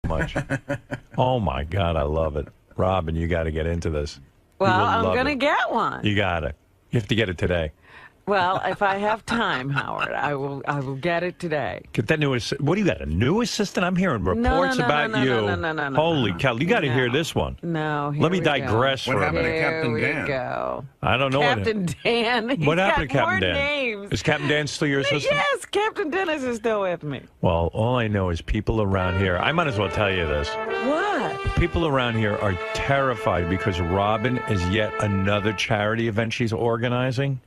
much. Oh, my God, I love it. Robin, you got to get into this. Well, I'm going to get one. You got it. You have to get it today. Well, if I have time, Howard, I will get it today. Get that new assistant. What do you got, a new assistant? I'm hearing reports about you. No. Holy cow. You got to hear this one. No, Let me digress What for a happened to minute. Captain Dan? Here we go. I don't know Captain Dan. What happened to got Captain more Dan? Names. Is Captain Dan still your assistant? Yes, Captain Dennis is still with me. Well, all I know is people around here, I might as well tell you this. What? People around here are terrified because Robin is yet another charity event she's organizing.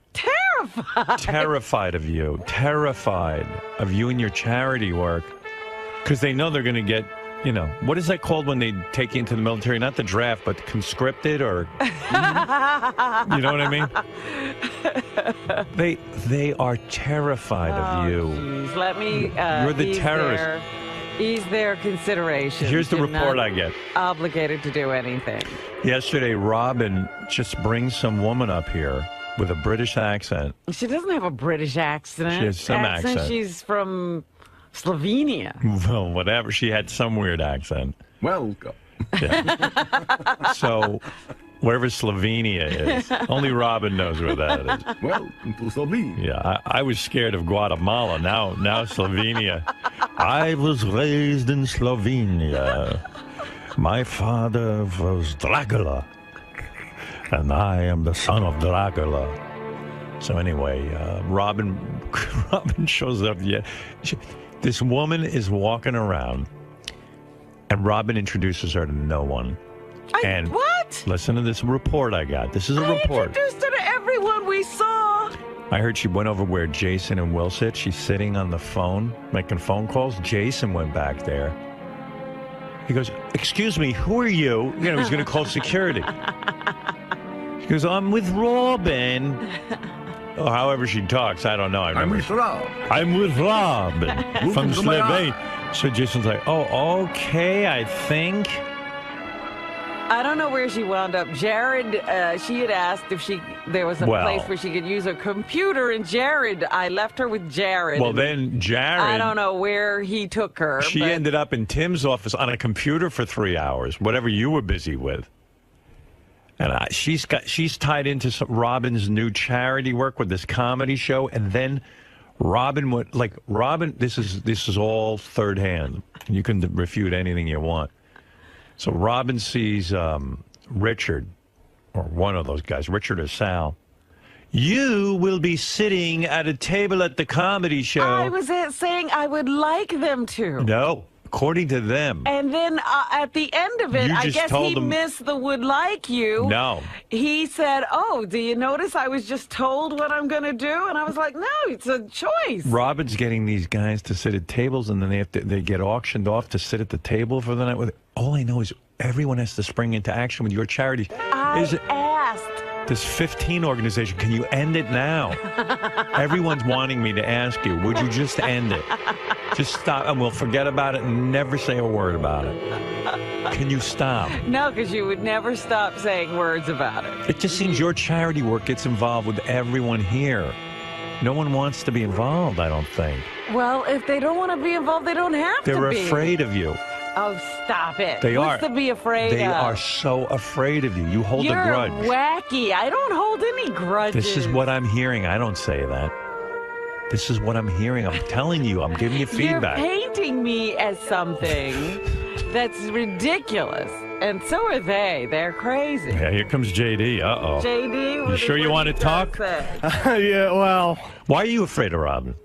Terrified of you. Terrified of you and your charity work. Because they know they're going to get, you know, what is that called when they take you into the military? Not the draft, but conscripted or... you know what I mean? They are terrified of you. Geez. Let me... You're the terrorist. Ease their consideration. Here's the You're report not I get. Obligated to do anything. Yesterday, Robin just brings some woman up here with a British accent. She doesn't have a British accent. She has some accent. She's from Slovenia. Well, whatever. She had some weird accent. Welcome. Yeah. So, wherever Slovenia is, only Robin knows where that is. Welcome to Slovenia. Yeah, I was scared of Guatemala. Now Slovenia. I was raised in Slovenia. My father was Dracula. And I am the son of Dracula. So anyway, Robin shows up. Yeah, this woman is walking around, and Robin introduces her to no one. And what? Listen to this report I got. This is a report. I introduced her to everyone we saw. I heard she went over where Jason and Will sit. She's sitting on the phone, making phone calls. Jason went back there. He goes, "Excuse me, who are you?" You know, he's going to call security. He goes, "I'm with Robin." Or however she talks, I don't know. I'm with Rob. I'm with Robin from Slovenia. So Jason's like, "Oh, okay, I think." I don't know where she wound up. Jared, she had asked if there was a place where she could use her computer, and Jared, I left her with Jared. Well, then Jared... I don't know where he took her. She ended up in Tim's office on a computer for 3 hours, whatever you were busy with. And she's tied into Robin's new charity work with this comedy show, and then Robin would this is all third hand. You can refute anything you want. So Robin sees Richard, or one of those guys, Richard or Sal. "You will be sitting at a table at the comedy show." I was saying I would like them to. No. According to them. And then at the end of it, I guess he missed the "would like you." No. He said, "Oh, do you notice I was just told what I'm going to do?" And I was like, "No, it's a choice." Robin's getting these guys to sit at tables, and then they get auctioned off to sit at the table for the night with. All I know is everyone has to spring into action with your charity. I asked. This 15 organization, can you end it now? Everyone's wanting me to ask you, would you just end it? Just stop, and we'll forget about it and never say a word about it. Can you stop? No, because you would never stop saying words about it. It just seems your charity work gets involved with everyone here. No one wants to be involved, I don't think. Well, if they don't want to be involved, they don't have to be. They're afraid of you. Oh, stop it. They What's to be afraid of? They are so afraid of you. You hold a grudge. You're wacky. I don't hold any grudges. This is what I'm hearing. I don't say that. This is what I'm hearing. I'm telling you. I'm giving you feedback. You're painting me as something that's ridiculous. And so are they. They're crazy. Yeah, here comes JD. Uh-oh. JD, you sure you want to talk? Yeah, well... Why are you afraid of Robin?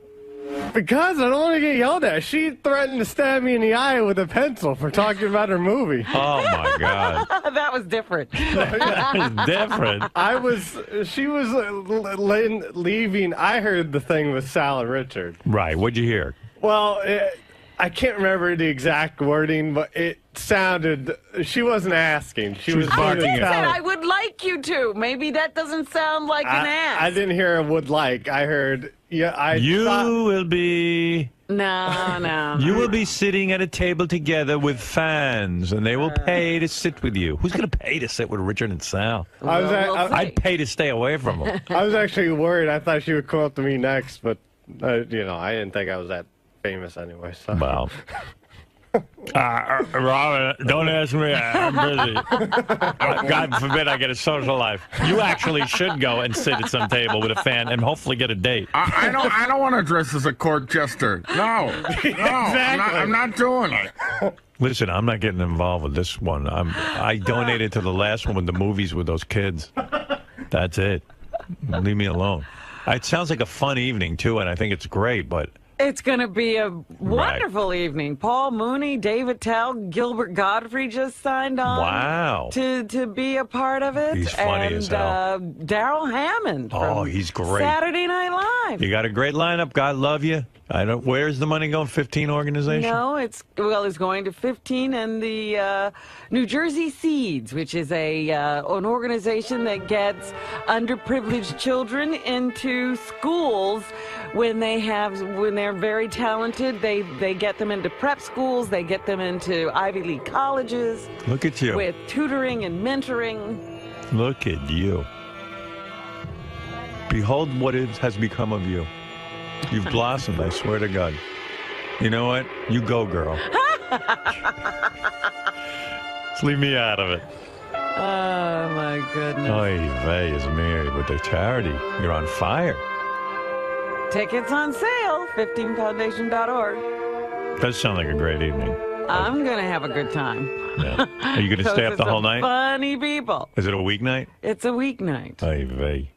Because I don't want to get yelled at. She threatened to stab me in the eye with a pencil for talking about her movie. Oh, my God. That was different. That was different. She was leaving. I heard the thing with Sal and Richard. Right. What'd you hear? Well, I can't remember the exact wording, but it sounded, she wasn't asking. She was barking. I said, I would like you to. Maybe that doesn't sound like an ask. I didn't hear a would like. I heard, You will be... No. You will be sitting at a table together with fans, and they will pay to sit with you. Who's going to pay to sit with Richard and Sal? I'd pay to stay away from them. I was actually worried. I thought she would come up to me next, but, I didn't think I was that famous anyway. So. Well, Robin, don't ask me. I'm busy. God forbid I get a social life. You actually should go and sit at some table with a fan and hopefully get a date. I don't want to dress as a court jester. No. Exactly. I'm not doing it. Listen, I'm not getting involved with this one. I donated to the last one with the movies with those kids. That's it. Leave me alone. It sounds like a fun evening, too, and I think it's great, but... It's going to be a wonderful evening. Paul Mooney, David Tell, Gilbert Godfrey just signed on. Wow. To be a part of it. He's funny as hell. Daryl Hammond. Oh, he's great. Saturday Night Live. You got a great lineup. God love you. Where's the money going? 15 organization? No, it's going to 15 and the New Jersey Seeds, which is an organization that gets underprivileged children into schools when they're very talented. They get them into prep schools. They get them into Ivy League colleges. Look at you. With tutoring and mentoring. Look at you. Behold what has become of you. You've blossomed, I swear to God. You know what? You go, girl. Just leave me out of it. Oh, my goodness. Oy vey is married with the charity. You're on fire. Tickets on sale, 15foundation.org. Does sound like a great evening. I'm going to have a good time. Yeah. Are you going to stay up the whole night? Funny people. Is it a weeknight? It's a weeknight. Oy vey.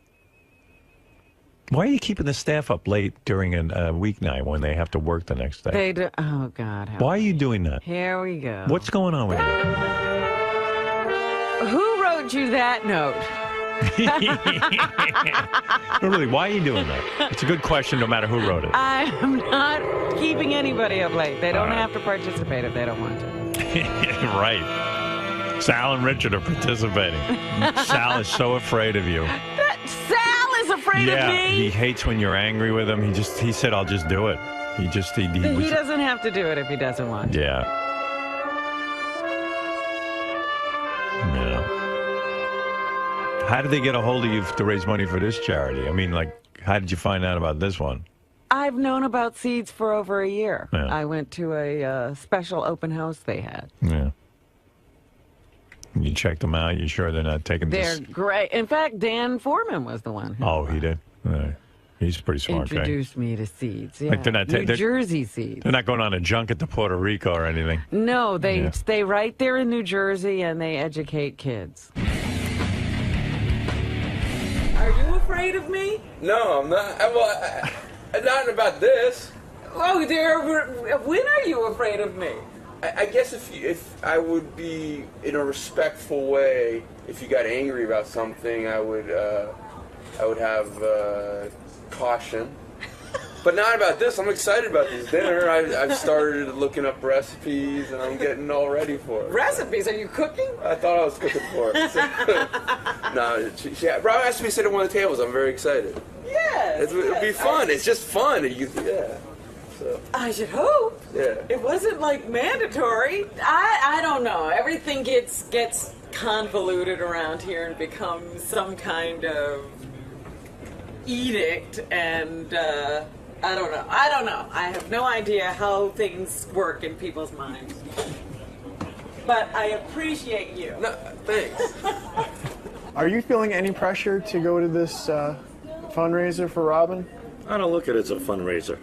Why are you keeping the staff up late during a weeknight when they have to work the next day? They do. Oh, God. Why are you doing that? Here we go. What's going on with you? Who wrote you that note? No, really, why are you doing that? It's a good question no matter who wrote it. I am not keeping anybody up late. They don't have to participate if they don't want to. Right. Sal and Richard are participating. Sal is so afraid of you. Sal is afraid of me? He hates when you're angry with him. He said, I'll just do it. He doesn't have to do it if he doesn't want to. Yeah. Yeah. How did they get a hold of you to raise money for this charity? I mean, how did you find out about this one? I've known about Seeds for over a year. Yeah. I went to a special open house they had. Yeah. You checked them out? You sure they're not taking this? They're great. In fact, Dan Foreman was the one. He did? He's a pretty smart guy. Introduced me to Seeds. Yeah. Like New Jersey Seeds. They're not going on a junket to Puerto Rico or anything. No, they stay right there in New Jersey and they educate kids. Are you afraid of me? No, I'm not. Well, not about this. Oh, when are you afraid of me? I guess if I would be in a respectful way, if you got angry about something, I would have caution. But not about this. I'm excited about this dinner. I've started looking up recipes, and I'm getting all ready for it. Recipes? Are you cooking? I thought I was cooking for it. No, Rob asked me to sit at one of the tables. I'm very excited. Yes. It'll be fun. It's just fun. So. I should hope. Yeah. It wasn't mandatory. I don't know. Everything gets convoluted around here and becomes some kind of edict, and I don't know. I have no idea how things work in people's minds. But I appreciate you. No, thanks. Are you feeling any pressure to go to this fundraiser for Robin? I don't look at it as a fundraiser.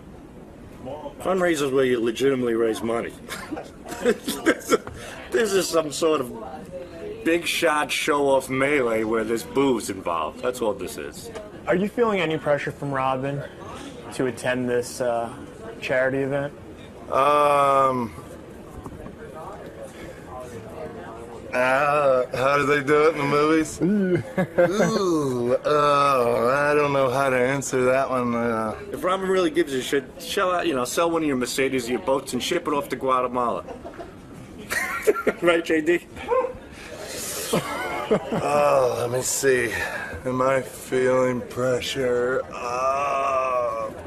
Fundraisers where you legitimately raise money. This is some sort of big shot show-off melee where there's booze involved. That's all this is. Are you feeling any pressure from Robin to attend this charity event? How do they do it in the movies? I don't know how to answer that one. If Robin really gives a shit, sell one of your Mercedes or your boats and ship it off to Guatemala. Right, JD? Let me see. Am I feeling pressure?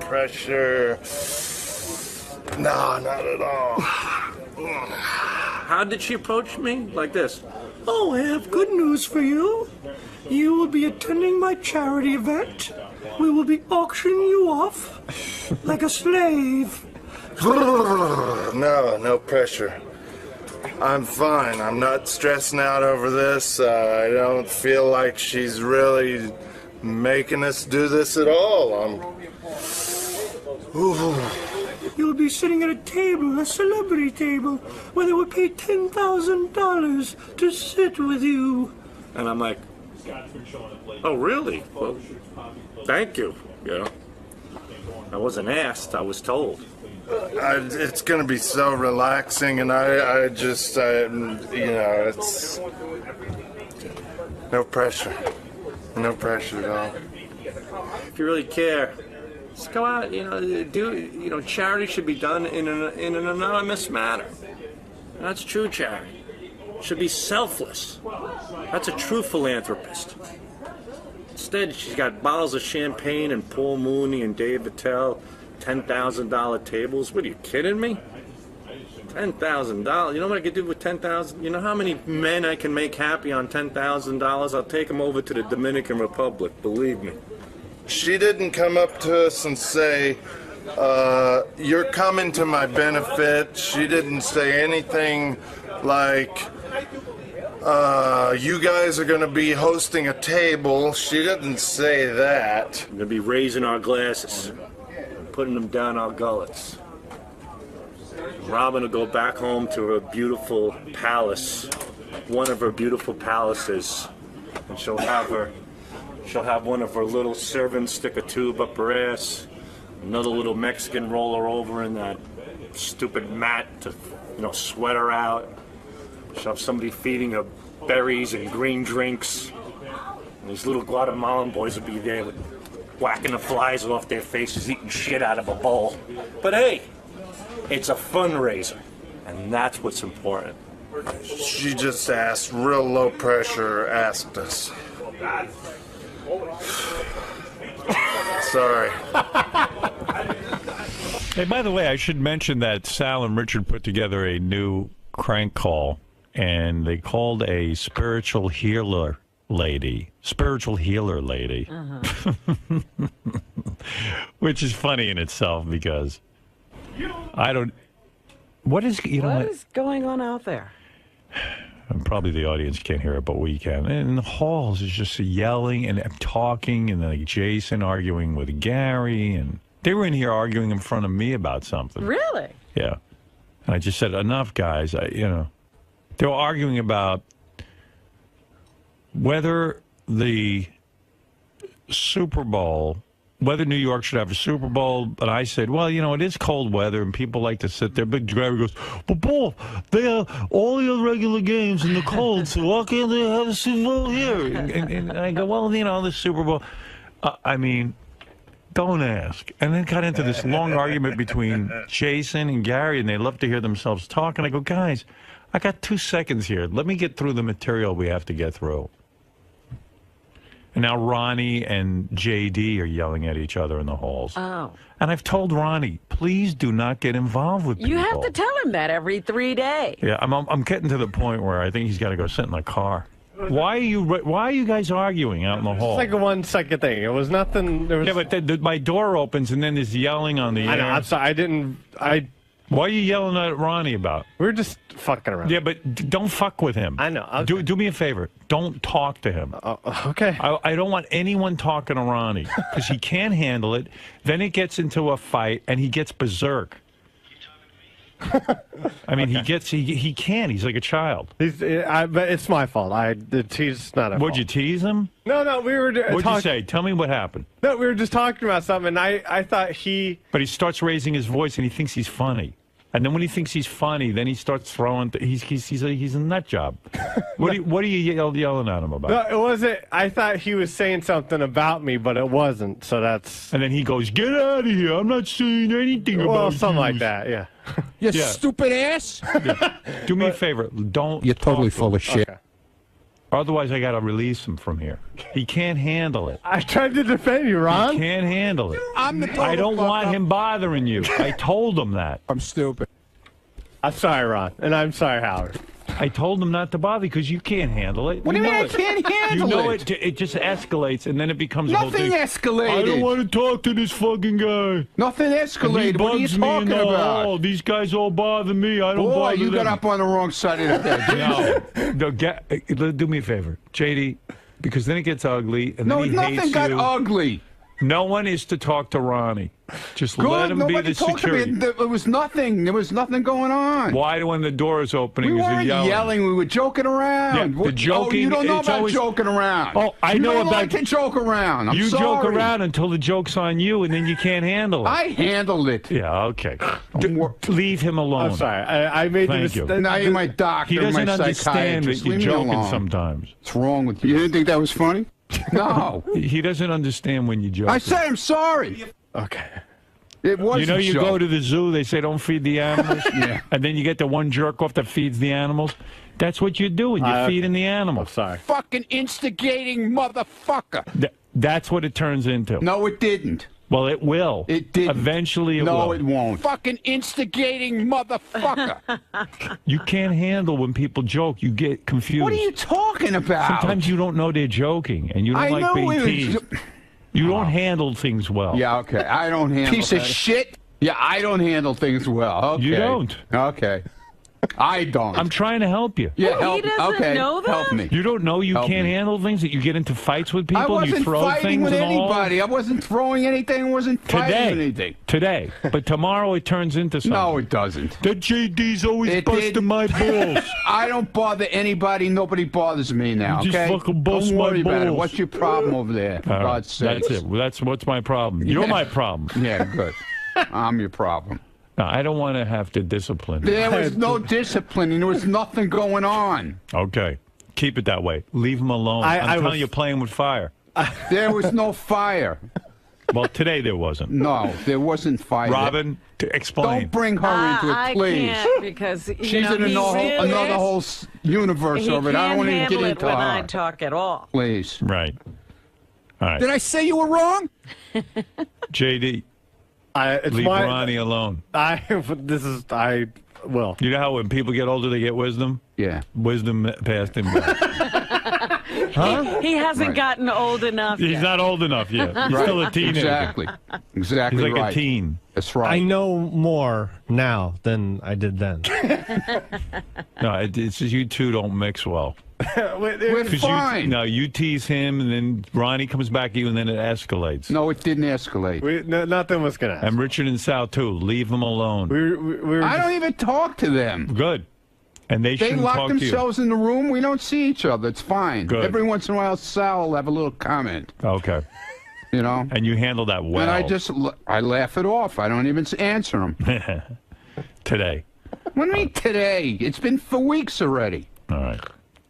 Pressure. No, not at all. How did she approach me? Like this. Oh, I have good news for you. You will be attending my charity event. We will be auctioning you off like a slave No pressure. I'm fine. I'm not stressing out over this. I don't feel like she's really making us do this at all. You'll be sitting at a table, a celebrity table, where they would pay $10,000 to sit with you. And I'm like, oh, really? Well, thank you. You know, I wasn't asked, I was told. It's going to be so relaxing, and I just, it's no pressure. No pressure at all. If you really care, just go out, charity should be done in an anonymous manner. That's true charity. It should be selfless. That's a true philanthropist. Instead, she's got bottles of champagne and Paul Mooney and Dave Attell, $10,000 tables. What, are you kidding me? $10,000. You know what I could do with $10,000? You know how many men I can make happy on $10,000? I'll take them over to the Dominican Republic, believe me. She didn't come up to us and say, you're coming to my benefit. She didn't say anything like, you guys are going to be hosting a table. She didn't say that. We're going to be raising our glasses, putting them down our gullets. Robin will go back home to her beautiful palace, one of her beautiful palaces, and she'll have one of her little servants stick a tube up her ass, another little Mexican roll her over in that stupid mat to, sweat her out. She'll have somebody feeding her berries and green drinks, and these little Guatemalan boys will be there with whacking the flies off their faces, eating shit out of a bowl. But hey, it's a fundraiser, and that's what's important. She just asked, real low pressure, asked us. Sorry. Hey, by the way, I should mention that Sal and Richard put together a new crank call, and they called a spiritual healer lady, which is funny in itself because I don't. What is going on out there? And probably the audience can't hear it, but we can. And in the halls, it's just yelling and talking, and then like Jason arguing with Gary, and they were in here arguing in front of me about something. Really? Yeah. And I just said, enough, guys. They were arguing about whether the Super Bowl, whether New York should have a Super Bowl. But I said, well, it is cold weather and people like to sit there. But Gary goes, but Paul, they have all the regular games in the cold, so why can't they have a Super Bowl here? And I go, well, the Super Bowl. Don't ask. And then got into this long argument between Jason and Gary, and they love to hear themselves talk. And I go, guys, I got 2 seconds here. Let me get through the material we have to get through. And now Ronnie and JD are yelling at each other in the halls. Oh. And I've told Ronnie, please do not get involved with people. You have to tell him that every 3 days. Yeah, I'm getting to the point where I think he's got to go sit in the car. Why are you guys arguing out in the hall? It's like a 1 second thing. It was nothing. Yeah, but my door opens and then there's yelling on the air. I know. I'm sorry. What are you yelling at Ronnie about? We were just fucking around. Yeah, but don't fuck with him. I know. Okay. Do me a favor. Don't talk to him. Okay. I don't want anyone talking to Ronnie because he can't handle it. Then it gets into a fight and he gets berserk. He can't. He's like a child. But it's my fault. He's not a Would fault. you tease him? No, we were What'd you say? Tell me what happened. No, we were just talking about something, and I thought he... But he starts raising his voice, and he thinks he's funny. And then when he thinks he's funny, then he starts throwing... He's a nut job. What are you yelling at him about? No, it wasn't... I thought he was saying something about me, but it wasn't, so that's... And then he goes, get out of here. I'm not saying anything about you. Well, something like that, yeah. You stupid ass. Yeah. Do me a favor. Don't... You're totally full of shit. Okay. Otherwise, I got to release him from here. He can't handle it. I tried to defend you, Ron. He can't handle it. I don't want him bothering you. I told him that. I'm stupid. I'm sorry, Ron. And I'm sorry, Howard. I told him not to bother because you can't handle it. What do you mean I can't handle You know it? it just escalates, and then it becomes a whole Nothing thing. escalated. I don't want to talk to this fucking guy. Nothing He escalated. What are you bugs me in talking the about? hall. These guys all bother me. I don't Boy, bother you them. got up on the wrong side of the bed. No, do me a favor, JD, because then it gets ugly, and No, then he nothing hates got you. ugly. No one is to talk to Ronnie. Just Good. let him be Nobody the talked security. to me. There was nothing. There was nothing going on. Why, when the door is opening, We is weren't he yelling? We were joking around. Yeah, the joking, Oh, you don't know it's about always- joking around. Oh, I you know don't about- like to joke around. I'm You sorry. joke around until the joke's on you, and then you can't handle it. I handled it. Yeah, okay. Leave him alone. I'm sorry. I made the Thank you. mistake. Now you're my doctor. He doesn't my understand that psychiatrist. you're Leave me joking alone. sometimes. What's wrong with you? You didn't think that was funny? No. He doesn't understand when you joke. I said I'm sorry. Okay. It was You know, a you joke. go to the zoo, they say don't feed the animals. Yeah. And then you get the one jerk off that feeds the animals. That's what you're doing. You're feeding the I'm animals. sorry. Fucking instigating motherfucker. That's what it turns into. No, it didn't. Well, it will. It didn't. Eventually it will. No, it won't. Fucking instigating motherfucker. You can't handle when people joke. You get confused. What are you talking about? Sometimes you don't know they're joking, and you don't I like know being it was- teased. You don't handle things well. Yeah, okay. I don't handle Piece of shit. Yeah, I don't handle things well. Okay. You don't. Okay. I don't. I'm trying to help you. yeah, Oh, help. he doesn't okay, know that? help me. You don't know you Help can't me. handle things, that you get into fights with I people and you wasn't throw fighting things with in the hall? anybody. I wasn't throwing anything. I wasn't fighting with anything. Today. But tomorrow it turns into something. No, it doesn't. The JD's always It busting did. my balls. I don't bother anybody. Nobody bothers me now. You just Okay. fucking bust don't worry my about it. balls. What's your problem over there? For All right, God's sake. that's it. Well, that's what's my problem. You're Yeah. my problem. Yeah, good. I'm your problem. No, I don't want to have to discipline you. There was no discipline, and there was nothing going on. Okay. Keep it that way. Leave him alone. I I'm telling was- you, you're playing with fire. There was no fire. Well, today there wasn't. No, there wasn't fire. Robin, explain. Don't bring her into it, I please. can't because you She's know, in another whole universe He of it. I can't don't want to handle get it into when I her. talk at all. Please. Right. All right. Did I say you were wrong? JD, It's leave my, Ronnie alone. I will. You know how when people get older, they get wisdom? Yeah. Wisdom passed him by. He hasn't Right. gotten old enough He's yet. not old enough yet. He's still a teenager. Exactly. Exactly He's like right. a teen. That's right. I know more now than I did then. No, it's just you two don't mix well. We're 'Cause fine. you tease him, and then Ronnie comes back at you, and then it escalates. No, it didn't escalate. Nothing was going to And Richard and Sal, too. Leave them alone. We were I just- don't even talk to them. Good. And they They shouldn't lock talk to you. themselves in the room. We don't see each other. It's fine. Good. Every once in a while, Sal will have a little comment, Okay. you know? And you handle that well. And I laugh it off. I don't even answer them. Today. What do you mean today? It's been for weeks already. All right.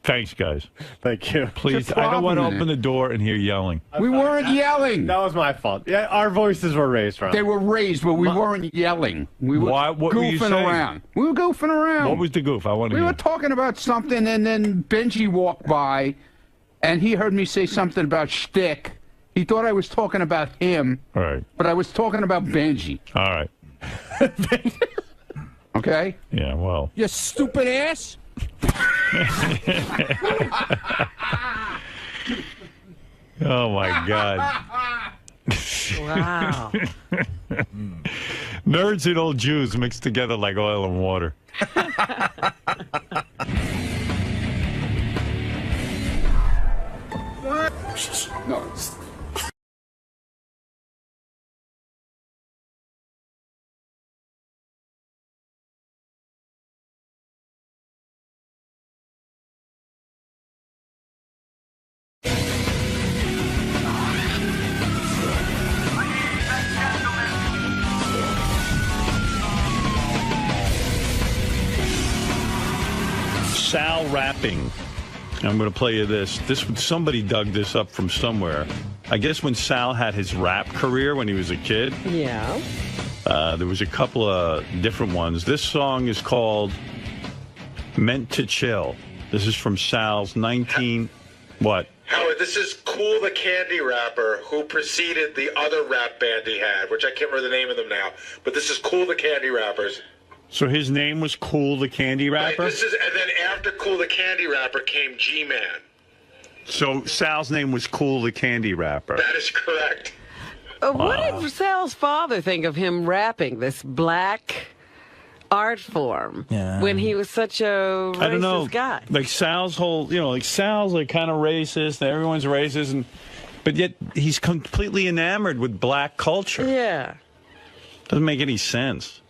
Thanks, guys. Thank you. Please, What's the I don't want to problem open the door and hear yelling. We weren't yelling. That was my fault. Yeah, our voices were raised wrong. They were raised, but we weren't yelling. We were Why- what were you goofing saying? around. We were goofing around. What was the goof? I want to We hear. were talking about something, and then Benji walked by, and he heard me say something about shtick. He thought I was talking about him, All right. but I was talking about Benji. All right. Okay? Yeah, well. You stupid ass. Oh, my God. Wow. Nerds and old Jews mixed together like oil and water. No. Sal rapping. I'm going to play you this. Somebody dug this up from somewhere. I guess when Sal had his rap career when he was a kid, Yeah. there was a couple of different ones. This song is called Meant to Chill. This is from Sal's 19... What? Howard, this is Cool the Candy Rapper, who preceded the other rap band he had, which I can't remember the name of them now. But this is Cool the Candy Rappers. So his name was Cool the Candy Rapper? Right, and then after Cool the Candy Rapper came G-Man. So Sal's name was Cool the Candy Rapper. That is correct. What did Sal's father think of him rapping this black art form when he was such a racist I don't know. guy? Like Sal's whole, like Sal's like kind of racist, and everyone's racist, but yet he's completely enamored with black culture. Yeah. Doesn't make any sense.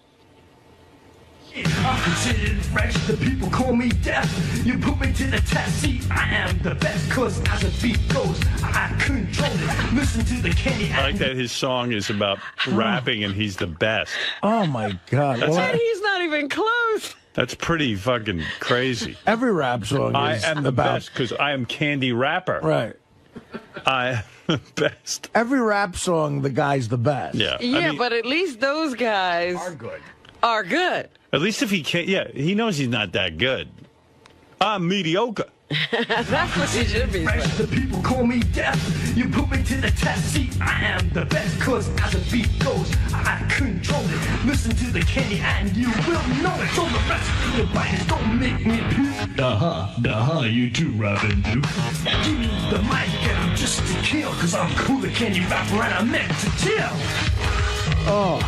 I'm considered fresh, the people call me deaf. You put me to the test, see, I am the best. Cause as the beat goes, I control it. Listen to the candy. I like that his song is about rapping and he's the best. Oh my God. And he's not even close. That's pretty fucking crazy. Every rap song is I am the best because I am Candy Rapper. Right. I am the best. Every rap song, the guy's the best. Yeah. Yeah, I mean, but at least those guys are good. At least if he can't, he knows he's not that good. I'm mediocre. That's what he should be saying. The people call me deaf. You put me to the test, see, I am the best. Cause as the beat goes, I control it. Listen to the candy and you will know it. So the rest of your biters don't make me puke. You too, rapping dude. Give me the mic and I'm just to kill. Cause I'm cool, the candy rapper, and I'm meant to chill. Oh.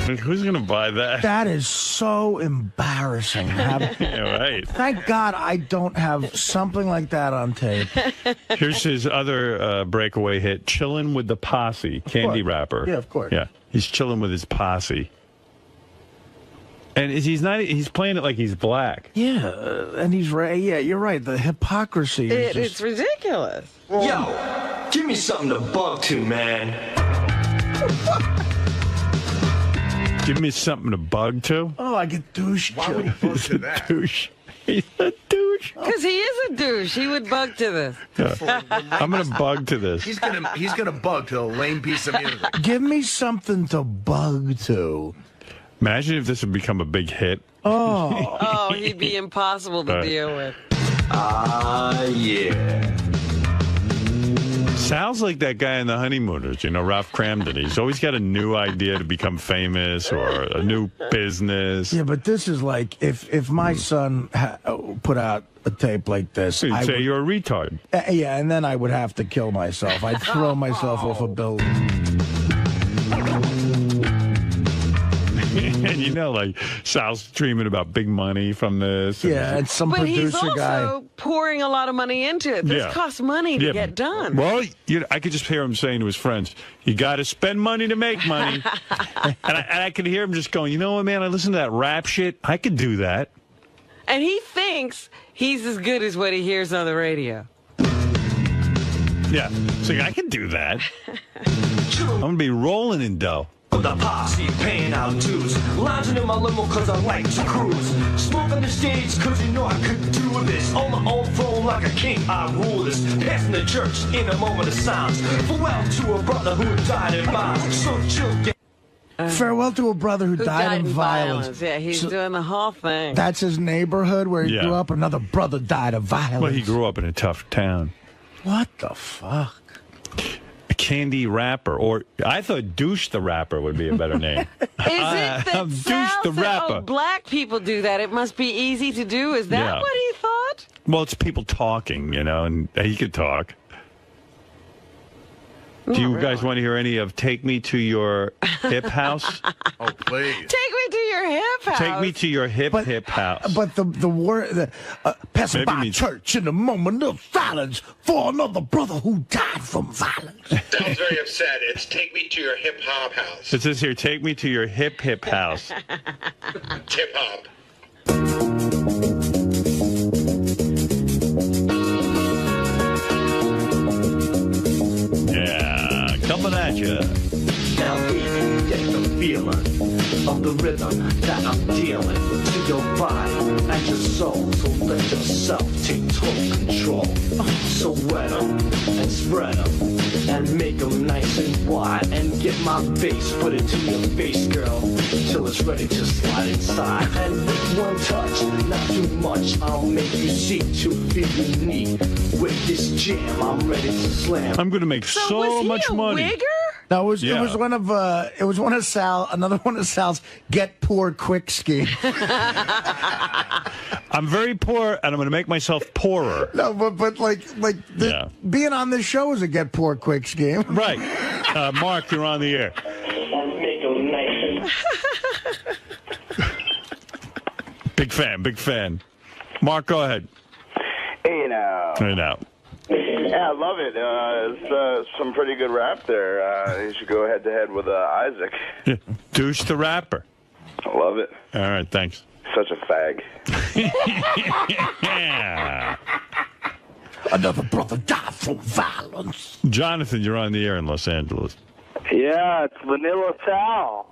Who's going to buy that? That is so embarrassing. Yeah, right. Thank God I don't have something like that on tape. Here's his other breakaway hit, Chillin' with the Posse, Candy Rapper. Yeah, of course. Yeah, he's chilling with his posse. And he's playing it like he's black. Yeah, and he's right. Yeah, you're right. The hypocrisy is It's ridiculous. Yo, give me something to bug to, man. Give me something to bug to? Oh, I get douche. Why would he bug to that? Douche. He's a douche. Because he is a douche. He would bug to this. Yeah. I'm going to bug to this. He's gonna bug to a lame piece of music. Give me something to bug to. Imagine if this would become a big hit. Oh. Oh, he'd be impossible to deal with. Yeah. Sounds like that guy in The Honeymooners, Ralph Cramden. He's always got a new idea to become famous or a new business. Yeah, but this is like if my son put out a tape like this, So you'd say you're a retard. Yeah, and then I would have to kill myself. I'd throw myself off a building. And like Sal's dreaming about big money from this. Yeah, and some But producer he's also guy. pouring a lot of money into it. This costs money to get done. Well, I could just hear him saying to his friends, you got to spend money to make money. and I could hear him just going, you know what, man, I listen to that rap shit. I could do that. And he thinks he's as good as what he hears on the radio. Yeah. So I can do that. I'm going to be rolling in dough. The posse paying out dues, lounging in my limo cause I like to cruise, smoking the stage cause I could do this, on my own throne like a king I rule this, passing the church in a moment of silence, farewell to a brother who died in violence, so chill. Farewell to a brother who died in violence. Yeah, he's doing the whole thing. That's his neighborhood where he grew up. Another brother died of violence. Well, he grew up in a tough town. What the fuck? Candy Rapper, or I thought Douche the Rapper would be a better name. Is it that Douche the Rapper. Black people do that? It must be easy to do. Is that what he thought? Well, it's people talking, and he could talk. Do you guys want to hear any of "Take Me to Your Hip House"? Oh, please. Take me to your hip house. Take me to your hip house. But the word, passing by church in a moment of silence for another brother who died from violence. Sounds very upset. It's take me to your hip hop house. It says here, take me to your hip house. Hip hop. Yeah, coming at you. Now baby, get the feeling of the rhythm that I'm dealing to your body and your soul. So let yourself take total control. So wet 'em and spread 'em and make 'em nice and wide, and get my bass, put it to your face, girl, till it's ready to slide inside. And with one touch, not too much, I'll make you see to feel unique. With this jam, I'm ready to slam. I'm going to make so much money. Wigger? No, it was one of another one of Sal's get poor quick schemes. I'm very poor, and I'm going to make myself poorer. No, but being on this show is a get poor quick scheme. Right. Mark, you're on the air. Big fan. Mark, go ahead. Hey now. Yeah, I love it. It's some pretty good rap there. You should go head to head with Isaac. Yeah. Douche the rapper. I love it. All right, thanks. Such a fag. Yeah. Another brother died from violence. Jonathan, you're on the air in Los Angeles. Yeah, it's Vanilla Sal.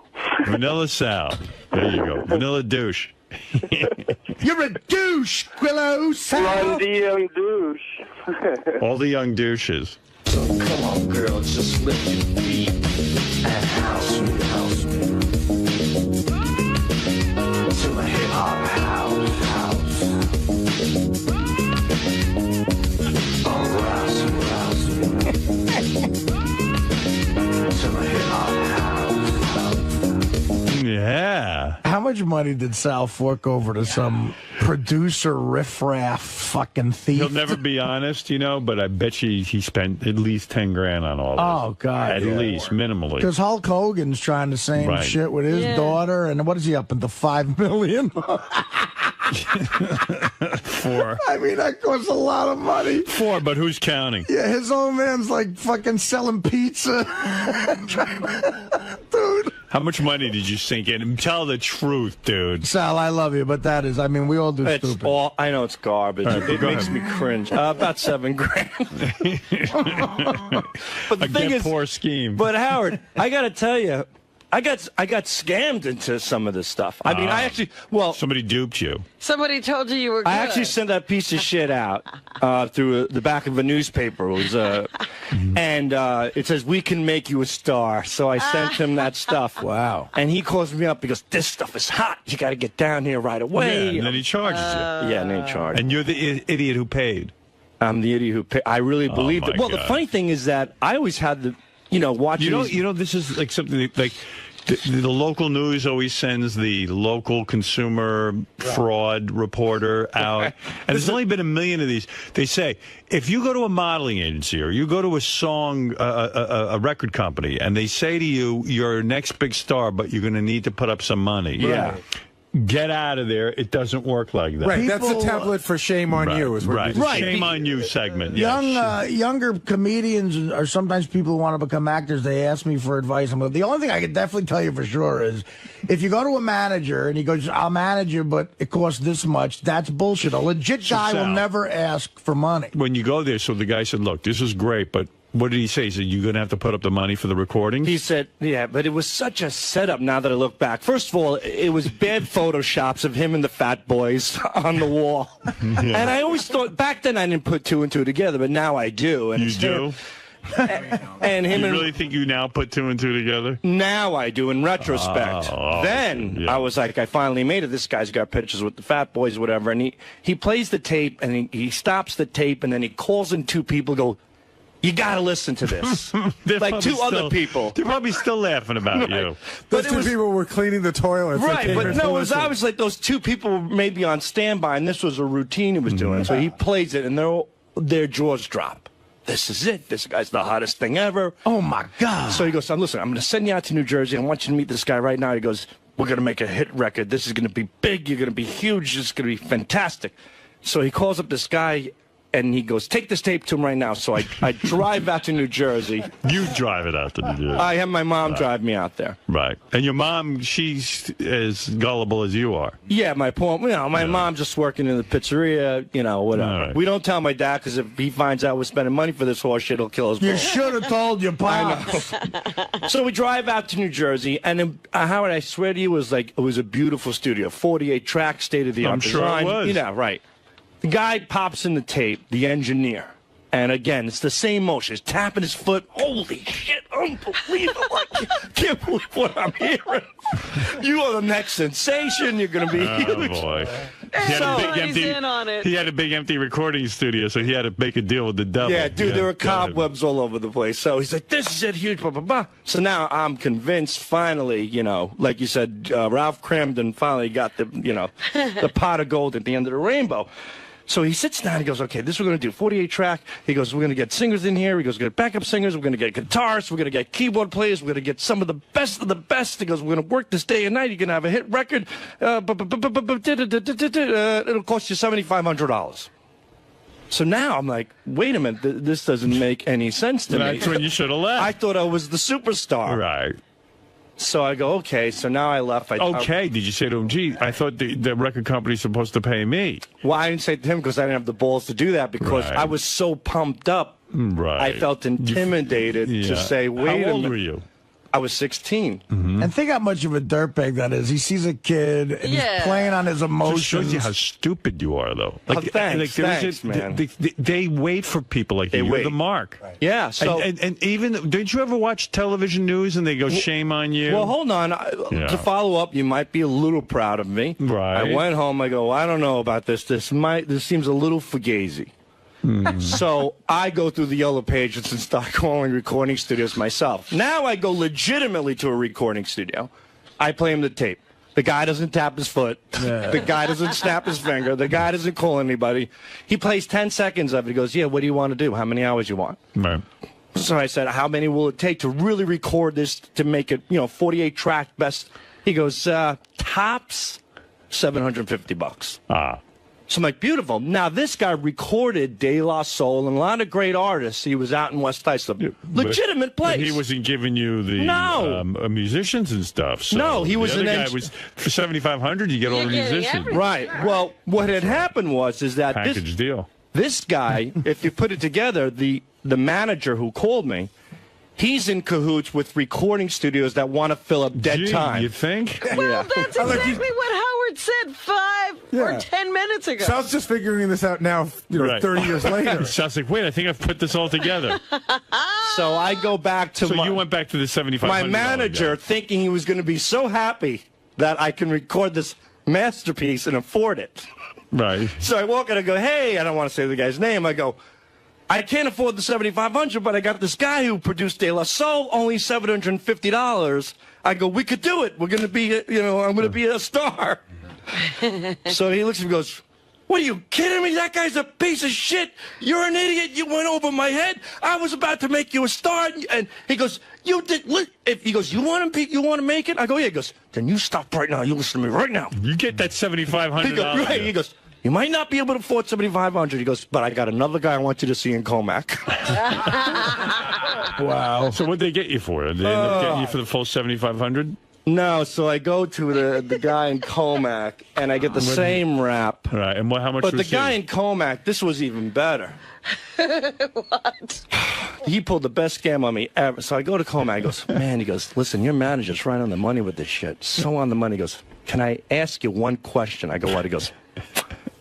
Vanilla Sal. There you go. Vanilla douche. You're a douche, Quillo Sal. Run the young douche. All the young douches. So come on, girl, just lift your feet and house me. To my hip-hop house. Oh, rouse me. To my hip-hop house. Yeah. How much money did Sal fork over to some producer riffraff fucking thief? He'll never be honest, but I bet you he spent at least 10 grand on all this. Oh, God. At least, minimally. Because Hulk Hogan's trying the same shit with his daughter, and what is he up into $5 million? 4. I mean, that costs a lot of money. 4, but who's counting? Yeah, his old man's like fucking selling pizza. Dude. How much money did you sink in? Tell the truth, dude. Sal, I love you, but that is, I mean, we all do stupid. I know it's garbage. Right, it makes me cringe. About 7 grand. But the thing is, poor scheme. But Howard, I got to tell you, I got scammed into some of this stuff. I mean, somebody duped you. Somebody told you were good. I actually sent that piece of shit out through the back of a newspaper. It was, and it says, "We can make you a star." So I sent him that stuff. Wow. And he calls me up because this stuff is hot. You got to get down here right away. Yeah, and then he charges you. Yeah, and then he charges. And you're the idiot who paid. I'm the idiot who paid. I really believed it. Well, God. the funny thing is that I always had the, watching. This is like something like. The local news always sends the local consumer fraud reporter out. And there's only been 1 million of these. They say, if you go to a modeling agency or you go to a record company, and they say to you, you're next big star, but you're going to need to put up some money. Yeah. Get out of there. It doesn't work like that. Right, that's the template for shame on you. Is what Shame on you segment. Younger comedians or sometimes people who want to become actors, they ask me for advice. The only thing I can definitely tell you for sure is if you go to a manager and he goes, I'll manage you, but it costs this much, that's bullshit. A legit guy will never ask for money. When you go there, so the guy said, look, this is great, but what did he say? He said, you're going to have to put up the money for the recording? He said, yeah, but it was such a setup now that I look back. First of all, it was bad photoshops of him and the Fat Boys on the wall. Yeah. And I always thought, back then I didn't put 2 and 2 together, but now I do. And you do? And him you really think you now put 2 and 2 together? Now I do, in retrospect. Then I was like, I finally made it. This guy's got pictures with the Fat Boys, whatever. And he plays the tape, and he stops the tape, and then he calls in 2 people, go, you got to listen to this. Like 2 other people. They're probably still laughing about you. Those 2 people were cleaning the toilets. Right, but no, it was obviously like those 2 people were maybe on standby, and this was a routine he was doing. So he plays it, and their jaws drop. This is it. This guy's the hottest thing ever. Oh, my God. So he goes, listen, I'm going to send you out to New Jersey. I want you to meet this guy right now. He goes, we're going to make a hit record. This is going to be big. You're going to be huge. This is going to be fantastic. So he calls up this guy, and he goes, take this tape to him right now. So I drive out to New Jersey. You drive it out to New Jersey. I have my mom drive me out there. Right. And your mom, she's as gullible as you are. Yeah, my mom just working in the pizzeria, whatever. Right. We don't tell my dad because if he finds out we're spending money for this horse shit, he'll kill us. You should have told your pops. So we drive out to New Jersey, and Howard, I swear to you, it was a beautiful studio, 48 tracks, state of the art design. Sure it was. Right. The guy pops in the tape, the engineer, and again, it's the same motion. He's tapping his foot. Holy shit, unbelievable. I can't believe what I'm hearing. You are the next sensation. You're going to be huge. Oh, boy. He had a big Everybody's empty. in on it. He had a big empty recording studio, so he had to make a deal with the devil. Yeah, dude, there were cobwebs all over the place. So he's like, this is it, huge, blah, blah, blah. So now I'm convinced, finally, you know, like you said, Ralph Cramden finally got the, you know, the pot of gold at the end of the rainbow. So he sits down, he goes, okay, this is what we're going to do, 48 track. He goes, we're going to get singers in here. He goes, we're going to get backup singers. We're going to get guitarists. We're going to get keyboard players. We're going to get some of the best of the best. He goes, we're going to work this day and night. You're going to have a hit record. It'll cost you $7,500. So now I'm like, wait a minute, this doesn't make any sense to me. That's when you should have left. I thought I was the superstar. Right. So I go, okay, so now I left. Did you say to him, gee, I thought the record company's supposed to pay me? Well, I didn't say to him because I didn't have the balls to do that because I was so pumped up. Right. I felt intimidated to say, wait a minute. How old were you? I was 16. And think how much of a dirtbag that is. He sees a kid and he's playing on his emotions. Just shows you how stupid you are, though. Thanks, man. They wait for people like you. You're the mark. Right. Yeah. So and even did you ever watch television news and they go, shame on you? Well, hold on. To follow up, you might be a little proud of me. Right. I went home. I go, I don't know about this. This seems a little fugazi. So I go through the yellow pages and start calling recording studios myself. Now I go legitimately to a recording studio. I play him the tape. The guy doesn't tap his foot. The guy doesn't snap his finger. The guy doesn't call anybody. He plays 10 seconds of it. He goes, yeah, what do you want to do? How many hours you want? Right. So I said, how many will it take to really record this to make it, 48 track best? He goes, tops $750. So I'm like, beautiful. Now, this guy recorded De La Soul and a lot of great artists. He was out in West Islip. Legitimate place. He wasn't giving you the musicians and stuff. So no, he was the other guy was for $7,500. You get all the musicians. Right. Well, what had happened was that package deal. This guy, if you put it together, the manager who called me, he's in cahoots with recording studios that want to fill up dead time. You think? Well, that's exactly what Howard said 5 or 10 minutes ago. Sal's just figuring this out now, 30 years later. Sal's like, wait, I think I've put this all together. So I go back to you went back to the $7,500. My manager, thinking he was going to be so happy that I can record this masterpiece and afford it. Right. So I walk in and go, hey, I don't want to say the guy's name. I go, I can't afford the $7,500, but I got this guy who produced De La Soul, only $750. I go, we could do it. We're going to be, I'm going to be a star. So he looks at me and goes, what are you kidding me? That guy's a piece of shit. You're an idiot. You went over my head. I was about to make you a star. And he goes, you did. He goes, you want to make it? I go, yeah. He goes, then you stop right now. You listen to me right now. You get that $7,500. He goes, right. He goes, you might not be able to afford $7,500. He goes, but I got another guy I want you to see in Comac. Wow. So what'd they get you for? Did they end up getting you for the full $7,500? No, so I go to the guy in Comac, and I get the same rap. Right, and how much But was the guy in Comac, this was even better. What? He pulled the best scam on me ever. So I go to Comac, he goes, man, he goes, listen, your manager's right on the money with this shit. So on the money. He goes, can I ask you one question? I go, what? He goes,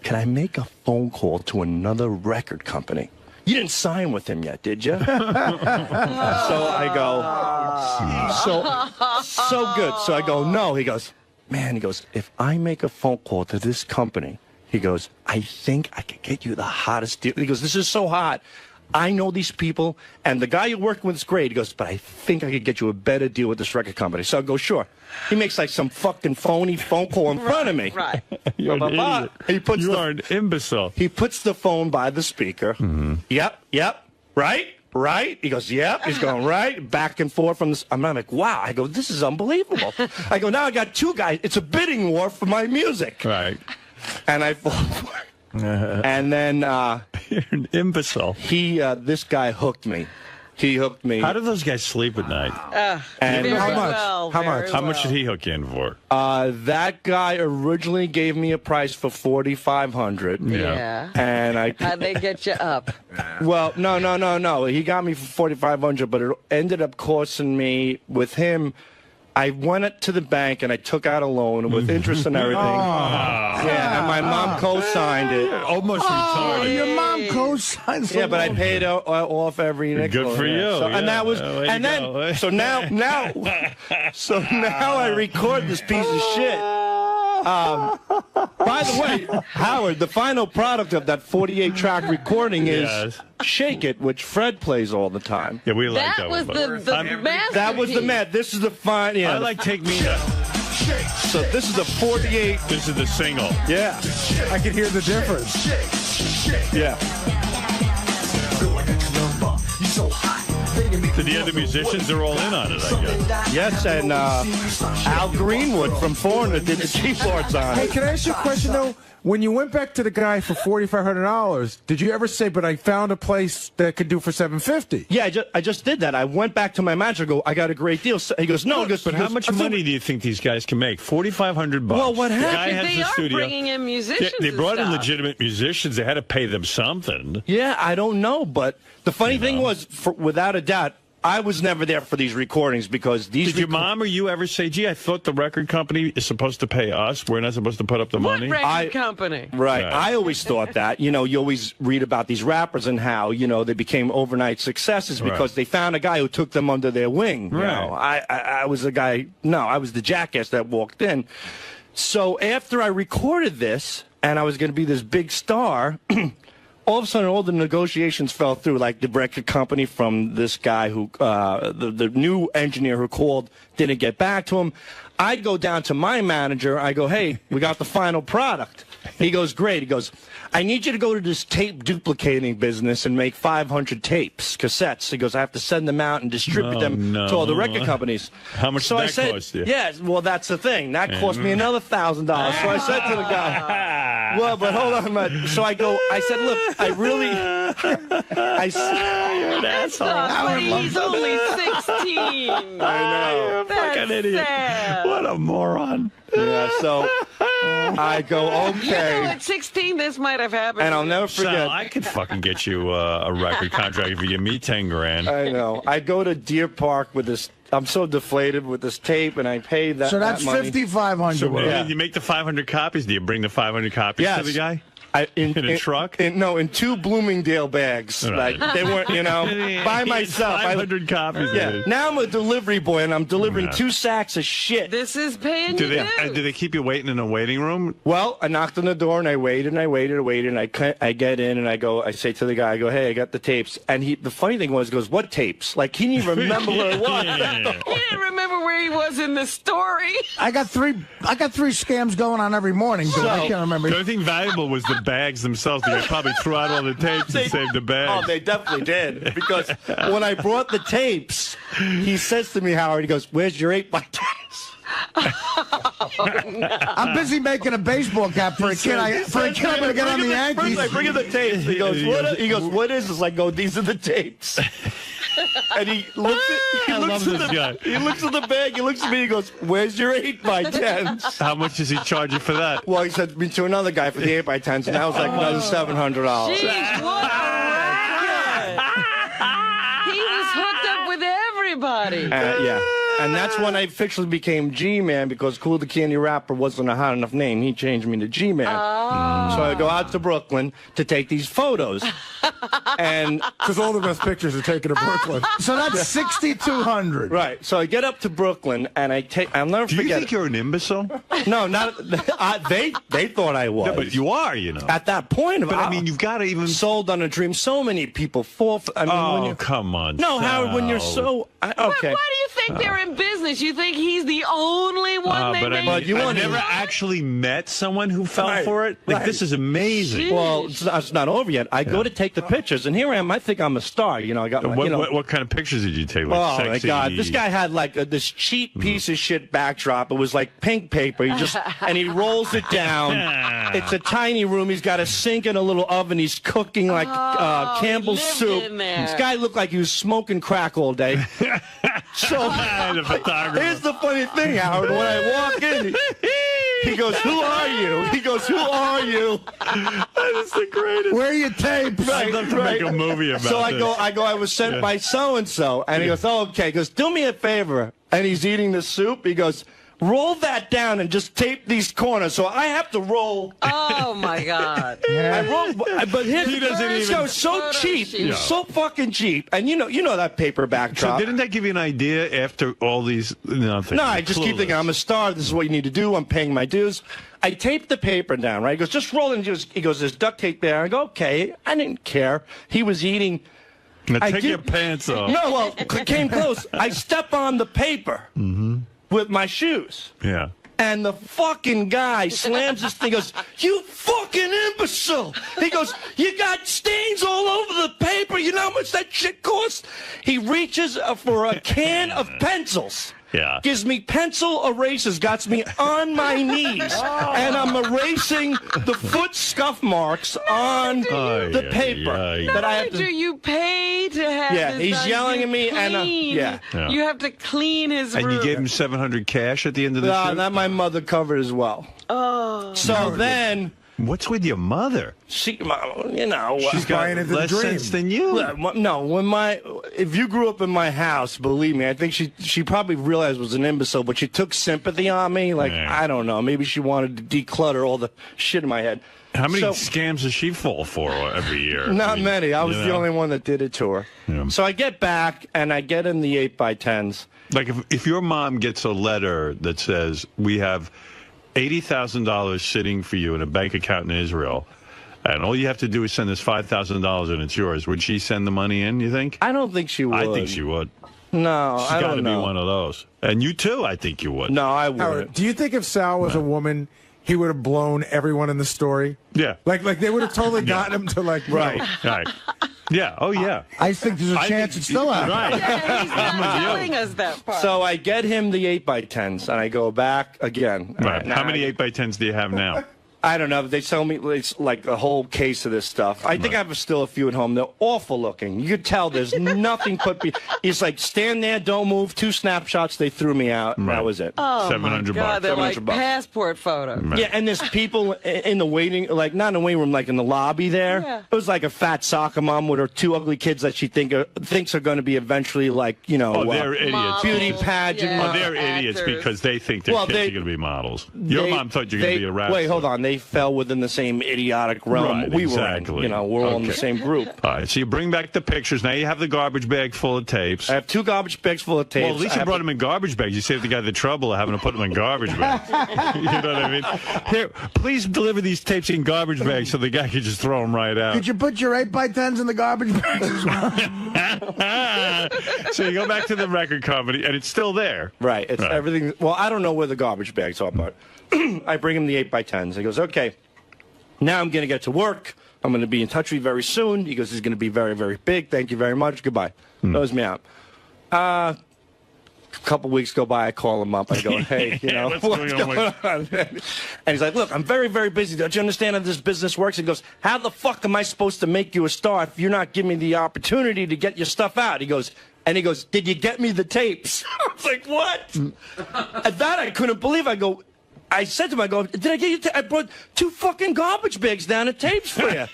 can I make a phone call to another record company? You didn't sign with him yet, did you? So I go, so good. So I go, no. He goes, man, he goes, if I make a phone call to this company, he goes, I think I can get you the hottest deal. He goes, this is so hot. I know these people, and the guy you're working with is great. He goes, but I think I could get you a better deal with this record company. So I go, sure. He makes like some fucking phony phone call in front of me. Right. You're an idiot. You are an imbecile. He puts the phone by the speaker. Yep. Right. He goes, yep. He's going right, back and forth from this. I'm like, wow. I go, this is unbelievable. I go, now I got two guys. It's a bidding war for my music. Right. And I fall for it. And then you're an imbecile. This guy hooked me. He hooked me. How do those guys sleep at night? And how much? How much did he hook you in for? That guy originally gave me a price for $4,500. Yeah. And how'd they get you up? Well, no. He got me for $4,500, but it ended up costing me with him. I went to the bank and I took out a loan with interest and everything. Yeah, and my mom co-signed it. Almost retarded. Your mom co-signed. Yeah, but I paid off every nickel. Good for you. So, and that was, and then, so now I record this piece of shit. By the way, Howard, the final product of that 48-track recording is "Shake It," which Fred plays all the time. Yeah, we like that was one. That was the Met. This is the fine. Yeah, I like "Take Me Now." So this is a 48. This is the single. Yeah, I can hear the difference. yeah. So the other musicians are all in on it, I guess. Yes, and Al Greenwood from Foreigner did the keyboards on Hey, it. can I ask you a question, though? When you went back to the guy for $4,500, did you ever say, but I found a place that could do for $750? Yeah, I just did that. I went back to my manager. Go, I got a great deal. He goes, no. But how much money do you think these guys can make? $4,500. Well, what happened? The guy has They the are studio. bringing in musicians. They brought in and stuff. legitimate musicians. They had to pay them something. Yeah, I don't know, but the funny thing was, without a doubt, I was never there for these recordings because these. Did your mom or you ever say, "Gee, I thought the record company is supposed to pay us. We're not supposed to put up the money"? What record company? Right. I always thought that. You know, you always read about these rappers and how, you know, they became overnight successes because they found a guy who took them under their wing. You know, I was the guy. No, I was the jackass that walked in. So after I recorded this and I was going to be this big star. All of a sudden, all the negotiations fell through, like the record company from this guy who, the new engineer who called didn't get back to him. I'd go down to my manager. I go, hey, we got the final product. He goes, great. He goes, I need you to go to this tape duplicating business and make 500 tapes, cassettes. He goes, I have to send them out and distribute them to all the record companies. How much so did I that said, cost you? Yeah, well, that's the thing. That cost me another $1,000. So I said to the guy, well, but hold on, man. So I go, I said, look, I really, You're an asshole. He's only 16. I know. That's Fucking idiot. sad. What a moron. Yeah, so I go, You know, okay. at 16, this might have happened. And I'll never forget. Sal, I could fucking get you a record contract if you give me 10 grand. I know. I go to Deer Park with this. I'm so deflated with this tape, and I pay that. So that's that money. $5,500. So you make the 500 copies. Do you bring the 500 copies to the guy? In a truck? In 2 Bloomingdale bags. Right. Like they weren't, you know, by myself. 500 copies. Yeah. Now I'm a delivery boy, and I'm delivering 2 sacks of shit. This is paying Do you they, do they keep you waiting in a waiting room? Well, I knocked on the door, and I waited, and I waited, and waited, and I get in, and I say to the guy, I go, hey, I got the tapes. And the funny thing was, he goes, what tapes? Like, he didn't even remember where it was. He didn't remember where he was in the story. I got three scams going on every morning, dude. I can't remember. The only thing valuable was the bags themselves. They probably threw out all the tapes and saved the bags. Oh, they definitely did. Because when I brought the tapes, he says to me, Howard, he goes, where's your 8x10s? I'm busy making a baseball cap for a kid. I'm going to get on the Yankees. First, I bring him the tapes. He goes, what is this? I go, these are the tapes. And he looks at He looks at the bag. He looks at me. He goes, "Where's your 8x10s?" How much does he charge you for that? Well, he said me to another guy for the 8x10s, and that was like another $700. Jeez, what a racket. He was hooked up with everybody. Yeah. And that's when I officially became G-Man because Cool the Candy Rapper wasn't a hot enough name. He changed me to G-Man. Oh. So I go out to Brooklyn to take these photos. And because all the best pictures are taken in Brooklyn. So that's 6,200. Right. So I get up to Brooklyn and I'll never forget. Do you think you're an imbecile? No, not they thought I was. No, but you are, you know. At that point, but I mean, you've got to even sold on a dream. So many people fall for. I mean, when you, come on. No, Howard, when you're Sal. so okay. Why do you think they're in business? You think he's the only one they made? But I've never actually met someone who fell for it. Like, this is amazing. Well, it's not over yet. I go to take the pictures, and here I am. I think I'm a star. You know, I got my, what kind of pictures did you take? Like oh sexy? my God! This guy had like this cheap piece of shit backdrop. It was like pink paper. And he rolls it down. It's a tiny room. He's got a sink and a little oven. He's cooking like Campbell's soup. This guy looked like he was smoking crack all day. So here's the funny thing, Howard. When I walk in, he goes, "Who are you?" He goes, "Who are you?" That is the greatest. Where are your tapes? I'd love to make a movie about So I this. go, I was sent by so-and-so. And he goes, "Oh, okay." He goes, "Do me a favor." And he's eating the soup. He goes, roll that down and just tape these corners. So I have to roll. Oh my God! I roll, but He doesn't even. so cheap, so fucking cheap. And you know that paper backdrop. So didn't that give you an idea after all these? Nothing. No, I just keep thinking I'm a star. This is what you need to do. I'm paying my dues. I taped the paper down. Right? He goes, just roll it. He goes, there's duct tape there. I go, okay. I didn't care. He was eating. Now take your pants off. No, well, came close. I step on the paper with my shoes. Yeah. And the fucking guy slams this thing, goes, you fucking imbecile. He goes, you got stains all over the paper. You know how much that shit costs? He reaches for a can of pencils. Yeah. Gives me pencil erasers, got me on my knees, and I'm erasing the foot scuff marks on the paper. Not only do you pay to have this he's done, yelling you at me, clean. and You have to clean his room. And you gave him $700 cash at the end of the no, shoot? that my mother covered as well. Oh. So then... What's with your mother? She, you know, she's got less sense than you. No, if you grew up in my house, believe me, I think she probably realized I was an imbecile, but she took sympathy on me. Like, I don't know, maybe she wanted to declutter all the shit in my head. How many scams does she fall for every year? Not many. I was the only one that did it to her. Yeah. So I get back, and I get in the 8x10s. Like, if your mom gets a letter that says, we have $80,000 sitting for you in a bank account in Israel, and all you have to do is send us $5,000 and it's yours, would she send the money in, you think? I don't think she would. I think she would. No, She's got to be one of those. And you too, I think you would. No, I wouldn't. Howard, do you think if Sal was a woman, he would have blown everyone in the story? Yeah. Like they would have totally gotten him to like... Right. Yeah. Oh, yeah. I think there's a chance it's still out. Right. Yeah, he's not telling us that part. So I get him the 8x10s, and I go back again. Right. How many 8x10s do you have now? I don't know. They tell me it's like a whole case of this stuff. I think I have still a few at home. They're awful looking. You could tell there's nothing put. He's like, stand there, don't move. 2 snapshots. They threw me out. Right. That was it. Oh my God, they're like passport photos. Yeah, and there's people in the waiting, like not in the waiting room, like in the lobby there. Yeah. It was like a fat soccer mom with her 2 ugly kids that she thinks are going to be eventually like, you know, they're idiots. Beauty pageant. Oh, they're idiots because they think their kids are going to be models. Your mom thought you were going to be a rapper. Wait, hold on. They fell within the same idiotic realm we were in. You know, we're all in the same group. All right, so you bring back the pictures. Now you have the garbage bag full of tapes. I have 2 garbage bags full of tapes. Well, at least you brought them in garbage bags. You saved the guy the trouble of having to put them in garbage bags. You know what I mean? Here, please deliver these tapes in garbage bags so the guy can just throw them right out. Could you put your 8x10s in the garbage bags as well? So you go back to the record company, and it's still there. Right. It's everything. Well, I don't know where the garbage bags are, but I bring him the 8x10s. He goes, okay. Now I'm going to get to work. I'm going to be in touch with you very soon. He goes, it's going to be very, very big. Thank you very much. Goodbye. Throws me out. A couple weeks go by. I call him up. I go, hey, you know, what's going on? And he's like, look, I'm very, very busy. Don't you understand how this business works? He goes, how the fuck am I supposed to make you a star if you're not giving me the opportunity to get your stuff out? He goes, did you get me the tapes? I was like, what? At that, I couldn't believe. I said to him, I go, did I get you? I brought 2 fucking garbage bags down of tapes for you.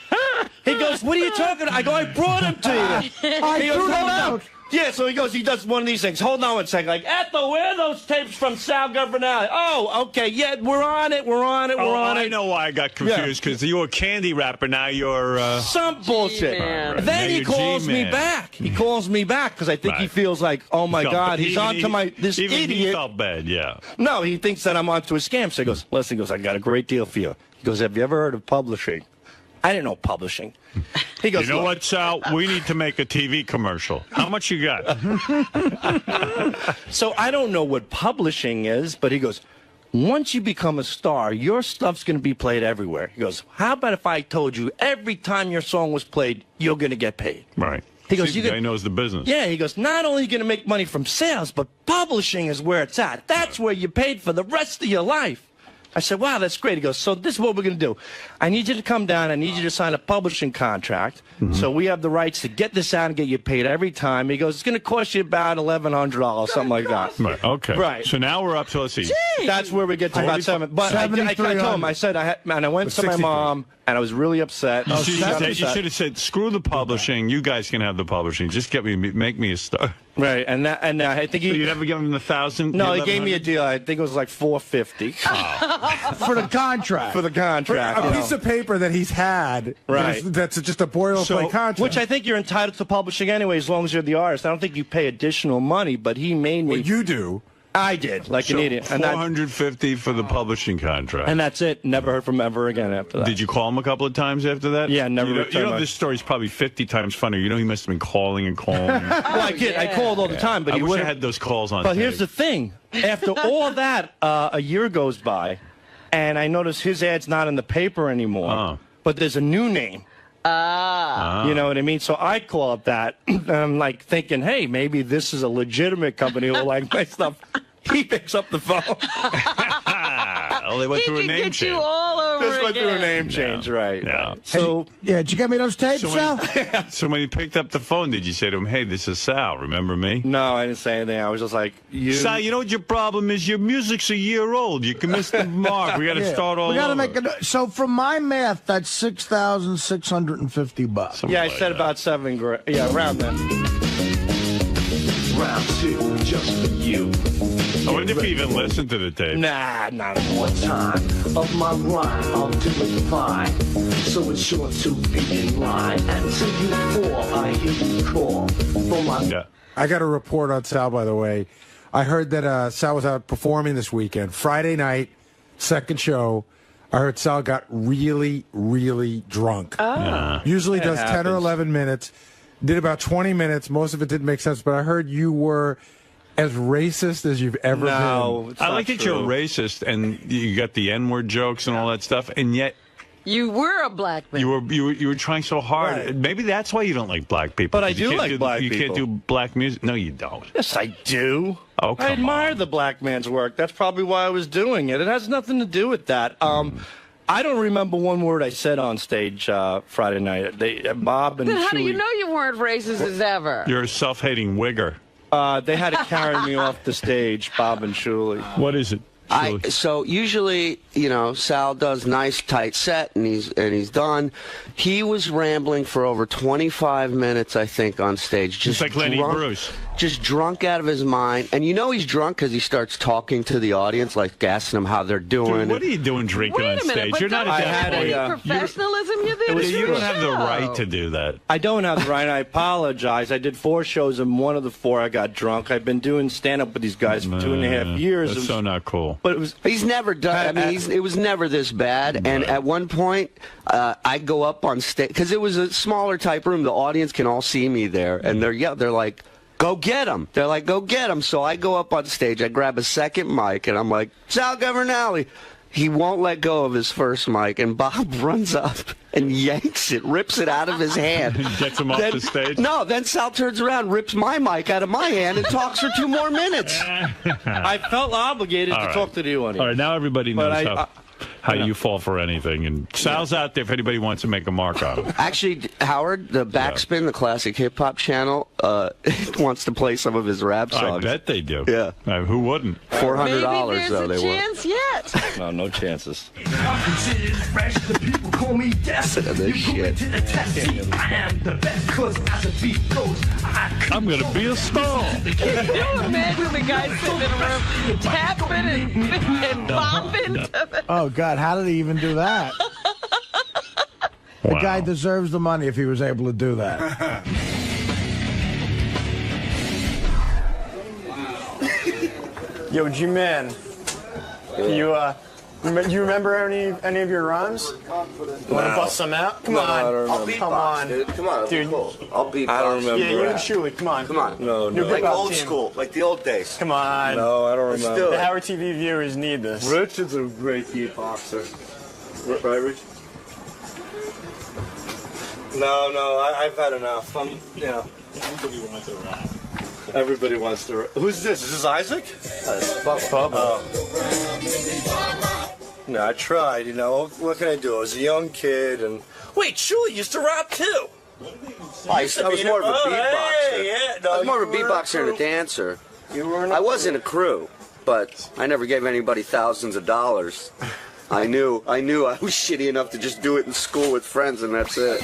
He goes, what are you talking about? I go, I brought them to you. He goes, hold on. Yeah, so he does one of these things. Hold on one second. Like, Ethel, where are those tapes from Sal 𝗲𝗿𝗍? Oh, okay, yeah, we're on it. I know why I got confused, because you're a candy rapper, now you're... Some bullshit. Right. Then he calls me back. He calls me back, because I think he feels like, oh my God, he's on to this idiot. He felt bad, yeah. No, he thinks that I'm onto a scam. So he goes, listen, I got a great deal for you. He goes, have you ever heard of publishing? I didn't know publishing. He goes, you know what, Sal? We need to make a TV commercial. How much you got? So I don't know what publishing is, but he goes, once you become a star, your stuff's going to be played everywhere. He goes, how about if I told you every time your song was played, you're going to get paid? Right. He goes, the guy knows the business. Yeah, he goes, not only are you going to make money from sales, but publishing is where it's at. That's where you're paid for the rest of your life. I said, wow, that's great. He goes, so this is what we're going to do. I need you to come down. I need you to sign a publishing contract. So we have the rights to get this out and get you paid every time. He goes, it's going to cost you about $1,100, something like that. Right, okay. Right. So now we're up to, let's see. That's where we get to about 7. But I told him, I said, and I went to my mom, and I was really upset. You should have said, "Screw the publishing. You guys can have the publishing. Just make me a star." Right, and I think you never give him the 1,000. No, he gave me a deal. I think it was like $450 for the contract. For the contract, a piece of paper that he's had. Right. That's just a boilerplate contract. Which I think you're entitled to publishing anyway, as long as you're the artist. I don't think you pay additional money, but he made me. Well, you do. I did, like an idiot. And $450 for the publishing contract. And that's it. Never heard from him ever again after that. Did you call him a couple of times after that? Yeah, never. You know this story's probably 50 times funnier. You know he must have been calling and calling. Well, I did. I called all the time, but I he wish I wouldn't. had those calls on. But here's the thing: after all that, a year goes by, and I notice his ad's not in the paper anymore. But there's a new name. You know what I mean? So I call up that, and I'm like thinking, hey, maybe this is a legitimate company who like my stuff. He picks up the phone. Oh, they went through a name change. You all over Just went through a name change, right? Yeah. So did you get me those tapes, Sal? So when he picked up the phone, did you say to him, "Hey, this is Sal. Remember me?" No, I didn't say anything. I was just like, Sal, you know what your problem is? Your music's a year old. You can miss the mark. We got to start all over. We got to make it. So from my math, that's $6,650. Yeah, I said about $7 grand. Yeah, around then. Round 2, just for you. I wonder if he even listened to the tape. Nah, not one time of my rhyme, I'll do it fine. So it's sure to be in line. Until you fall, I hear you call. For my I got a report on Sal, by the way. I heard that Sal was out performing this weekend. Friday night, second show. I heard Sal got really, really drunk. Usually does 10 or 11 minutes. Did about 20 minutes. Most of it didn't make sense, but I heard you were as racist as you've ever been. I like that you're racist and you got the N-word jokes and all that stuff, and yet you were a black man. You were trying so hard. Right. Maybe that's why you don't like black people. But I do like black people. You can't do black music. No, you don't. Yes, I do. Oh, come I admire the black man's work. That's probably why I was doing it. It has nothing to do with that. I don't remember one word I said on stage Friday night. Bob and Then how do you Chewy- know you weren't racist as ever? You're a self-hating wigger. They had to carry me off the stage, Bob and Shuli. What is it? So usually, you know, Sal does nice tight set and he's done. He was rambling for over 25 minutes, I think, on stage. Just like Lenny Bruce. Just drunk out of his mind. And you know he's drunk because he starts talking to the audience, like asking them how they're doing. Dude, what are you doing drinking on stage? You're not I at that point. professionalism you're there to You don't have the right to do that. I don't have the right, and I apologize. I did 4 shows, and one of the 4 I got drunk. I've been doing stand-up with these guys for 2.5 years. That's so not cool. But it was. He's never done. I mean, it was never this bad. And at one point, I go up on stage because it was a smaller type room. The audience can all see me there, and they're like, "Go get him!" They're like, "Go get him!" So I go up on stage. I grab a second mic, and I'm like, "Sal Governale." He won't let go of his first mic, and Bob runs up and yanks it, rips it out of his hand. Gets him off the stage? No, then Sal turns around, rips my mic out of my hand, and talks for 2 more minutes. I felt obligated to talk to the audience. All right, now everybody knows how you fall for anything. And Sal's out there if anybody wants to make a mark on him. Actually, Howard, the Backspin, the classic hip-hop channel, wants to play some of his rap songs. I bet they do. Yeah. Who wouldn't? $400, though, they want. Chance yet? No, no chances. I'm considered fresh, the people call me desperate. You put me to the test, see, I am the best, cause as the beat goes, I'm gonna be a star. Can you imagine the guy sitting in a room tapping and bopping? Oh, God, how did he even do that? The guy deserves the money if he was able to do that. Yo, G-Man, you remember any of your rhymes? Want to bust some out? Come on. I don't remember. I'll come on. Dude, come on. Dude. I'll beatbox. I don't remember. Yeah, you and Shuli, come on. Come on. No. Like old school, like the old days. Come on. No, I don't Let's remember. do The it. Howard TV viewers need this. Richard's a great beatboxer. Right, Rich? No, I've had enough. Everybody wants to rap. Who's this? Is this Isaac? Bubba. No, I tried, you know. What can I do? I was a young kid, and... Wait, Shuli used to rap, too! I was more of a beatboxer. No, I was more of a beatboxer and a dancer. You were I was in a crew, but I never gave anybody thousands of dollars. I knew I was shitty enough to just do it in school with friends, and that's it.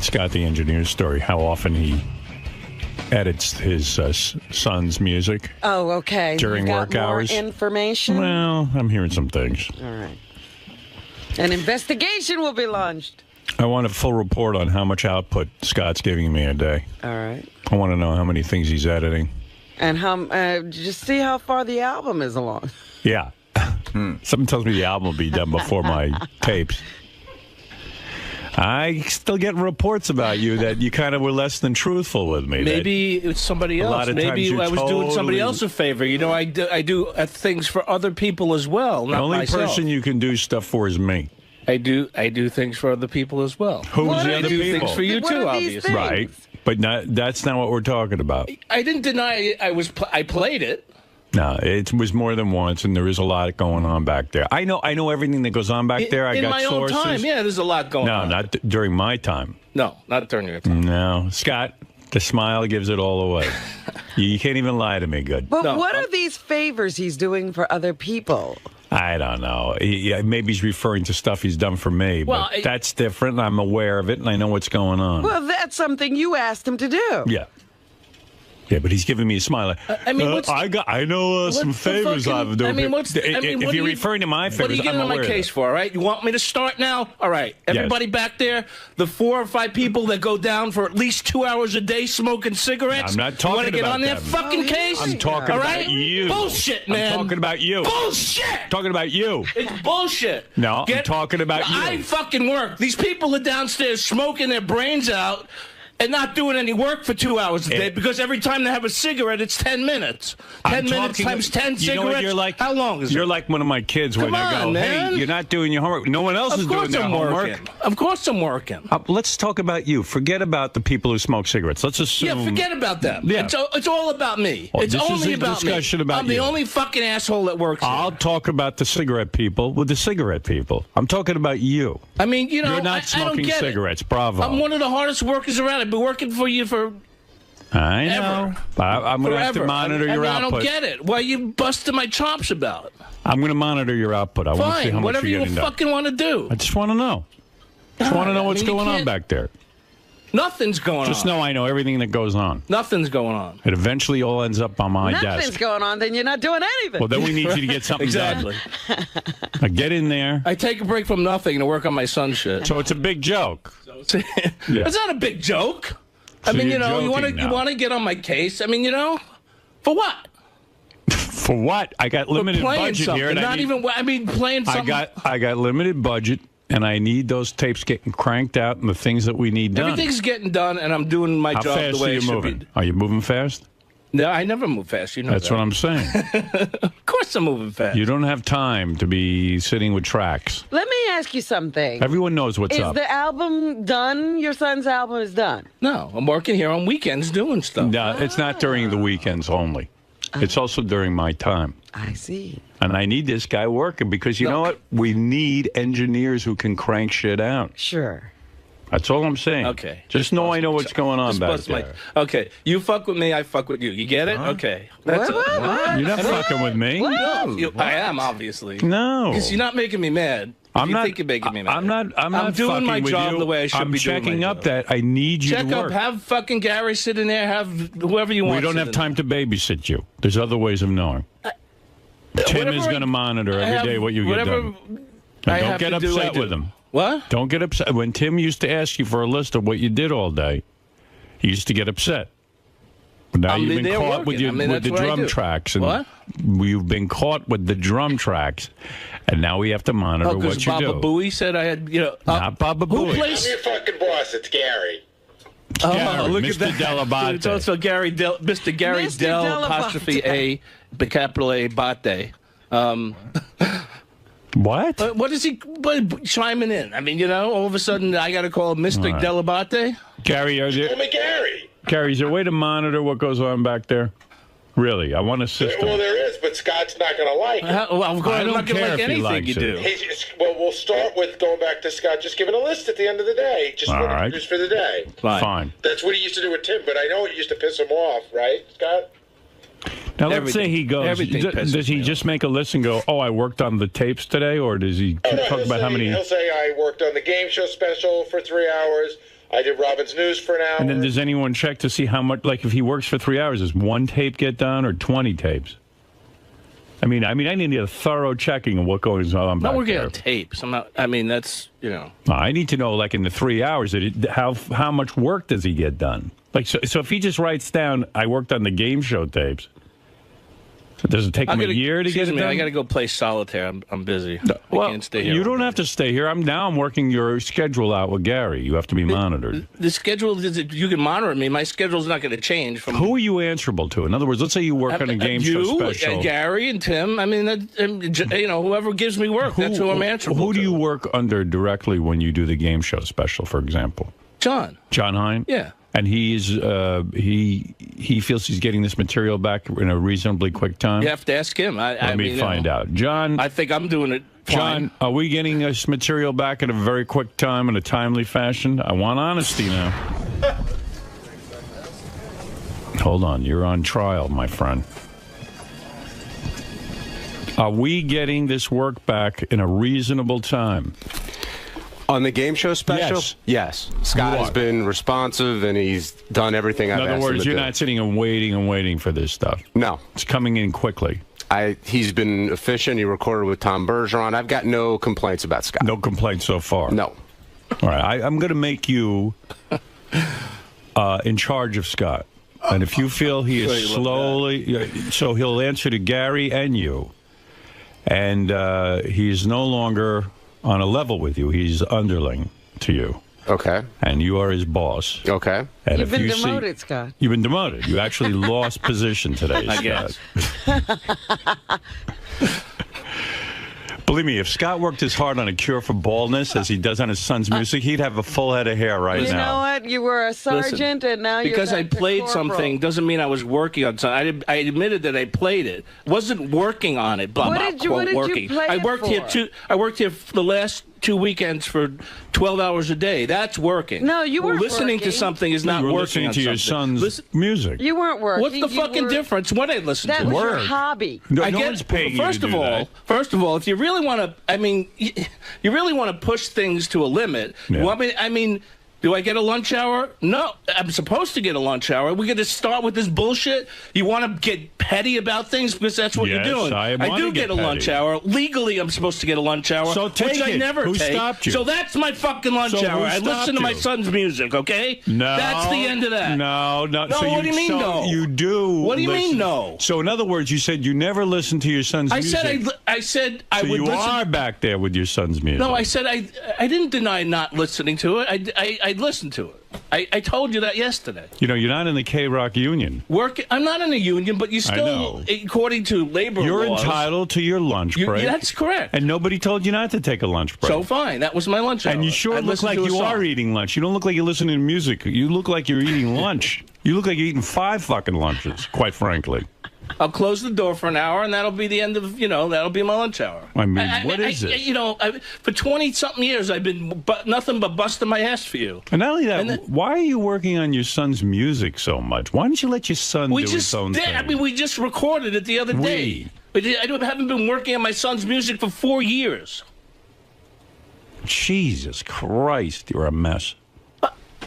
Scott the engineer's story, how often he edits his son's music. Oh, okay. During work hours. More information? Well, I'm hearing some things. All right. An investigation will be launched. I want a full report on how much output Scott's giving me a day. All right. I want to know how many things he's editing. And just see how far the album is along. Yeah. Something tells me the album will be done before my tapes. I still get reports about you that you kind of were less than truthful with me. Maybe it's somebody else. Maybe I was doing somebody else a favor. You know, I do things for other people as well, not the only myself. person you can do stuff for is me. I do things for other people as well. Who's the other people? I do things for you too, obviously. Right, but that's not what we're talking about. I didn't deny I played it. No, it was more than once, and there is a lot going on back there. I know everything that goes on back there. I got my sources. own time, yeah, there's a lot going on. No, not during my time. No, not during your time. No, Scott, the smile gives it all away. You can't even lie to me, good. But what are these favors he's doing for other people? I don't know. Maybe he's referring to stuff he's done for me, but that's different. I'm aware of it, and I know what's going on. Well, that's something you asked him to do. Yeah. Yeah, but he's giving me a smile. I mean, I know some favors I've done. I mean, if you're referring to my favors, what are you getting on my case for? All right, you want me to start now? All right, everybody back there, the 4 or 5 people that go down for at least 2 hours a day smoking cigarettes. I'm not talking about you want to get on them. their fucking case? I'm talking all about right? you. Bullshit, man. I'm talking about you. Bullshit. Talking about you. It's bullshit. No, I'm talking about you. I fucking work. These people are downstairs smoking their brains out and not doing any work for 2 hours a day because every time they have a cigarette, it's 10 minutes. 10 minutes times 10 cigarettes. You know what you're like? How long is it? You're like one of my kids when they go, man. hey, you're not doing your homework. No one else is doing their homework. Of course I'm working. Let's talk about you. Forget about the people who smoke cigarettes. Let's assume. Yeah, forget about them. Yeah. It's all about me. Well, it's only about me. I'm the only fucking asshole that works here. I'll talk about the cigarette people with the cigarette people. I'm talking about you. I mean, you know, you're not smoking I don't get cigarettes. It. Bravo. I'm one of the hardest workers around. I've been working for you for I know. I'm going to have to monitor your output. I don't get it. Why are you busting my chops about? I'm going to monitor your output. I want to see how much whatever you're you getting done. fucking want to do. I just want to know. Just want to know what's going on back there. Nothing's going on. Just know I know everything that goes on. Nothing's going on. It eventually all ends up on my desk. Nothing's going on, then you're not doing anything. Well, then we need you to get something done. Now get in there. I take a break from nothing to work on my son's shit. So it's a big joke. It's not a big joke. I mean, you know, you want to get on my case. I mean, you know, for what? For what? I got limited budget here. And playing something. I got limited budget, and I need those tapes getting cranked out and the things that we need done. Everything's getting done, and I'm doing my job the way it should be. Are you moving fast? No, I never move fast. You know That's what I'm saying. Of course I'm moving fast. You don't have time to be sitting with tracks. Let me ask you something. Everyone knows what's up. Is the album done? Your son's album is done? No, I'm working here on weekends doing stuff. No, it's not during the weekends only. It's also during my time. I see. And I need this guy working because you know what? We need engineers who can crank shit out. Sure. That's all I'm saying. Okay. Just know I know what's going on back there. Okay. You fuck with me, I fuck with you. You get it? Okay. That's what? You're not fucking with me. No, I am, obviously. No. Because you're not making me mad. I'm not. Think you're making me mad. I'm not doing my job the way I should be doing my job. I'm checking up that I need you to work. Check up. Have fucking Gary sit in there. Have whoever you want. We don't have time to babysit you. There's other ways of knowing. Tim is going to monitor every day what you get done. And don't get upset with him. What? Don't get upset. When Tim used to ask you for a list of what you did all day, He used to get upset. But now you've been caught with the drum tracks. And what? You've been caught with the drum tracks, and now we have to monitor what you Baba do. Booey said I had, Not Baba Booey. I'm your fucking boss. It's Gary. Gary, look Mr. at that. Delabate. It's also Mr. Gary Mr. Del Delabate. 'A, capital A, Bate. What? What is he chiming in? I mean, all of a sudden I got to call Mr. Right. Delabate? Gary, Call me Gary. Gary, is there a way to monitor what goes on back there? Really, I want a system. Well, there is, but Scott's not going to like it. I'm not going to like anything you do. Well, we'll start with going back to Scott, just giving a list at the end of the day. Just All what right. he produced for the day. Fine. That's what he used to do with Tim, but I know it used to piss him off, right, Scott? Now, let's say he goes. Does he just make a list and go, "Oh, I worked on the tapes today," or does he talk about how many? He'll say, "I worked on the game show special for 3 hours. I did Robin's News for an hour." And then does anyone check to see how much? Like, if he works for 3 hours, does one tape get done or 20 tapes? I mean, I need a thorough checking of what goes on. Not back working there. on tapes. I'm not. I mean, that's I need to know, like, in the 3 hours, how much work does he get done? Like, so if he just writes down, "I worked on the game show tapes," does it take him a year to get it done? I got to go play solitaire. I'm busy. I can't stay here. You don't have to stay here. I'm working your schedule out with Gary. You have to be monitored. The schedule is you can monitor me. My schedule's not going to change. Who are you answerable to? In other words, let's say you work on a game show special. You, Gary, and Tim. I mean, whoever gives me work, that's who I'm answerable Who do you work under directly when you do the game show special, for example? John Hein? Yeah. And he feels he's getting this material back in a reasonably quick time? You have to ask him. Let me find out. John. I think I'm doing it fine. John, are we getting this material back in a very quick time in a timely fashion? I want honesty now. Hold on. You're on trial, my friend. Are we getting this work back in a reasonable time? On the game show special? Yes. Scott has been responsive, and he's done everything I've asked him to do. In other words, you're not sitting and waiting for this stuff. No. It's coming in quickly. He's been efficient. He recorded with Tom Bergeron. I've got no complaints about Scott. No complaints so far? No. All right. I'm going to make you in charge of Scott. And if you feel he is slowly... So he'll answer to Gary and you. And he's no longer... on a level with you. He's underling to you. Okay. And you are his boss. Okay. And You've been demoted, Scott. You've been demoted. You actually lost position today, I Scott. guess. Believe me, if Scott worked as hard on a cure for baldness as he does on his son's music, he'd have a full head of hair right now. You know what? You were a sergeant, and now you're because I back to played corporal. something doesn't mean I was working on something. I admitted that I played it. Wasn't working on it. But What did you working. play I it worked for? here I worked here for the last 2 weekends for 12 hours a day. That's working. No, you weren't listening to working. something is not You were working listening on to your something. son's music. You weren't working. What's the fucking difference? What I listen That to? was your hobby. No, I no get, one's paying you first to of do all, that. First of all, if you really want to, I mean, you really want to push things to a limit. Yeah. You want me? I mean, do I get a lunch hour? No, I'm supposed to get a lunch hour. We're going to start with this bullshit. You want to get petty about things because that's what Yes, you're doing. I want do to get a lunch petty. hour. Legally, I'm supposed to get a lunch hour. So take which I it. never Who take. stopped you? So that's my fucking lunch So hour. who I listen to stopped my you? son's music. Okay. No. That's the end of that. No. No, So what do you mean, so no? You do. What do you listen. mean, no? So in other words, you said you never listened to your son's I music. said I So would you listen. are back there with your son's music. No, I said I didn't deny not listening to it. I listened to it. I told you that yesterday. You know, you're not in the K-Rock union. I'm not in a union, but you I still, know. according to labor You're laws, entitled to your lunch break. That's correct. And nobody told you not to take a lunch break. So fine, that was my lunch hour. And you sure I look listened like to a you song. are eating lunch. You don't look like you're listening to music. You look like you're eating lunch. You look like you're eating 5 fucking lunches, quite frankly. I'll close the door for an hour, and that'll be the end of, that'll be my lunch hour. I mean, what is it? For 20-something years, I've been nothing but busting my ass for you. And not only that, why are you working on your son's music so much? Why don't you let your son do his own thing? I mean, we just recorded it the other day. I haven't been working on my son's music for 4 years. Jesus Christ, you're a mess.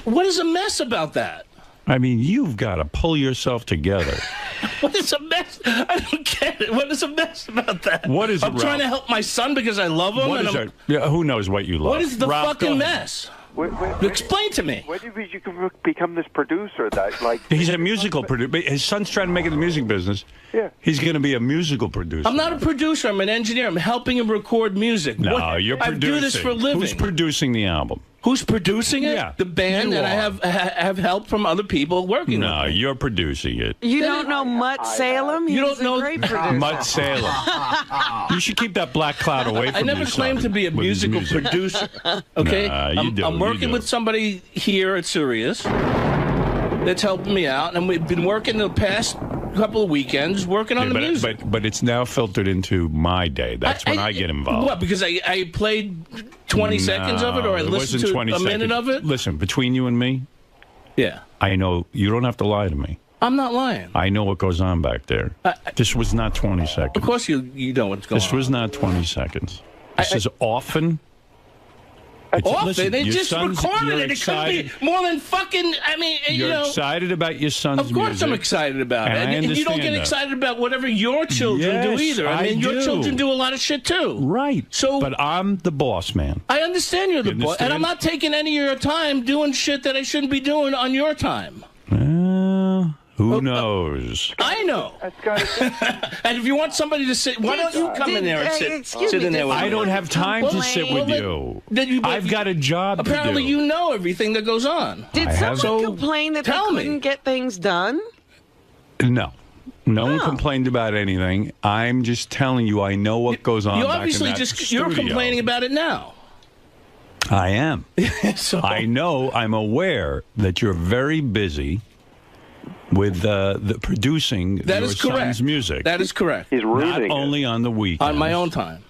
What is a mess about that? I mean, you've got to pull yourself together. What is a mess? I don't get it. What is a mess about that? What is it, I'm trying to help my son because I love him. What is it? Yeah, who knows what you love? What is the Ralph, fucking go mess? Explain to me. When did you become this producer? That like he's a musical producer. His son's trying to make it in the music business. Yeah. He's going to be a musical producer. I'm not a producer. I'm an engineer. I'm helping him record music. No, you're producing. I do this for a living. Who's producing the album? Who's producing it? Yeah, the band, and I have help from other people working with No, you're producing it. You don't know 𝗦𝗁𝗲𝗿? You don't know great producer. 𝗦𝗁𝗲𝗿𝗍. You should keep that black cloud away from I never your claimed son to be a with his musical music. producer. Okay? Nah, you do. I'm working with somebody here at Sirius that's helping me out, and we've been working the past couple of weekends working on the music. But it's now filtered into my day. That's when I get involved. What, because I played 20 seconds of it, or I listened to a minute of it? Listen, between you and me, yeah, I know you don't have to lie to me. I'm not lying. I know what goes on back there. This was not 20 seconds. Of course you know what's going on. This was not 20 seconds. This is often. Listen, they just recorded it. It could be more than fucking. I mean, you're excited about your son's music. Of course, I'm excited about it. And you don't get excited about whatever your children do either. I mean, your children do a lot of shit too. Right. So, but I'm the boss, man. I understand you're the boss, and I'm not taking any of your time doing shit that I shouldn't be doing on your time. Who knows? I know. And if you want somebody to sit, why don't you come in there and sit in there with me? I don't have time to sit with you. I've got a job to do. Apparently you know everything that goes on. Did someone complain that they couldn't get things done? No. No one complained about anything. I'm just telling you I know what goes on back in that studio. You're complaining about it now. I am. I know, I'm aware that you're very busy with the producing your son's music. That is correct. He's not only on the weekends. On my own time.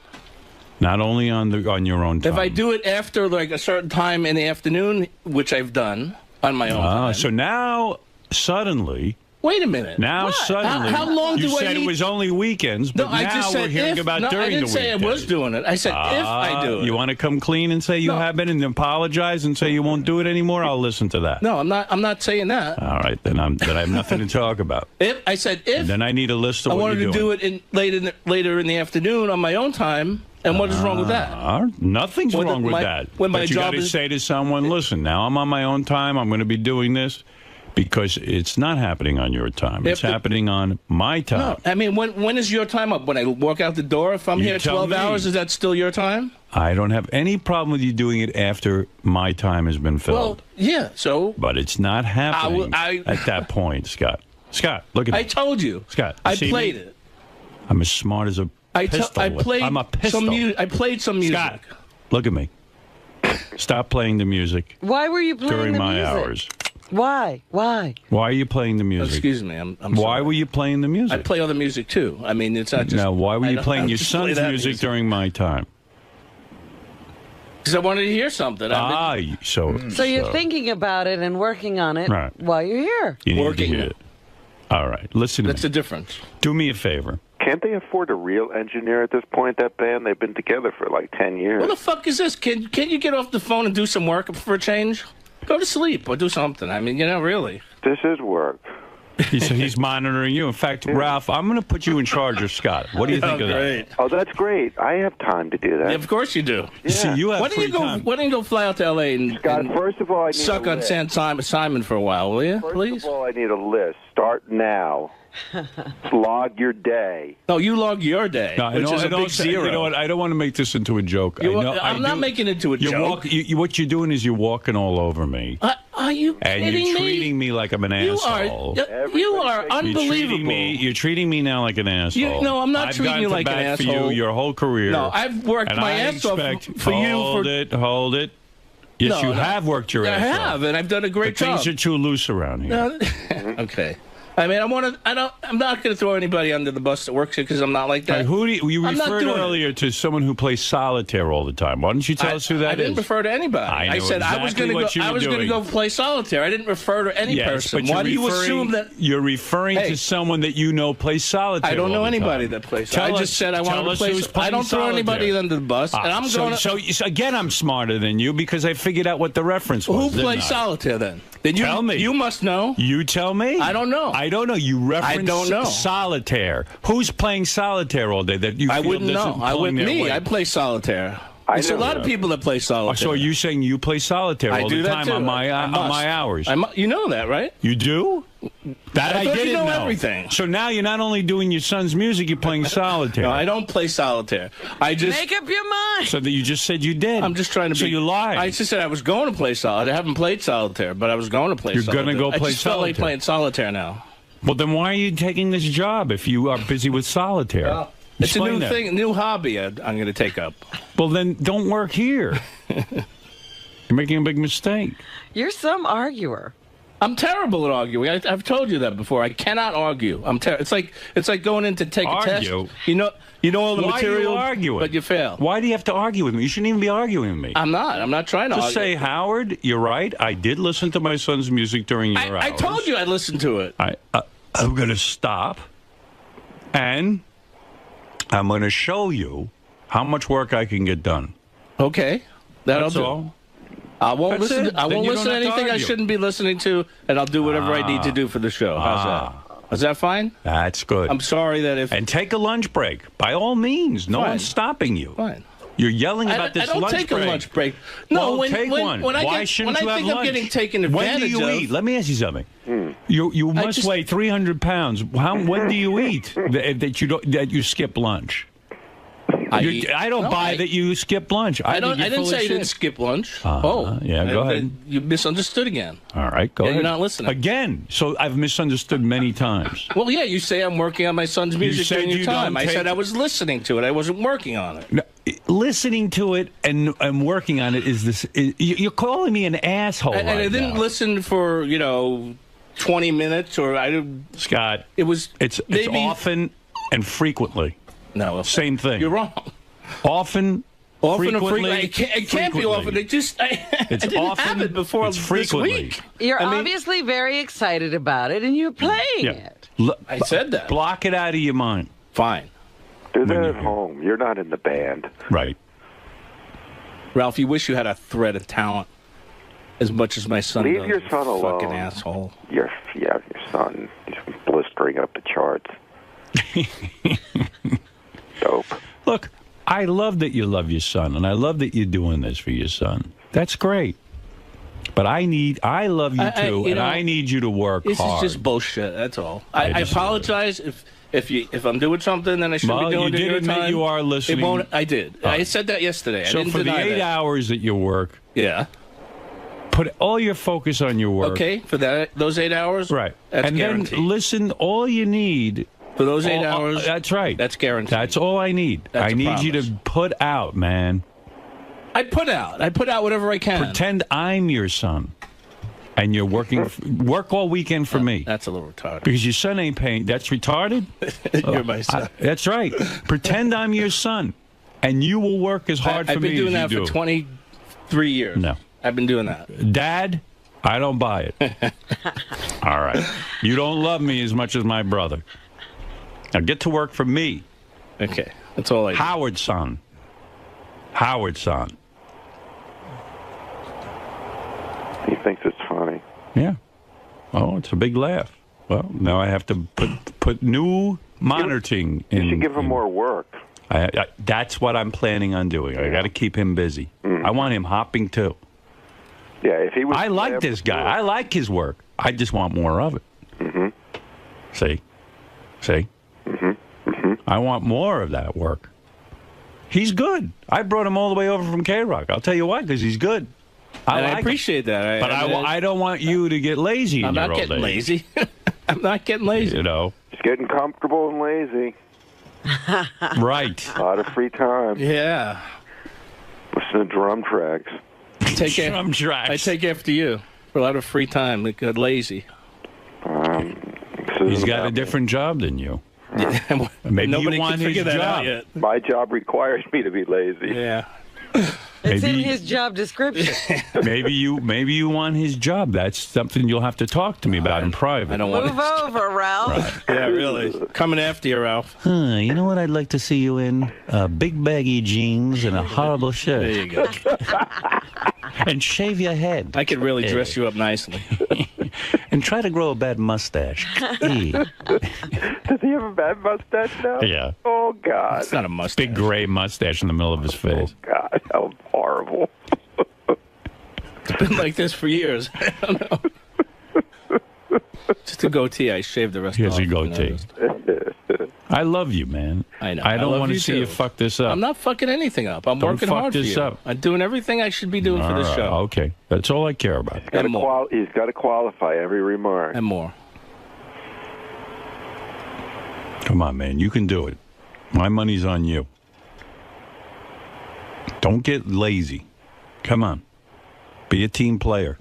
Not only on your own time. If I do it after like a certain time in the afternoon, which I've done on my own time. So now suddenly. Wait a minute. Now suddenly. How long you do I said need? It was only weekends, but now we're hearing about during the weekends. I didn't say I was doing it. I said if I do it. You want to come clean and say you have been and apologize and say you won't do it anymore? I'll listen to that. No, I'm not saying that. All right, then I have nothing to talk about. I said if. And then I need a list of I what wanted you're to doing. do it later in the afternoon on my own time. And what is wrong with that? Nothing's wrong with that. When my but you got job to say to someone, listen, now I'm on my own time. I'm going to be doing this. Because it's not happening on your time. It's happening on my time. No, I mean, when is your time up? When I walk out the door? If I'm here 12 hours, is that still your time? I don't have any problem with you doing it after my time has been filled. Well, yeah, so... But it's not happening at that point, Scott. Scott, look at me. I told you. Scott, I played it. I'm as smart as a pistol. I'm a pistol. I played some music. Scott, look at me. Stop playing the music. Why were you playing during the my music? hours? Why? Why are you playing the music? Excuse me, I'm Why sorry. were you playing the music? I play other music too. I mean, it's not just... Now, why were you playing your son's music during my time? Because I wanted to hear something. So you're thinking about it and working on it while you're here. You need to hear it. All right, listen to me. That's the difference. Do me a favor. Can't they afford a real engineer at this point, that band? They've been together for like 10 years. What the fuck is this? Can you get off the phone and do some work for a change? Go to sleep or do something. I mean, really. This is work. He's monitoring you. In fact, Ralph, I'm going to put you in charge of Scott. What do you think of that? Oh, that's great. I have time to do that. Yeah, of course you do. Yeah. See, you have free time. Why don't you go fly out to L.A. and, Scott, first of all, I need suck a on list. Simon for a while, will you? Please? First of all, I need a list. Start now. Log your day. No, you log your day, which is a big zero. You know what? I don't want to make this into a joke. I'm not making it into a joke. What you're doing is you're walking all over me. Are you kidding me? And you're treating me like I'm an asshole. You are unbelievable. You're treating me now like an asshole. No, I'm not treating you like an asshole. I've gone to bat for you your whole career. No, I've worked my ass off for you. Hold it. Yes, you have worked your ass off. I have, and I've done a great job. Things are too loose around here. Okay. I mean, I'm not going to throw anybody under the bus that works here because I'm not like that. You referred earlier to someone who plays solitaire all the time. Why don't you tell us who that is? I didn't refer to anybody. I said I was going to go play solitaire. I didn't refer to any person. But why do you assume that you're referring to someone that you know plays solitaire? I don't know anybody that plays. I just said I want to play. I don't throw anybody under the bus, and I'm going. So again, I'm smarter than you because I figured out what the reference was. Who plays solitaire then? Tell me. You must know. You tell me. I don't know. I don't know. You reference solitaire. Who's playing solitaire all day? That you? I wouldn't know. I wouldn't. I play solitaire. There's a lot of people that play solitaire. So are you saying you play solitaire all the time on my hours? You know that, right? You do? That I thought didn't you know know. Everything. So now you're not only doing your son's music, you're playing solitaire. No, I don't play solitaire. I just make up your mind. So that you just said you did. I'm just trying to. So you lied. I just said I was going to play solitaire. I haven't played solitaire, but I was going to play. You're solitaire. going to go play I just felt like playing solitaire now. Well, then why are you taking this job if you are busy with solitaire? Well, it's Explain a new that. thing, a new hobby I'm going to take up. Well, then don't work here. You're making a big mistake. You're some arguer. I'm terrible at arguing. I've told you that before. I cannot argue. It's like going in to take a test. You know all the material. Why are you arguing? But you fail. Why do you have to argue with me? You shouldn't even be arguing with me. I'm not. I'm not trying to Just argue. say, Howard, you're right. I did listen to my son's music during your hours. I told you I listened to it. I'm going to stop, and I'm going to show you how much work I can get done. Okay. That'll That's do. all. I won't That's listen. it. I Then won't you listen don't to have to anything I argue. shouldn't be listening to, and I'll do whatever I need to do for the show. How's that? Is that fine? That's good. I'm sorry that if... And take a lunch break. By all means. No one's stopping you. Fine. You're yelling about this lunch break. I don't take a lunch break. No, well, take one. Why shouldn't you have think I'm lunch? getting taken When do advantage you of... eat? Let me ask you something. You must weigh 300 pounds. When do you eat that you skip lunch? I don't buy that you skip lunch. I didn't say you didn't skip lunch. Yeah, go ahead. You misunderstood again. All right, go ahead. You're not listening. Again. So I've misunderstood many times. Well, yeah, you say I'm working on my son's music during your time. I said I was listening to it. I wasn't working on it. No, listening to it and working on it is this. You're calling me an asshole. And I didn't listen for 20 minutes or I didn't. Scott, it's often and frequently. No, same thing. You're wrong. Often frequently. It can't be often. I didn't have it before this week. You're obviously very excited about it, and you're playing it. I said that. Block it out of your mind. Fine. Do that at home. You're not in the band. Right. Ralph, you wish you had a thread of talent as much as my son Leave does. your son alone. Fucking asshole. Your son. He's blistering up the charts. Dope. Look, I love that you love your son, and I love that you're doing this for your son. That's great. But I love you too, and I need you to work hard. This is just bullshit. That's all. I apologize if I'm doing something that I shouldn't be doing. You did admit you are listening. It won't. I did. I said that yesterday. So I didn't for the deny 8 hours that you work, put all your focus on your work. Okay, for those 8 hours, right? That's guaranteed. Then listen. All you need. For those 8 hours? That's right. That's guaranteed. That's all I need. I need you to put out, man. I put out whatever I can. Pretend I'm your son. And you're work all weekend for me. That's a little retarded. Because your son ain't paying. That's retarded? You're my son. That's right. Pretend I'm your son. And you will work as hard for me as you do. I've been doing that for 23 years. No. I've been doing that. Dad, I don't buy it. All right. You don't love me as much as my brother. Now get to work for me. Okay. That's all I do. Howard's son. Howard's son. He thinks it's funny. Yeah. Oh, it's a big laugh. Well, now I have to put new monitoring in. You should give him more work. That's what I'm planning on doing. I got to keep him busy. I want him hopping too. Yeah, if he was. I like this guy. I like his work. I just want more of it. See? I want more of that work. He's good. I brought him all the way over from K-Rock. I'll tell you why, because he's good. I appreciate that. But I don't want you to get lazy in your old age. I'm not getting lazy. I'm not getting lazy. You know. He's getting comfortable and lazy. Right. A lot of free time. Yeah. Listen to drum tracks. Drum tracks. I take after you for a lot of free time. Like lazy. He's got a different job than you. Maybe Nobody you want can figure his that job. out yet. My job requires me to be lazy. Yeah. It's in his job description. Maybe you want his job. That's something you'll have to talk to me about in private. I don't want Move over, Ralph. Yeah, really. Coming after you, Ralph. You know what I'd like to see you in? Big baggy jeans and a horrible shirt. There you go. And shave your head. I could really dress you up nicely. and try to grow a bad mustache. E. Does he have a bad mustache now? Yeah. Oh, God. It's not a mustache. Big gray mustache in the middle of his face. Oh, God. How horrible. It's been like this for years. I don't know. Just a goatee. I shaved the rest Here's off. your goatee. I love you, man. I know. I don't love want to you see too. you fuck this up. I'm not fucking anything up. I'm Don't working fuck hard this for you. up. I'm doing everything I should be doing for this All right, show. Okay. That's all I care about. He's got to qualify every remark. And more. Come on, man. You can do it. My money's on you. Don't get lazy. Come on. Be a team player.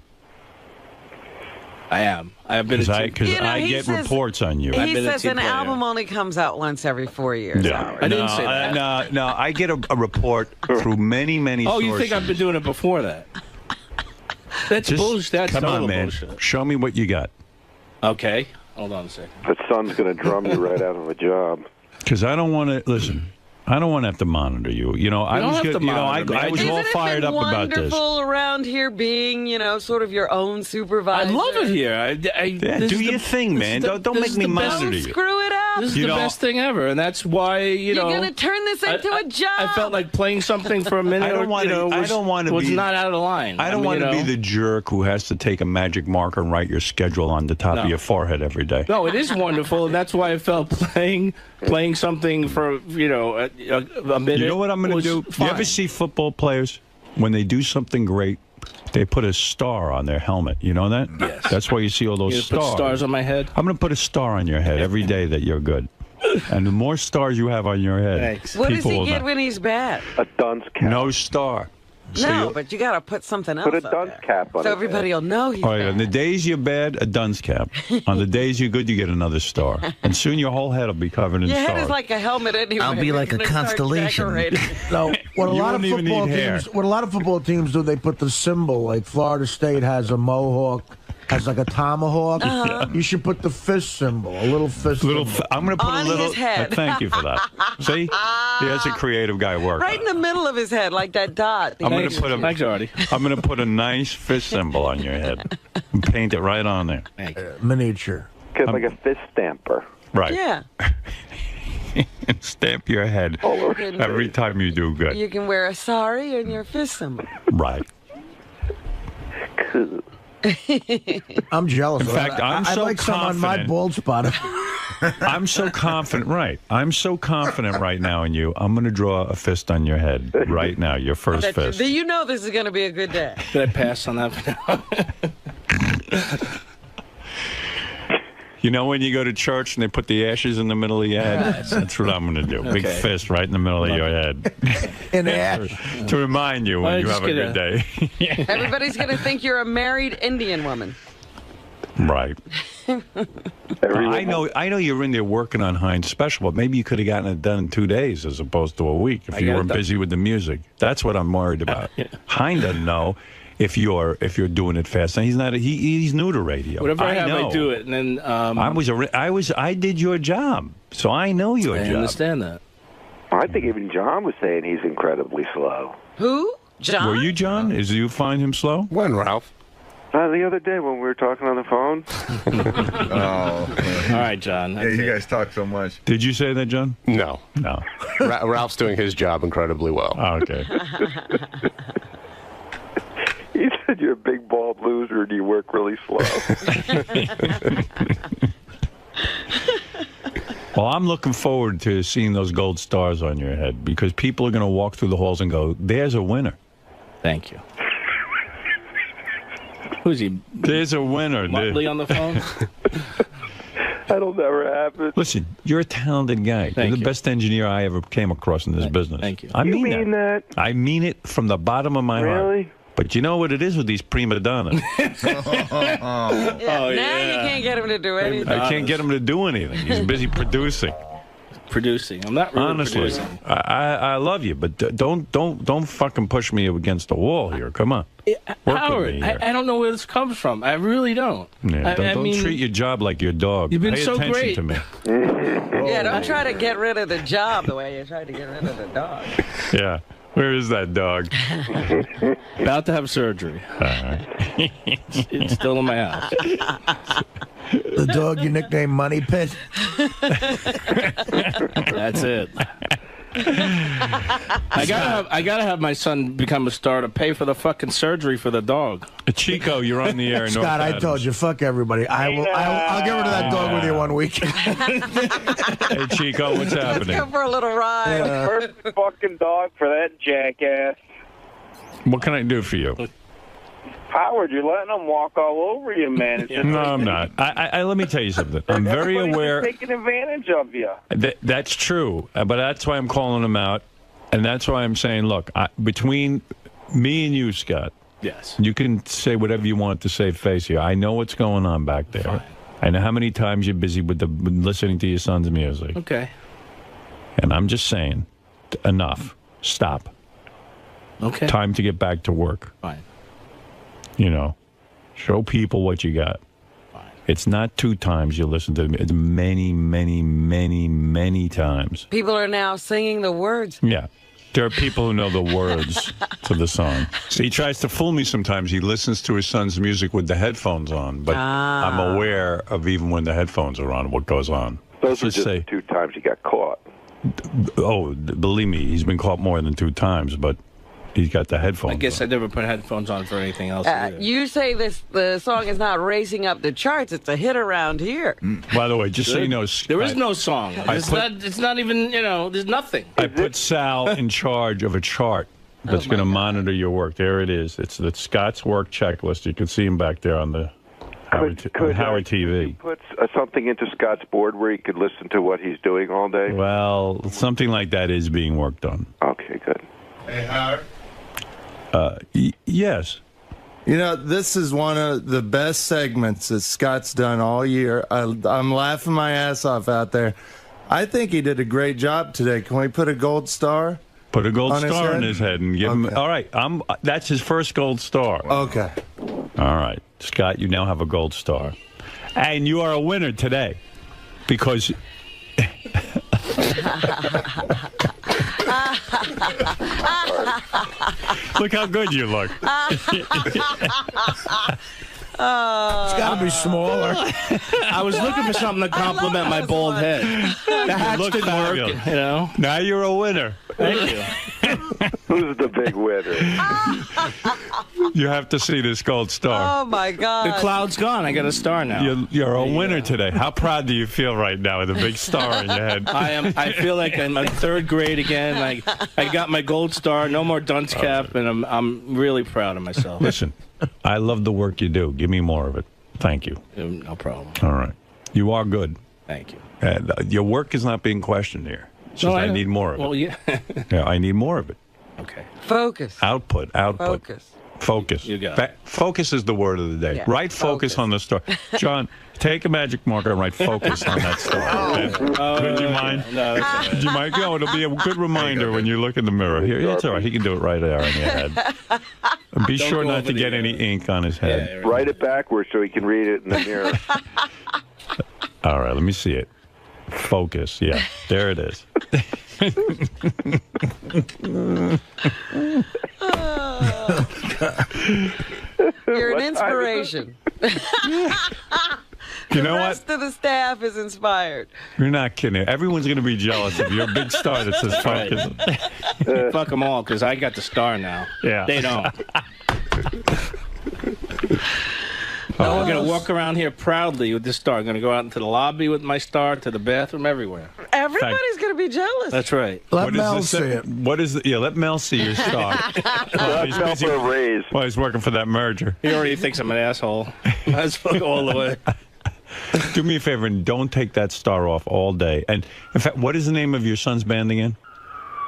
I am. I have been a team. Because I get reports on you. He says an album only comes out once every 4 years. Yeah. I didn't say that. No, I get a report through many sources. You think I've been doing it before that? That's Just bullshit. That's come total on, man. bullshit. Show me what you got. Okay. Hold on a second. But son's going to drum you right out of a job. Because I don't want to listen. I don't want to have to monitor you. You know, I was good. You know, I was all fired up about this. Isn't it wonderful around here being, sort of your own supervisor? I love it here. Do your thing, man. Don't make me monitor you. Screw it up. This is the best thing ever, and that's why You're going to turn this into a job. I felt like playing something for a minute. I don't want to was be not out of line. I don't want to be the jerk who has to take a magic marker and write your schedule on the top of your forehead every day. No, it is wonderful, and that's why I felt playing something for a minute. You know what I'm going to do? Fine. You ever see football players when they do something great? They put a star on their helmet. You know that? Yes. That's why you see all those You stars. put stars on my head? I'm going to put a star on your head every day that you're good. And the more stars you have on your head, Thanks. What does people he will get know. when he's bad? A dunce cap. No star. No, but you got to put something else Put a dunce cap on so his everybody head. will know he's Oh, yeah. bad. On the days you're bad, a dunce cap. On the days you're good, you get another star. And soon your whole head will be covered in Your stars. head is like a helmet anyway. I'll be like You're a gonna start constellation. decorating. No, what a You lot of wouldn't even football need hair. teams, what a lot of football teams do, they put the symbol. Like Florida State has a mohawk, has like a tomahawk. You should put the fist symbol, a little fist. symbol. I'm going to put On a little. his head. Thank you for that. See, that's a creative guy working. Right in the middle of his head, like that dot. I'm going to put Thanks, Artie. I'm going to put a nice fist symbol on your head and paint it right on there. Miniature. Like a fist stamper. Right. Yeah. And stamp your head every time you do good. You can wear a sari and your fist symbol. Right. I'm jealous. In fact, I'm I'd so like some on my confident. bald spot. I'm so confident. Right. I'm so confident right now in you. I'm going to draw a fist on your head right now. Your first fist. You know this is going to be a good day. Did I pass on that for now? You know when you go to church and they put the ashes in the middle of your head? That's what I'm going to do. Big Okay. fist right in the middle of your head. In ash. To remind you when you have a good day. Everybody's going to think you're a married Indian woman. Right. I know you're in there working on Heinz Special, but maybe you could have gotten it done in 2 days as opposed to a week if you weren't busy with the music. That's what I'm worried about. Heinz doesn't know if you're doing it fast. And he's not. He's new to radio. Whatever I have, know. I do it, and then I did your job, so I know your job. I understand that. I think even John was saying he's incredibly slow. Who? John? Were you John? Do you find him slow? When, Ralph? The other day when we were talking on the phone. All right, John. Yeah, you guys talk so much. Did you say that, John? No. No. Ralph's doing his job incredibly well. Oh, okay. He said you're a big bald loser and you work really slow. Well, I'm looking forward to seeing those gold stars on your head because people are going to walk through the halls and go, "There's a winner." Thank you. Who's he? There's a winner. Motley on the phone? That'll never happen. Listen, you're a talented guy. You're the best engineer I ever came across in this business. Thank you. I You mean, mean that? I mean it from the bottom of my heart. Really? But you know what it is with these prima donnas? Now you can't get him to do anything. I can't get him to do anything. He's busy producing. I'm not really Honestly, producing. I love you, but don't fucking push me against the wall here. Come on. Work Howard, with me here. I don't know where this comes from. I really don't. Yeah, don't mean, treat your job like your dog. You've been Pay so attention great. to me. Yeah, don't try to get rid of the job the way you tried to get rid of the dog. Yeah. Where is that dog? About to have surgery. It's still in my house. The dog you nicknamed Money Pit? That's it. I gotta have my son become a star to pay for the fucking surgery for the dog. Chico, you're on the air. In Scott, I told you, fuck everybody. I'll get rid of that dog with you one week. Hey, Chico, what's happening? Go for a little ride. First fucking dog for that jackass. What can I do for you? Howard, you're letting them walk all over you, man. It's just No, I'm not. I let me tell you something. I'm very everybody's aware. just taking advantage of you. That's true, but that's why I'm calling him out, and that's why I'm saying, look, between me and you, Scott, yes, you can say whatever you want to save face here. I know what's going on back there. Fine. I know how many times you're busy with listening to your son's music. Okay. And I'm just saying, enough. Stop. Okay. Time to get back to work. Fine. You know, show people what you got. Fine. It's not 2 times you listen to them. It's many, many, many, many times. People are now singing the words. Yeah. There are people who know the words to the song. So he tries to fool me sometimes. He listens to his son's music with the headphones on, but I'm aware of even when the headphones are on, what goes on. Those are just 2 times he got caught. Oh, believe me, he's been caught more than 2 times, but he's got the headphones I guess on. I never put headphones on for anything else. You say the song is not racing up the charts. It's a hit around here. By the way, just so you know, there is no song. It's not even, there's nothing. I put Sal in charge of a chart that's going to monitor your work. There it is. It's the Scott's work checklist. You can see him back there on the Howard TV. Put something into Scott's board where he could listen to what he's doing all day? Well, something like that is being worked on. Okay, good. Hey, Howard. Yes. You know, this is one of the best segments that Scott's done all year. I'm laughing my ass off out there. I think he did a great job today. Can we put a gold star? Put a gold on his star head? on his head and give him. All right, that's his first gold star. Okay. All right, Scott, you now have a gold star, and you are a winner today because. Look how good you look. It's got to be smaller. I was looking for something to compliment my bald head. The hats look didn't work, fabulous. Now you're a winner. Thank you. Who's the big winner? You have to see this gold star. Oh, my God. The cloud's gone. I got a star now. You're a winner today. How proud do you feel right now with a big star in your head? I feel like I'm in 3rd grade again. I got my gold star. No more dunce cap, and I'm really proud of myself. Listen, I love the work you do. Give me more of it. Thank you. No problem. All right. You are good. Thank you. Your work is not being questioned here. It's just I need more of it. Well, yeah. Yeah, I need more of it. Okay. Focus. Output. Focus. You got it. Focus is the word of the day. Yeah. Write focus on the star. John, take a magic marker and write focus on that star. Would you mind? No, that's all right. Would you mind? Oh, it'll be a good reminder when you look in the mirror. Here, it's all right. He can do it right there on your head. And be sure not to get any ink on his head. Yeah, Write it backwards so he can read it in the mirror. All right, let me see it. Focus. Yeah, there it is. You're an inspiration. You know the what? rest of the staff is inspired. You're not kidding. Everyone's going to be jealous of your big star that says focus. Fuck them all, because I got the star now. Yeah. They don't. No, we're going to walk around here proudly with this star. I'm going to go out into the lobby with my star, to the bathroom, everywhere. Everybody's going to be jealous. That's right. Let Mel see it. What is it? Yeah, let Mel see your star. He's busy. For a raise. Well, he's working for that merger. He already thinks I'm an asshole. Might as well go all the way. Do me a favor and don't take that star off all day. And in fact, what is the name of your son's band again?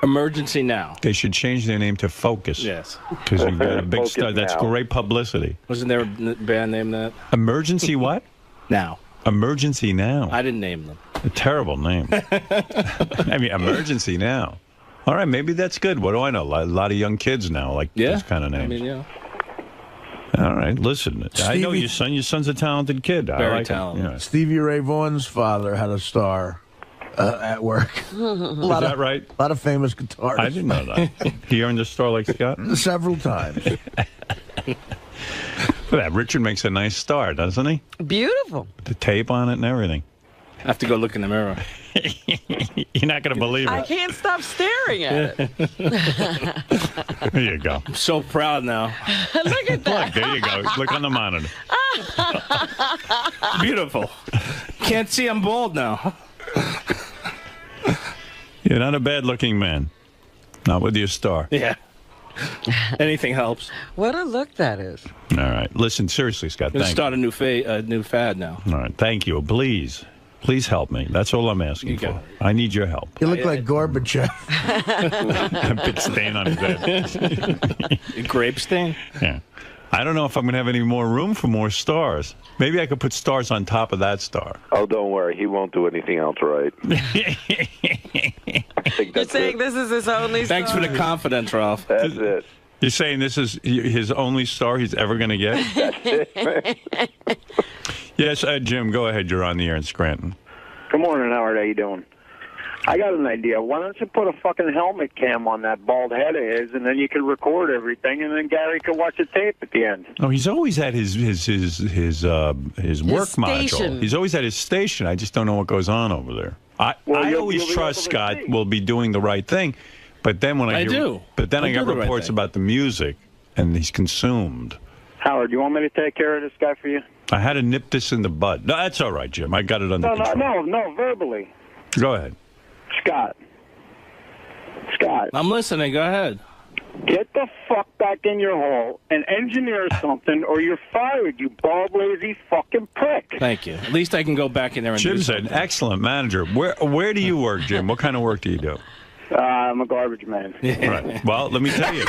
Emergency Now. They should change their name to Focus. Yes. Because you've got a big Focus star. That's Now. great publicity. Wasn't there a band named that? Emergency what? Now. Emergency Now. I didn't name them. A terrible name. I mean, Emergency Now. All right, maybe that's good. What do I know? A lot of young kids now like those kind of names. I mean, yeah. All right, listen. I know your son's a talented kid. Very talented. Yeah. Stevie Ray Vaughan's father had a star. at work. Is that right? A lot of famous guitarists. I didn't know that. He earned a star like Scott? Several times. Look at that. Richard makes a nice star, doesn't he? Beautiful. With the tape on it and everything. I have to go look in the mirror. You're not going to believe I it. can't stop staring at it. There you go. I'm so proud now. Look at that. Look, there you go. Look on the monitor. Beautiful. Can't see I'm bald now. You're not a bad-looking man. Not with your star. Yeah. Anything helps. What a look that is. All right. Listen, seriously, Scott, I'm going to thank start a new fad now. you. All right. Thank you. Please. Please help me. That's all I'm asking for. I need your help. You look like 𝗵𝗵𝗄𝗿𝗱. A big stain on his head. Grape stain? Yeah. I don't know if I'm going to have any more room for more stars. Maybe I could put stars on top of that star. Oh, don't worry. He won't do anything else right. You're saying this is his only Thanks star? for the confidence, Ralph. That's it. You're saying this is his only star he's ever going to get? That's it, man. Yes, Jim, go ahead. You're on the air in Scranton. Good morning, Howard. How you doing? I got an idea. Why don't you put a fucking helmet cam on that bald head of his, and then you can record everything, and then Gary can watch the tape at the end. Oh, he's always at his work module. station. He's always at his station. I just don't know what goes on over there. I always trust Scott will be doing the right thing, but then when I get reports about the music, and he's consumed. Howard, you want me to take care of this guy for you? I had to nip this in the bud. No, that's all right, Jim. I got it under control. No, verbally. Go ahead. Scott. I'm listening. Go ahead. Get the fuck back in your hole and engineer something, or you're fired, you bald, lazy fucking prick. Thank you. At least I can go back in there and Jim's do an excellent manager. Where do you work, Jim? What kind of work do you do? I'm a garbage man. Right. Well, let me tell you. You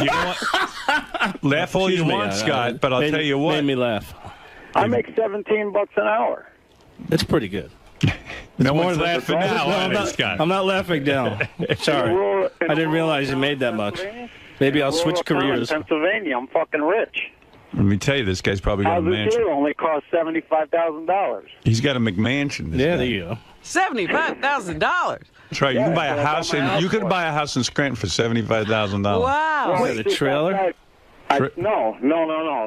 know what? Laugh all you want, Scott, but I'll tell you what. Made me laugh. I make $17 an hour. That's pretty good. No one's laughing now, Scott. I'm not laughing now. Sorry. I didn't realize you made that much. Maybe I'll switch careers. In Pennsylvania, I'm fucking rich. Let me tell you, this guy's probably got a Houses mansion. here only cost $75,000. He's got a McMansion. This guy. There you go. $75,000. That's right. You can buy a house buy a house in Scranton for $75,000. Wow. Is it a trailer? No.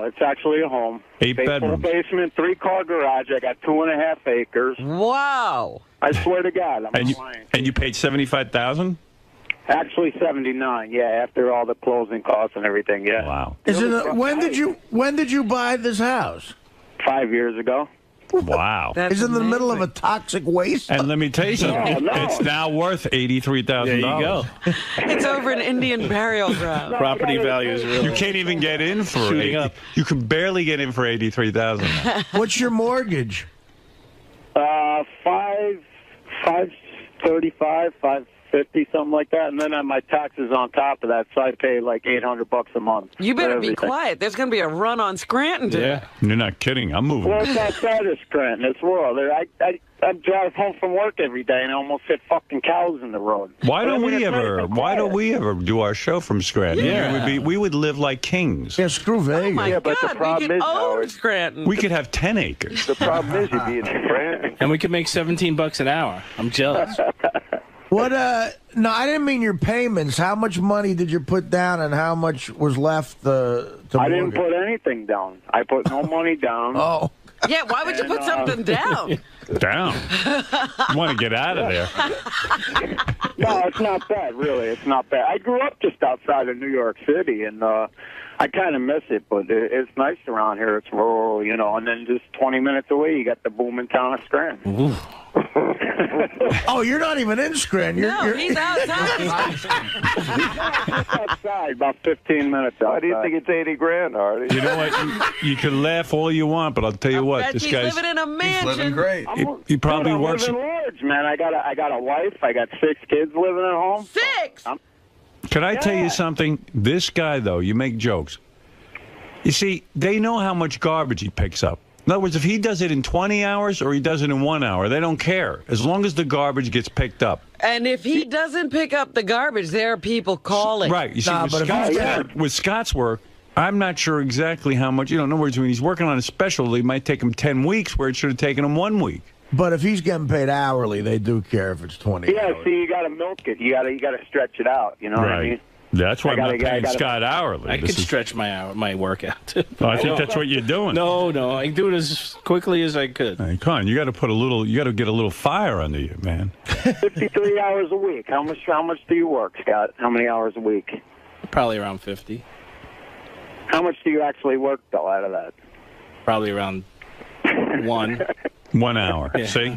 It's actually a home. 8 bedrooms. Full basement, 3-car garage. I got 2.5 acres. Wow. I swear to God, I'm not lying. And you paid $75,000? Actually, 79. Yeah, after all the closing costs and everything. Yeah. Wow. When did you buy this house? 5 years ago. Wow. It's in the middle of a toxic waste. And let me tell you something. No. It's now worth $83,000. There you go. It's over an Indian burial ground. Property values really. You can't even get in for Shooting up. You can barely get in for $83,000. What's your mortgage? 535, 550, something like that, and then I have my taxes on top of that, so I pay like $800 a month. You better for be everything. quiet. There's going to be a run on Scranton today. Yeah. You're not kidding. I'm moving. Well, it's outside of Scranton. It's rural. I drive home from work every day and I almost hit fucking cows in the road. Why don't we ever do our show from Scranton? Yeah. We would live like kings. Yeah, screw Vegas. Oh my but the God, problem we is, can own Howard, Scranton. We could have 10 acres. the problem is you'd be in Scranton. And we could make $17 an hour. I'm jealous. What? No, I didn't mean your payments. How much money did you put down, and how much was left to I didn't mortgage? put anything down. I put no money down. Oh. Yeah, why would you put something down? Down. You want to get out of there. No, it's not bad, really. It's not bad. I grew up just outside of New York City, and I kind of miss it, but it's nice around here. It's rural, you know, and then just 20 minutes away, you got the booming town of Scranton. Oh, you're not even in Scranton. You're he's outside. outside, about 15 minutes outside. Why do you think it's 80 grand, Artie? You know what? You can laugh all you want, but I'll tell you what. Bet This he's guy's living in a mansion. He's living great. he probably I'm works. living large, man. I got a wife. I got 6 kids living at home. 6? Can I tell you something? This guy, though, you make jokes. You see, they know how much garbage he picks up. In other words, if he does it in 20 hours or he does it in 1 hour, they don't care, as long as the garbage gets picked up. And if he doesn't pick up the garbage, there are people calling. Right. You see, with Scott's work, I'm not sure exactly how much. In other words, when he's working on a special, it might take him 10 weeks where it should have taken him 1 week. But if he's getting paid hourly, they do care if it's 20 Yeah, hours. see, you got to milk it. You got to stretch it out. You know what I mean? That's why I'm not paying gotta- Scott hourly. I This could is- stretch my workout. I think that's what you're doing. No, I do it as quickly as I could. Hey, come on, you got to put a little. You got to get a little fire under you, man. 53 hours a week. How much do you work, Scott? How many hours a week? Probably around 50. How much do you actually work, though, out of that? Probably around 1. 1 hour. Yeah. See?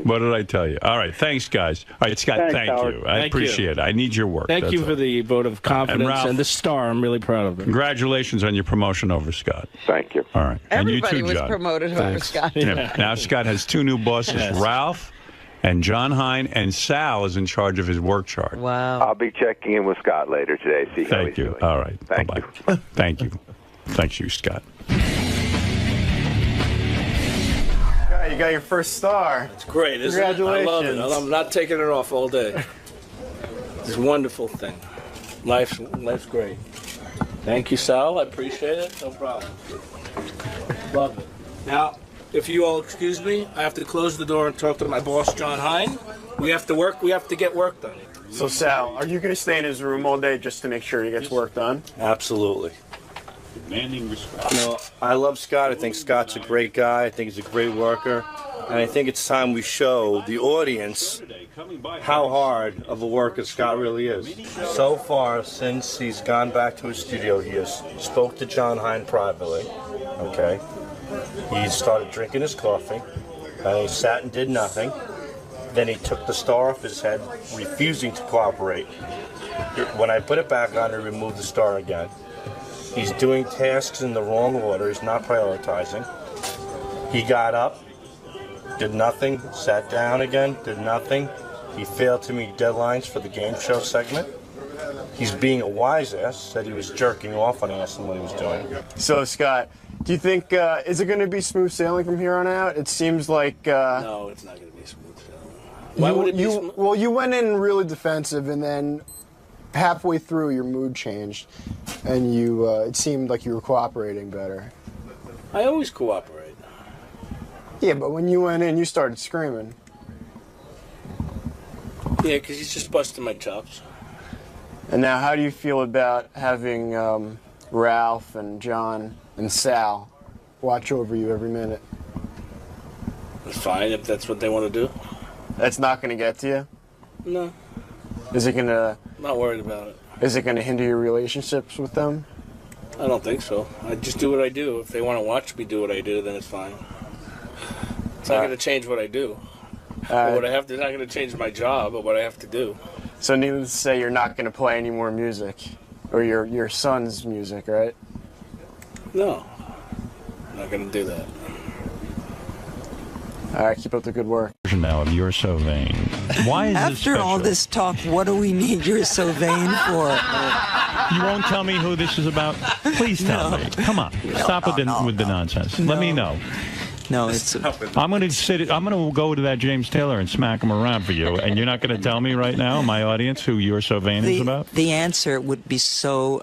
What did I tell you? All right. Thanks, guys. All right, Scott, Thanks, thank Howard. you. I Thank appreciate you. it. I need your work. Thank That's you all. for the vote of confidence Ralph, and the star. I'm really proud of it. Congratulations on your promotion over Scott. Thank you. All right. And you Everybody too, was John. promoted over Scott. Yeah. Now Scott has 2 new bosses, Yes. Ralph and John Hine, and Sal is in charge of his work chart. Wow. I'll be checking in with Scott later today. See how Thank he's you. doing. All right. Thank Bye-bye. Thank you. Thank you, Scott. You got your first star. It's great, isn't it? Congratulations. I love it. I'm not taking it off all day. It's a wonderful thing. Life's great. Thank you, Sal. I appreciate it. No problem. Love it. Now, if you all excuse me, I have to close the door and talk to my boss, John Hine. We have to work. We have to get work done. So, Sal, are you going to stay in his room all day just to make sure he gets work done? Absolutely. Demanding respect. You know, I love Scott. I think Scott's a great guy. I think he's a great worker. And I think it's time we show the audience how hard of a worker Scott really is. So far, since he's gone back to his studio, he has spoke to John Hine privately, okay? He started drinking his coffee, and he sat and did nothing. Then he took the star off his head, refusing to cooperate. When I put it back on, he removed the star again. He's doing tasks in the wrong order. He's not prioritizing. He got up, did nothing, sat down again, did nothing. He failed to meet deadlines for the game show segment. He's being a wise ass, said he was jerking off when I asked him what he was doing. So, Scott, do you think, is it going to be smooth sailing from here on out? It seems like... No, it's not going to be smooth sailing. Why would it be Well, you went in really defensive, and then halfway through your mood changed, and you it seemed like you were cooperating better. I always cooperate. Yeah, but when you went in, you started screaming. Yeah, because he's just busting my chops. And now, how do you feel about having Ralph and John and Sal watch over you every minute? It's fine if that's what they want to do. That's not going to get to you? No, Is it going to... not worried about it. Is it going to hinder your relationships with them? I don't think so. I just do what I do. If they want to watch me do what I do, then it's fine. It's not going to change what I do. But what I have to, it's not going to change my job, but what I have to do. So needless to say, you're not going to play any more music. Or your son's music, right? No, I'm not going to do that. All right, keep up the good work. Now of You're So Vain. Why is this After all special? this talk, what do we need You're So Vain for? You won't tell me who this is about? Please tell me. Come on. Stop with the nonsense. Let me know. No, it's... I'm going to go to that James Taylor and smack him around for you, and you're not going to tell me right now, my audience, who You're So Vain is about? The answer would be so,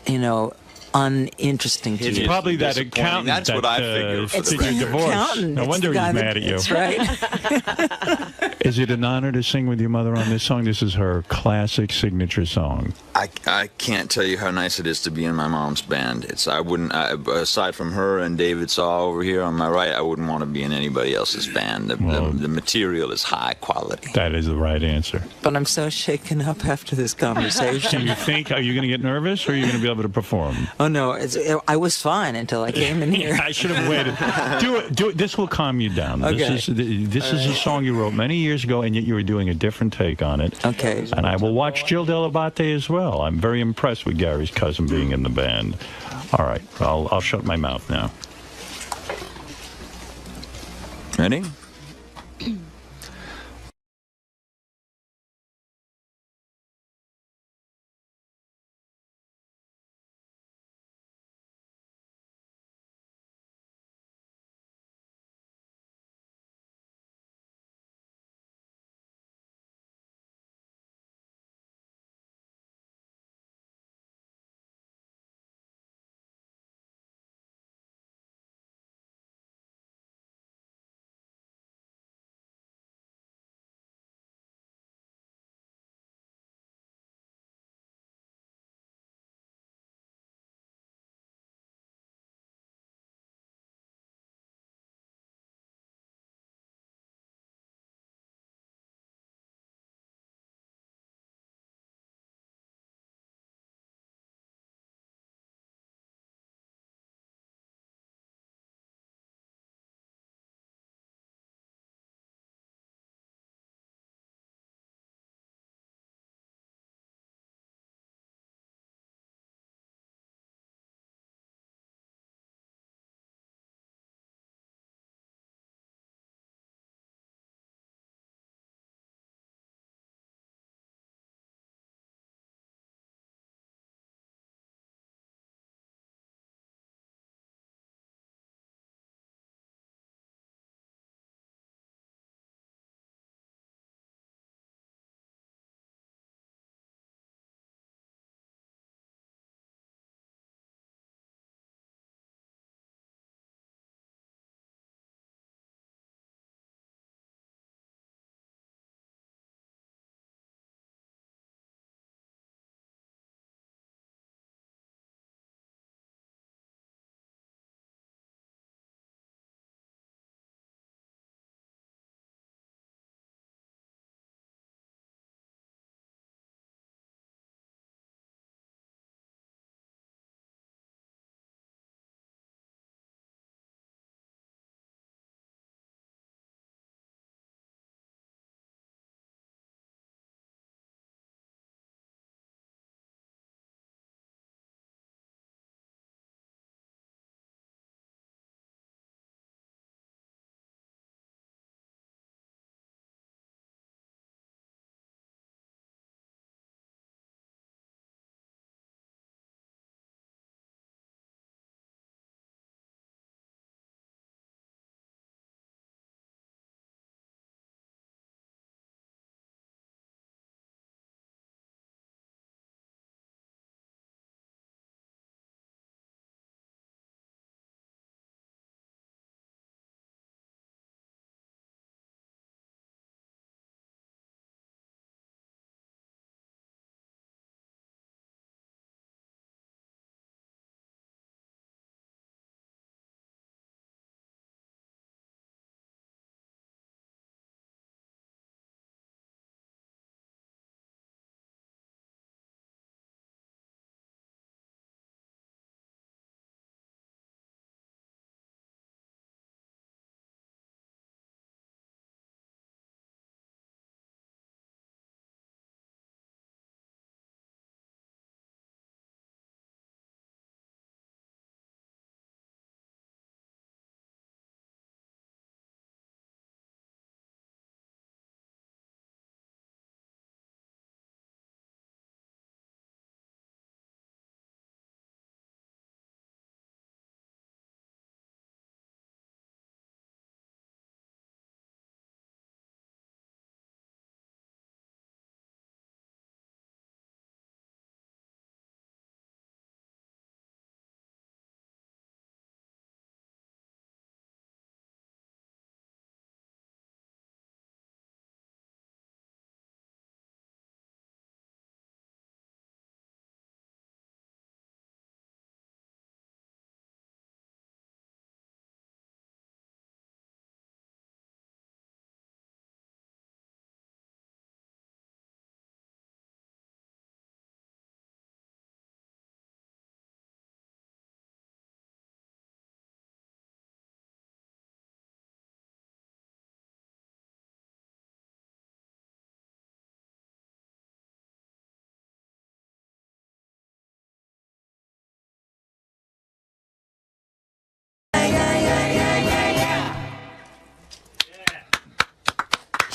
you know, uninteresting to It's you. probably that accountant That's that what I figured for did the your divorce. accountant. No It's wonder the he's guy mad at you. That's right. Is it an honor to sing with your mother on this song? This is her classic signature song. I can't tell you how nice it is to be in my mom's band. Aside from her and David Saw over here on my right, I wouldn't want to be in anybody else's band. The material is high quality. That is the right answer. But I'm so shaken up after this conversation. Do you think, are you going to get nervous, or are you going to be able to perform? Oh, no, I was fine until I came in here. I should have waited. Do it. This will calm you down. Okay. This is a song you wrote many years ago, and yet you were doing a different take on it. Okay. And I will watch 𝗪𝗪𝗏𝗍 as well. I'm very impressed with Gary's cousin being in the band. All right, I'll shut my mouth now. Ready?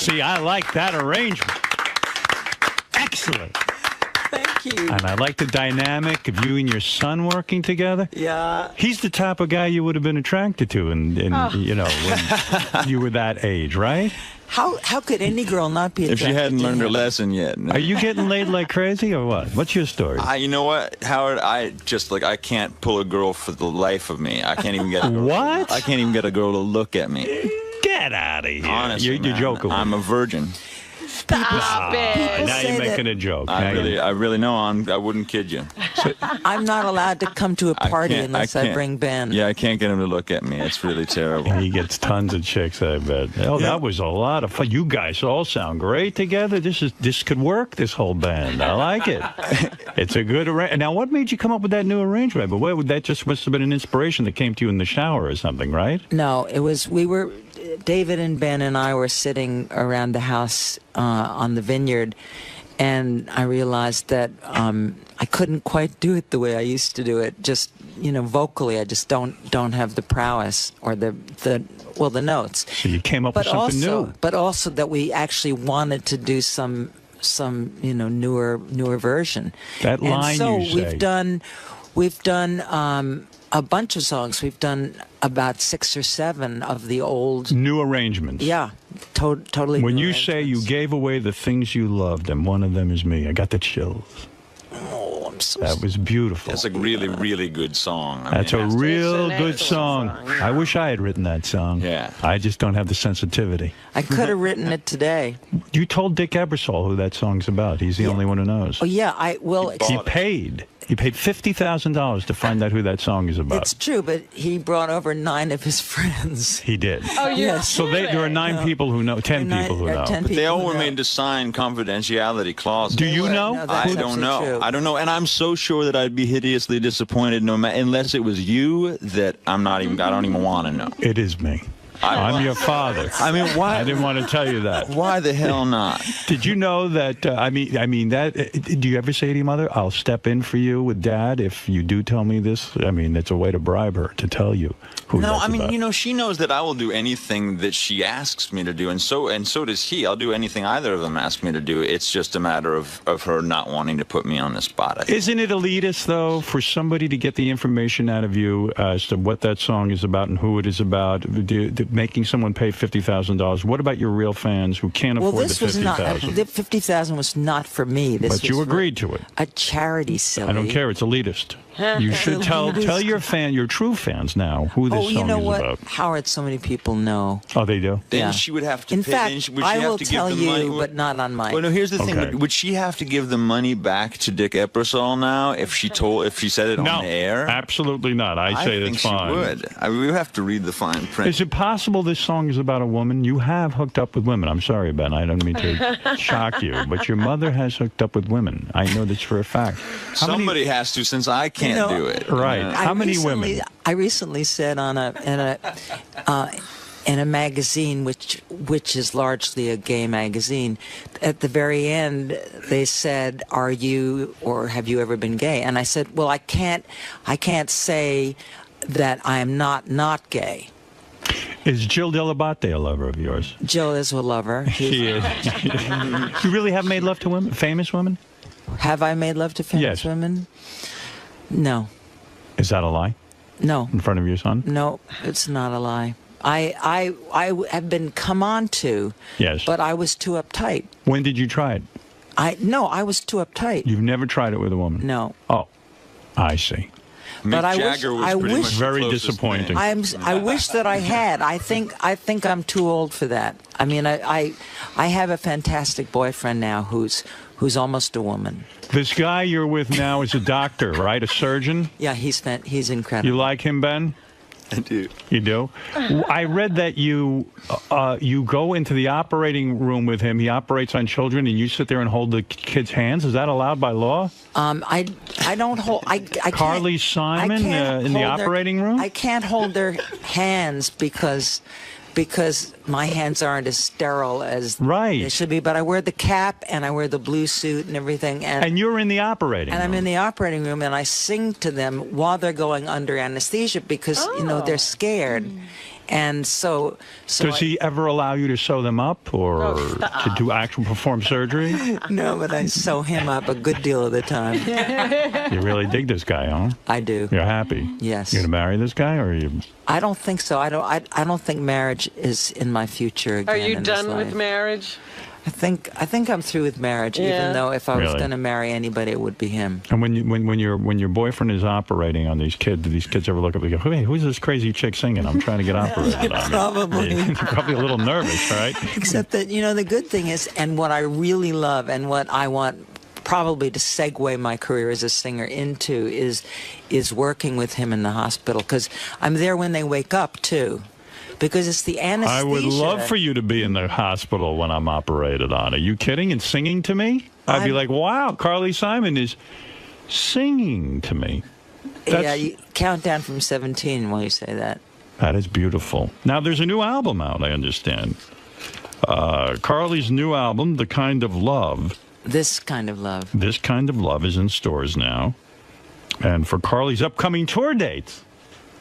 See, I like that arrangement. Excellent. Thank you. And I like the dynamic of you and your son working together. Yeah. He's the type of guy you would have been attracted to, and you know, when you were that age, right? How could any girl not be If attracted she hadn't to learned her him? lesson yet. Are you getting laid like crazy or what? What's your story? You know what, Howard? I can't pull a girl for the life of me. I can't even get a girl. What? I can't even get a girl to look at me. Get out of here. Honestly, you're man, joking. I'm a virgin. Stop it. Now you're making a joke. I really know. I wouldn't kid you. I'm not allowed to come to a party unless I bring Ben. Yeah, I can't get him to look at me. It's really terrible. He gets tons of chicks, I bet. Oh, that was a lot of fun. You guys all sound great together. This could work, this whole band. I like it. It's a good arrangement. Now, what made you come up with that new arrangement? But that just must have been an inspiration that came to you in the shower or something, right? No, David and Ben and I were sitting around the house on the vineyard, and I realized that I couldn't quite do it the way I used to do it. Just, vocally, I just don't have the prowess or the notes. So you came up with something new. But also that we actually wanted to do some newer version. That line so you say. we've done a bunch of songs. We've done about 6 or 7 of the old new arrangements. Yeah, totally. When you say you gave away the things you loved, and one of them is me, I got the chills. Oh, I'm so That was beautiful. That's a really, really good song. That's a real good song. I wish I had written that song. Yeah. I just don't have the sensitivity. I could have written it today. You told Dick Eppersol who that song's about. He's the only one who knows. Oh yeah, He paid $50,000 to find out who that song is about. It's true, but he brought over 9 of his friends. He did. Oh, yes. So there are 9 people who know, 10 people who know. But they all were made to sign confidentiality clauses. Do you know? No, I don't know. true. I don't know, and I'm so sure that I'd be hideously disappointed unless it was you. That I don't even want to know. It is me. I'm your father. I mean, why? I didn't want to tell you that. Why the hell not? Did you know that? Do you ever say to your mother, "I'll step in for you with Dad if you do tell me this"? I mean, it's a way to bribe her to tell you who. No, that's I mean, about. she knows that I will do anything that she asks me to do, and so does he. I'll do anything either of them ask me to do. It's just a matter of her not wanting to put me on the spot. I think. Isn't it elitist, though, for somebody to get the information out of you as to what that song is about and who it is about, making someone pay $50,000? What about your real fans who can't afford the $50,000? The $50,000 was not for me. But you agreed to it. A charity, silly. I don't care. It's elitist. You should tell your true fans now who this song is about. Howard, so many people know. Oh, they do? Then she would have to In pay. fact, I will tell you, but not on my. Well, no. Here's the thing. Would she have to give the money back to Dick Eppersol now if she said it on the air? Absolutely not. I say that's fine. She would. We have to read the fine print. Is it possible this song is about a woman? You have hooked up with women. I'm sorry, Ben. I don't mean to shock you, but your mother has hooked up with women. I know this for a fact. Somebody has to, since I can't do it. Right. How many women? I recently said in a magazine, which is largely a gay magazine, at the very end they said, "Are you or have you ever been gay?" And I said, "Well, I can't say that I am not gay." Is Jill 𝗪𝗏 a lover of yours? Jill is a lover. She is. You really have made love to women, famous women? Have I made love to famous women? No. Is that a lie? No. In front of your son? No, it's not a lie. I have been come on to. Yes. But I was too uptight. When did you try it? I was too uptight. You've never tried it with a woman? No. Oh, I see. But I wish very disappointing. I wish that I had. I think I'm too old for that. I mean, I have a fantastic boyfriend now who's almost a woman. This guy you're with now is a doctor, right? A surgeon? Yeah, he's incredible. You like him, Ben? I do. You do? I read that you go into the operating room with him. He operates on children, and you sit there and hold the kids' hands. Is that allowed by law? I don't hold. I Carly Simon in the operating room. I can't hold their hands because my hands aren't as sterile as they should be. But I wear the cap and I wear the blue suit and everything. And you're in the operating room. I'm in the operating room and I sing to them while they're going under anesthesia because they're scared. And so Does he ever allow you to sew them up or to do actual perform surgery? No, but I sew him up a good deal of the time. You really dig this guy, huh? I do. You're happy? Yes. You gonna marry this guy, or are you? I don't think so. I don't think marriage is in my future again. Are you in done this with life. marriage? I think I'm through with marriage. Yeah. Even though if I was Really? going to marry anybody, it would be him. And when your boyfriend is operating on these kids, do these kids ever look up and go, "Hey, who's this crazy chick singing? I'm trying to get operated on." Probably. You're probably a little nervous, right? Except that the good thing is, and what I really love, and what I want probably to segue my career as a singer into is working with him in the hospital, because I'm there when they wake up too. Because it's the anesthesia. I would love for you to be in the hospital when I'm operated on. Are you kidding? And singing to me? I'd be like, wow, Carly Simon is singing to me. Yeah, you count down from 17 while you say that. That is beautiful. Now, there's a new album out, I understand. Carly's new album, The Kind of Love. This Kind of Love. This Kind of Love is in stores now. And for Carly's upcoming tour dates.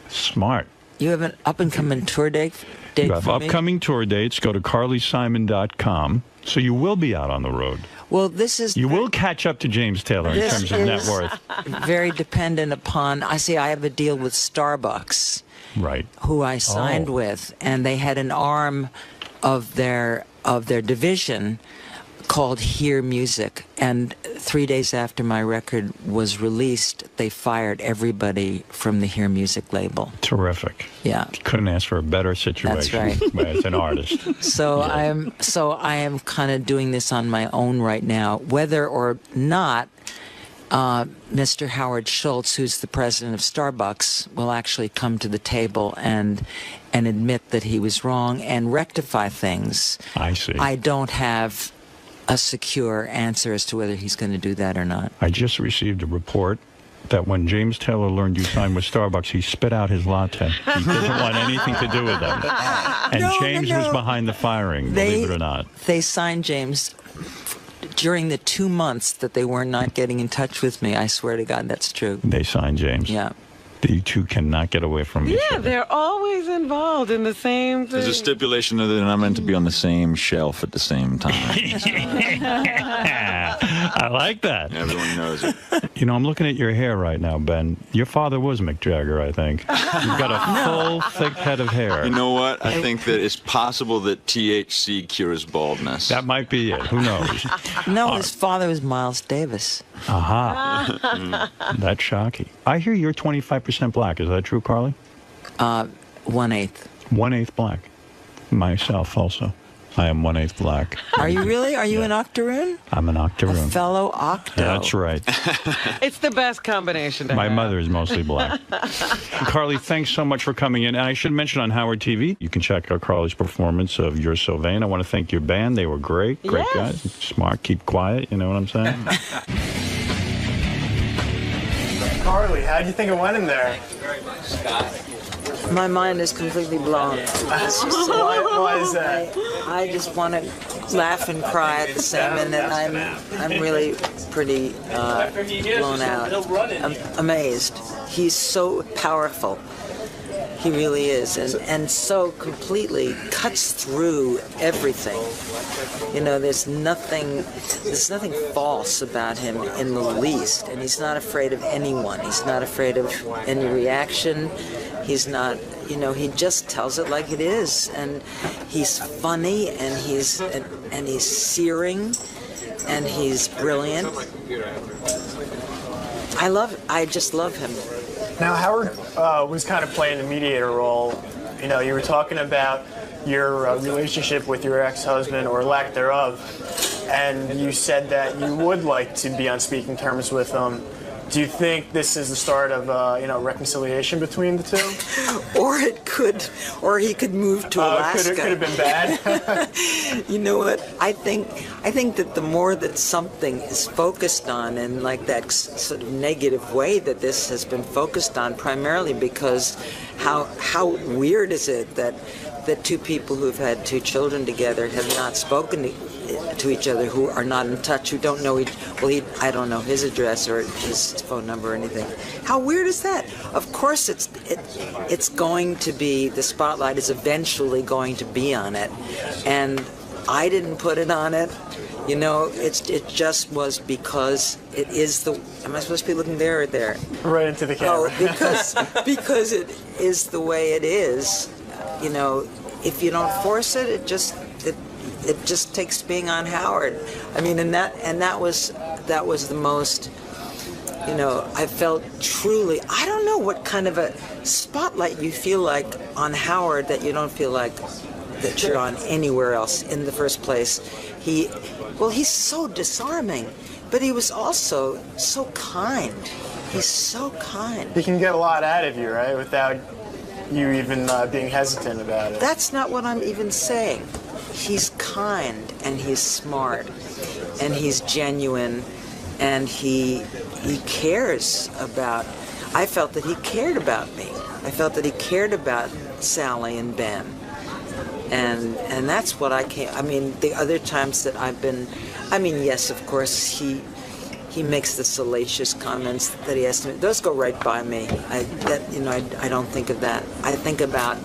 Smart. You have an up-and-coming tour date You have for me? upcoming tour dates. Go to carlysimon.com. So you will be out on the road. Well, this is... You will catch up to James Taylor in terms of net worth. Very dependent upon... I have a deal with Starbucks. Right. Who I signed with, and they had an arm of their division called Hear Music, and 3 days after my record was released, they fired everybody from the Hear Music label. Terrific. Yeah. Couldn't ask for a better situation. That's right. As an artist. So I am kind of doing this on my own right now, whether or not Mr. Howard Schultz, who's the president of Starbucks, will actually come to the table and admit that he was wrong and rectify things. I see. I don't have a secure answer as to whether he's going to do that or not. I just received a report that when James Taylor learned you signed with Starbucks, he spit out his latte. He doesn't want anything to do with them. And James was behind the firing, believe it or not. They signed James during the 2 months that they were not getting in touch with me. I swear to God, that's true. They signed James. Yeah. You two cannot get away from each Yeah, other. they're always involved in the same thing. There's a stipulation that they're not meant to be on the same shelf at the same time. I like that. Everyone knows it. You know, I'm looking at your hair right now, Ben. Your father was Mick Jagger, I think. You've got a full, thick head of hair. You know what? I think that it's possible that THC cures baldness. That might be it. Who knows? No, his father was Miles Davis. Aha. That's shocking. I hear you're 25% black. Is that true, Carly? 1/8. 1/8 black. Myself also. I am 1/8 black. Are you really? Are you an octoroon? I'm an octoroon. A fellow octo. That's right. It's the best combination to My have. mother is mostly black. Carly, thanks so much for coming in. And I should mention on Howard TV, you can check out Carly's performance of You're So Vain. I want to thank your band. They were great. Great guys. Smart. Keep quiet. You know what I'm saying? Carly, how did you think it went in there? My mind is completely blown. Why is that? I just want to laugh and cry at the same minute. I'm really pretty blown out. I'm amazed. He's so powerful. He really is, and so completely cuts through everything. You know, there's nothing false about him in the least, and he's not afraid of anyone. He's not afraid of any reaction. He's not, he just tells it like it is, and he's funny, and he's searing, and he's brilliant. I just love him. Now, Howard was kind of playing the mediator role. You know, you were talking about your relationship with your ex-husband, or lack thereof, and you said that you would like to be on speaking terms with him. Do you think this is the start of, reconciliation between the two? Or he could move to Alaska. Could have been bad. You know what? I think that the more that something is focused on, and like that sort of negative way that this has been focused on, primarily because how weird is it that two people who've had two children together have not spoken to to each other who are not in touch, who don't know I don't know his address or his phone number or anything. How weird is that? Of course it's going to be, the spotlight is eventually going to be on it, and I didn't put it on it. You know, it just was because it is the. Am I supposed to be looking there or there? Right into the camera. Oh, because it is the way it is. You know, if you don't force it, it just takes being on Howard. I mean, and that was the most. You know, I felt truly. I don't know what kind of a spotlight you feel like on Howard that you don't feel like that you're on anywhere else. In the first place, he's so disarming, but he was also so kind. He's so kind. He can get a lot out of you, right, without you even being hesitant about it. That's not what I'm even saying. He's kind, and he's smart, and he's genuine, and he cares about. I felt that he cared about me. I felt that he cared about Sally and Ben. And that's what I mean, the other times that I've been, I mean, yes, of course, he makes the salacious comments that he has to make. Those go right by me. I don't think of that. I think about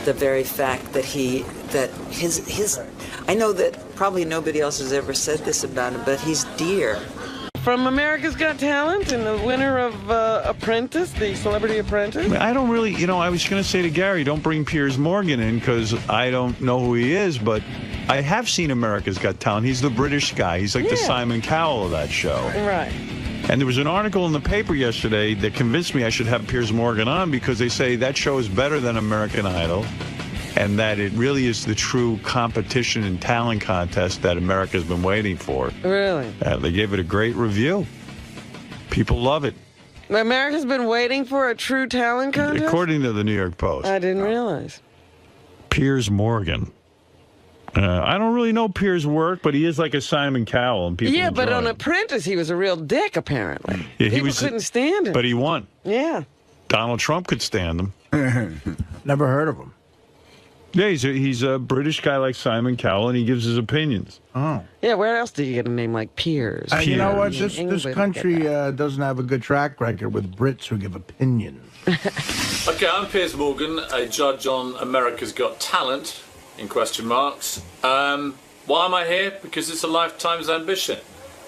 the very fact that his, I know that probably nobody else has ever said this about him, but he's dear. From America's Got Talent and the winner of Apprentice, the Celebrity Apprentice. I don't really, I was going to say to Gary, don't bring Piers Morgan in because I don't know who he is, but I have seen America's Got Talent. He's the British guy. He's like the Simon Cowell of that show. Right. And there was an article in the paper yesterday that convinced me I should have Piers Morgan on because they say that show is better than American Idol and that it really is the true competition and talent contest that America's been waiting for. Really? They gave it a great review. People love it. America's been waiting for a true talent contest? According to the New York Post. I didn't realize. Piers Morgan. I don't really know Piers' work, but he is like a Simon Cowell. And people but on Apprentice, he was a real dick, apparently. Yeah, people couldn't stand him. But he won. Yeah. Donald Trump could stand him. Never heard of him. Yeah, he's a British guy like Simon Cowell, and he gives his opinions. Oh. Yeah, where else do you get a name like Piers? You know what? This country doesn't have a good track record with Brits who give opinions. Okay, I'm Piers Morgan, a judge on America's Got Talent, in question marks. Why am I here? Because it's a lifetime's ambition.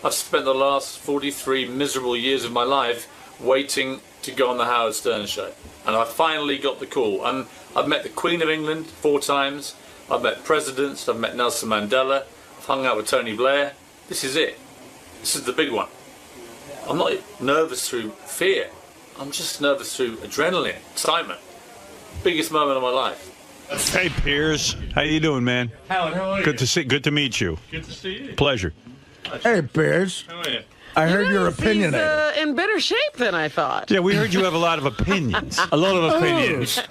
I've spent the last 43 miserable years of my life waiting to go on the Howard Stern show. And I finally got the call. I've met the Queen of England 4 times. I've met presidents. I've met Nelson Mandela. I've hung out with Tony Blair. This is it. This is the big one. I'm not nervous through fear. I'm just nervous through adrenaline, excitement. Biggest moment of my life. Hey, Piers. How you doing, man? Howard, how are you? Good to meet you. Good to see you. Pleasure. Hey, Piers. How are you? I heard you're opinionated. He's in better shape than I thought. Yeah, we heard you have a lot of opinions. A lot of opinions.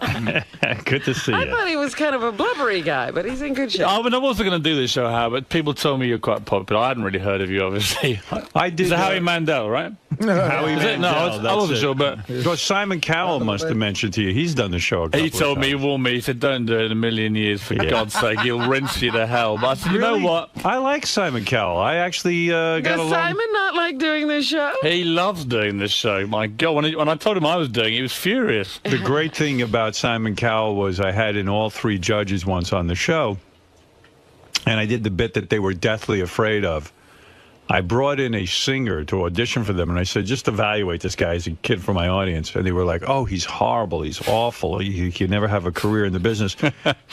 Good to see I you. thought he was kind of a blubbery guy, but he's in good shape. I wasn't going to do this show, Howard, but people told me you're quite popular. I hadn't really heard of you, obviously. I did. Is it Howie Mandel, right? Howie Is it? No, I wasn't sure, but... Well, Simon Cowell must have mentioned to you. He's done the show a couple He told of me, he times. warned me, he said, don't do it in a million years, for God's sake, he'll rinse you to hell. But I said, you know what? I like Simon Cowell. I actually got Does along... Simon not like doing this show? He loves doing this show. My God, when I told him I was doing it, he was furious. The great thing about Simon Cowell was I had all 3 judges once on the show, and I did the bit that they were deathly afraid of. I brought in a singer to audition for them, and I said, just evaluate this guy. He's a kid from my audience. And they were like, oh, he's horrible. He's awful. He can never have a career in the business.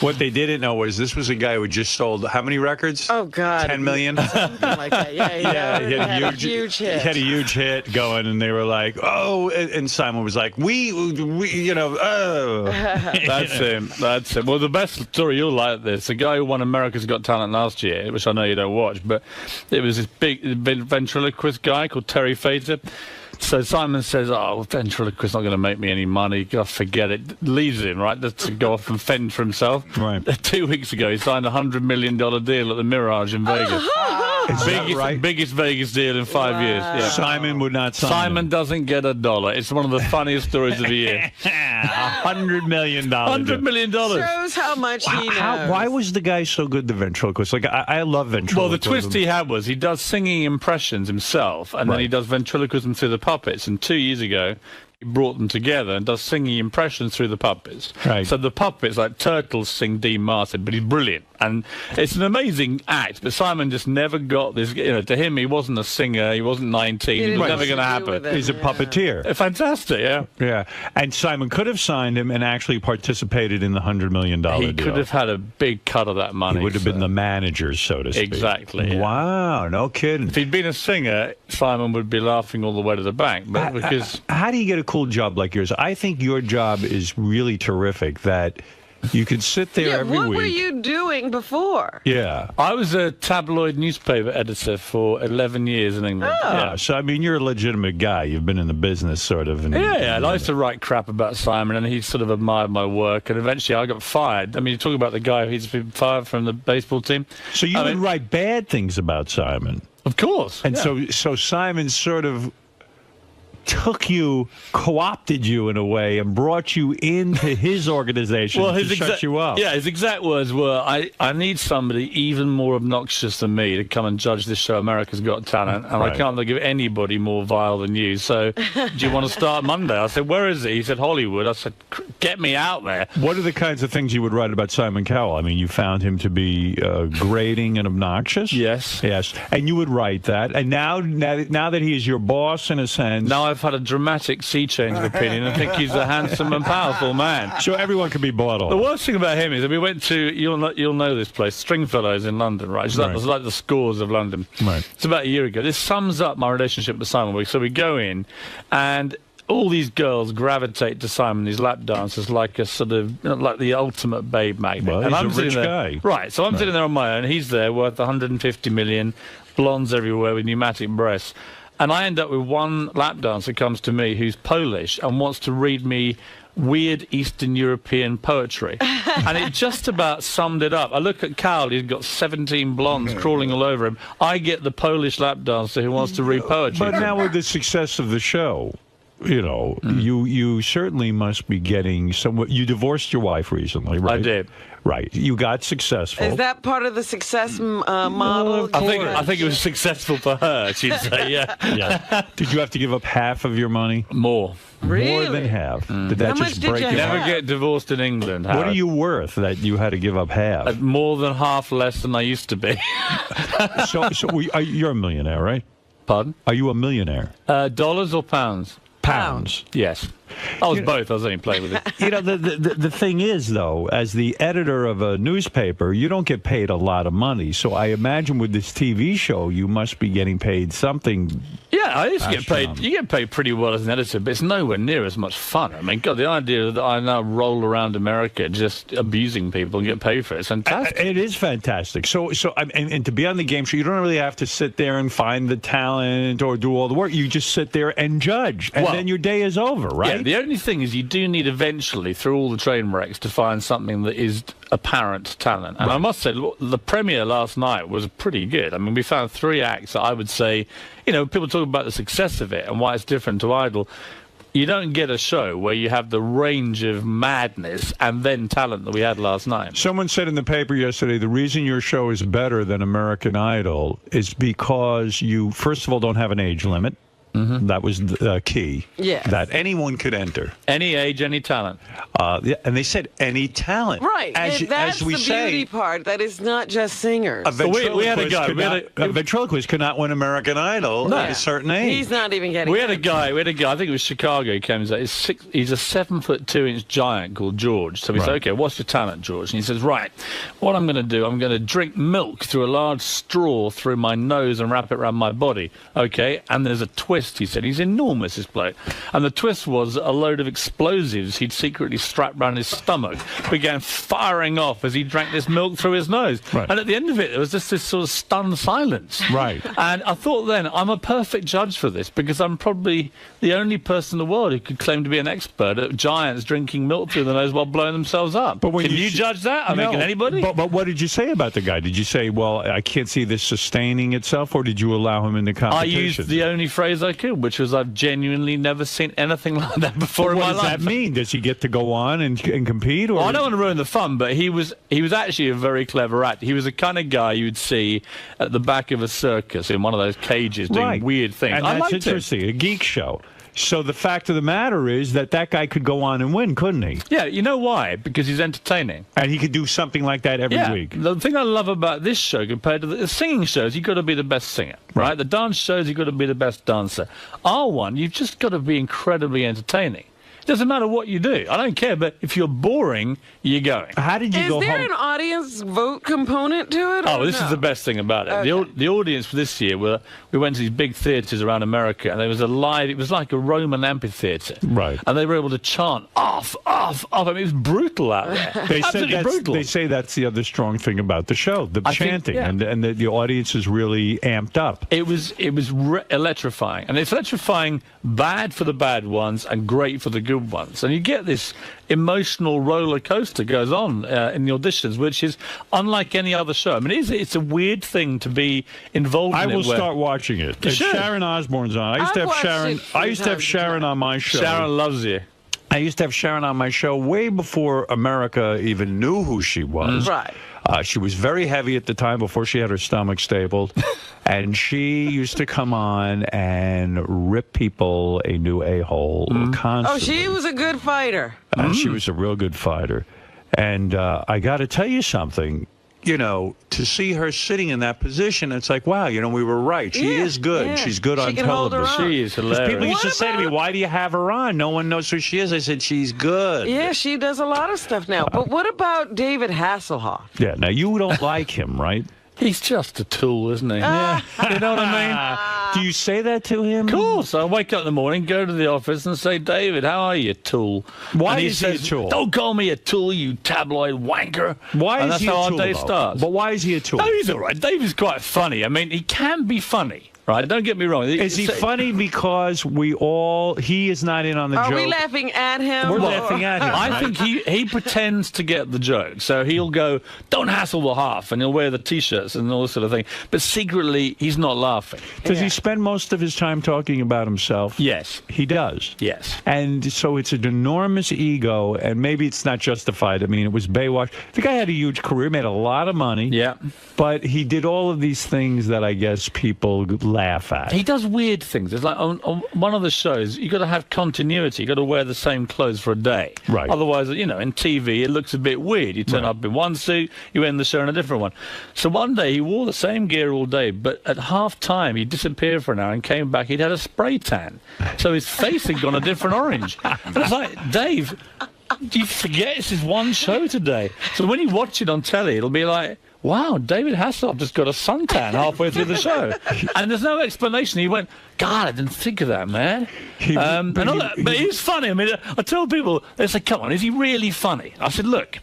What they didn't know was this was a guy who just sold how many records? Oh, God. 10 million? Something like that. Yeah, he had a huge hit. He had a huge hit going, and they were like, oh, and Simon was like, we oh. That's him. That's him. Well, the best story you'll like this, the guy who won America's Got Talent last year, which I know you don't watch, but it was this big ventriloquist guy called Terry Fator. So Simon says, oh, ventriloquist's not going to make me any money. Gosh, forget it. Leaves him, right, just to go off and fend for himself. Right. 2 weeks ago, he signed a $100 million deal at the Mirage in Vegas. Biggest Vegas deal in 5 years. Yeah. Simon would not sign Simon doesn't get $1. It's one of the funniest stories of the year. $100 million. $100 million. Shows how much he knows. Why was the guy so good, the ventriloquist? Like, I love ventriloquism. Well, the twist he had was he does singing impressions himself, and then he does ventriloquism through the puppets. And 2 years ago, he brought them together and does singing impressions through the puppets. Right. So the puppets, like turtles, sing 𝗦𝗵cie, but he's brilliant. And it's an amazing act, but Simon just never got this. You know, to him, he wasn't a singer, he wasn't 19, it was never going to happen. He's a puppeteer. Fantastic, yeah. Yeah. And Simon could have signed him and actually participated in the $100 million deal. He could have had a big cut of that money. He would have been the manager, so to speak. Exactly. Yeah. Wow, no kidding. If he'd been a singer, Simon would be laughing all the way to the bank. But because how do you get a cool job like yours? I think your job is really terrific, that you could sit there every week. What were you doing before? Yeah. I was a tabloid newspaper editor for 11 years in England. Oh. Yeah, so, I mean, you're a legitimate guy. You've been in the business, sort of. And, and I used to write crap about Simon, and he sort of admired my work, and eventually I got fired. I mean, you talk about the guy who's been fired from the baseball team. So you would write bad things about Simon? Of course. And so Simon sort of took you, co-opted you in a way, and brought you into his organization to shut you up. Yeah, his exact words were, I need somebody even more obnoxious than me to come and judge this show, America's Got Talent, and I can't think of anybody more vile than you, so do you want to start Monday? I said, where is he? He said, Hollywood. I said, get me out there. What are the kinds of things you would write about Simon Cowell? I mean, you found him to be grating and obnoxious? Yes. Yes. And you would write that, and now that he is your boss, in a sense... Now I've had a dramatic sea change of opinion. I think he's a handsome and powerful man. So everyone can be bought on. The worst thing about him is that we went to, you'll know this place, Stringfellows in London, right? It's like the Scores of London. Right. It's about a year ago. This sums up my relationship with Simon. So we go in, and all these girls gravitate to Simon, these lap dancers, like a sort of, like the ultimate babe magnet. Well, and he's I'm a rich guy. Right, so I'm sitting there on my own. He's there, worth 150 million, blondes everywhere with pneumatic breasts. And I end up with one lap dancer comes to me who's Polish and wants to read me weird Eastern European poetry. And it just about summed it up. I look at Cal, he's got 17 blondes crawling all over him. I get the Polish lap dancer who wants to read poetry. But now with the success of the show, you know, you certainly must be getting somewhat... You divorced your wife recently, right? I did. Right. You got successful. Is that part of the success model? I think it was successful for her, she'd say, yeah. Yeah. Did you have to give up half of your money? More. Really? More than half. Did that How just much did break you your Never heart? get divorced in England, Howard. What are you worth that you had to give up half? More than half less than I used to be. You're a millionaire, right? Pardon? Are you a millionaire? Dollars or pounds? Pounds. Yes. I was both. I was only playing with it. You know, the thing is, though, as the editor of a newspaper, you don't get paid a lot of money. So I imagine with this TV show, you must be getting paid something. Yeah, I used to get paid. You get paid pretty well as an editor, but it's nowhere near as much fun. I mean, God, the idea that I now roll around America just abusing people and get paid for it's fantastic. It is fantastic. So, and to be on the game show, you don't really have to sit there and find the talent or do all the work. You just sit there and judge, and then your day is over, right? Yeah, the only thing is you do need eventually, through all the train wrecks, to find something that is apparent talent. And I must say, the premiere last night was pretty good. I mean, we found 3 acts that I would say, you know, people talk about the success of it and why it's different to Idol. You don't get a show where you have the range of madness and then talent that we had last night. Someone said in the paper yesterday, the reason your show is better than American Idol is because you, first of all, don't have an age limit. That was the key. Yes. That anyone could enter. Any age, any talent. Yeah, and they said any talent. Right. That's the beauty part. That is not just singers. A ventriloquist could not win American Idol at a certain age. He's not even getting We had a guy, I think it was Chicago, he came and said, he's a 7'2" giant called George. So we said, okay, what's your talent, George? And he says, right, what I'm going to do, I'm going to drink milk through a large straw through my nose and wrap it around my body. Okay, and there's a twist twist, he said. He's enormous, this bloke. And the twist was a load of explosives he'd secretly strapped around his stomach began firing off as he drank this milk through his nose. Right. And at the end of it, there was just this sort of stunned silence. Right. And I thought then, I'm a perfect judge for this because I'm probably the only person in the world who could claim to be an expert at giants drinking milk through the nose while blowing themselves up. But can you judge that? I mean, can anybody? But what did you say about the guy? Did you say, well, I can't see this sustaining itself, or did you allow him in the competition? I used the only phrase I could, which was I've genuinely never seen anything like that before in my life. What does that mean? Does he get to go on and compete? Or Well, I don't want to ruin the fun, but he was actually a very clever actor. He was the kind of guy you'd see at the back of a circus in one of those cages doing weird things. And that's interesting, a geek show. So the fact of the matter is that guy could go on and win, couldn't he? Yeah, you know why? Because he's entertaining. And he could do something like that every week. The thing I love about this show compared to the singing shows, you've got to be the best singer, right? The dance shows, you've got to be the best dancer. Our one, you've just got to be incredibly entertaining. Doesn't matter what you do. I don't care, but if you're boring, you're going. How did you go home? Is there an audience vote component to it? Oh, this is the best thing about it. Okay. The audience for this year, we went to these big theatres around America, and there was it was like a Roman amphitheatre. Right. And they were able to chant, off, off, off. I mean, it was brutal out there. Absolutely brutal. They say that's the other strong thing about the show, the chanting, and the audience is really amped up. It was electrifying. And it's electrifying bad for the bad ones and great for the good ones, and you get this emotional roller coaster goes on in the auditions, which is unlike any other show. I mean, it's a weird thing to be involved in. I will start watching it. Sharon Osbourne's on. I used to have Sharon on my show. Sharon loves you. I used to have Sharon on my show way before America even knew who she was. Right. She was very heavy at the time before she had her stomach stabled. And she used to come on and rip people a new a-hole constantly. Oh, she was a good fighter. She was a real good fighter. And I got to tell you something. You know, to see her sitting in that position, it's like, wow, you know, we were right. She is good. Yeah. She's good on can hold her television. own. She is hilarious. People used to say to me, why do you have her on? No one knows who she is. I said, she's good. Yeah, she does a lot of stuff now. But what about David Hasselhoff? Yeah, now you don't like him, right? He's just a tool, isn't he? Yeah. You know what I mean? Do you say that to him? Of course. I wake up in the morning, go to the office and say, David, how are you, tool? Why is he a tool? Don't call me a tool, you tabloid wanker. Why and is that's he a how tool, our day though? starts. But why is he a tool? No, he's all right. David's quite funny. I mean, he can be funny. Right, don't get me wrong. Is he funny because he is not in on the joke? Are we laughing at him? We're laughing at him. I think he pretends to get the joke. So he'll go, don't hassle the half, and he'll wear the T-shirts and all this sort of thing. But secretly, he's not laughing. Does he spend most of his time talking about himself? Yes. He does? Yes. And so it's an enormous ego, and maybe it's not justified. I mean, it was Baywatch. The guy had a huge career, made a lot of money. Yeah. But he did all of these things that I guess people laugh at. He does weird things. It's like on one of the shows, you've got to have continuity. You've got to wear the same clothes for a day. Right. Otherwise, you know, in TV, it looks a bit weird. You turn up in one suit, you end the show in a different one. So one day, he wore the same gear all day, but at half-time, he disappeared for an hour and came back. He'd had a spray tan. So his face had gone a different orange. And it's like, Dave, do you forget it's his one show today? So when you watch it on telly, it'll be like, wow, David Hasselhoff just got a suntan halfway through the show. And there's no explanation. He went, God, I didn't think of that, man. But he's funny. I mean, I tell people, they say, come on, is he really funny? I said, look,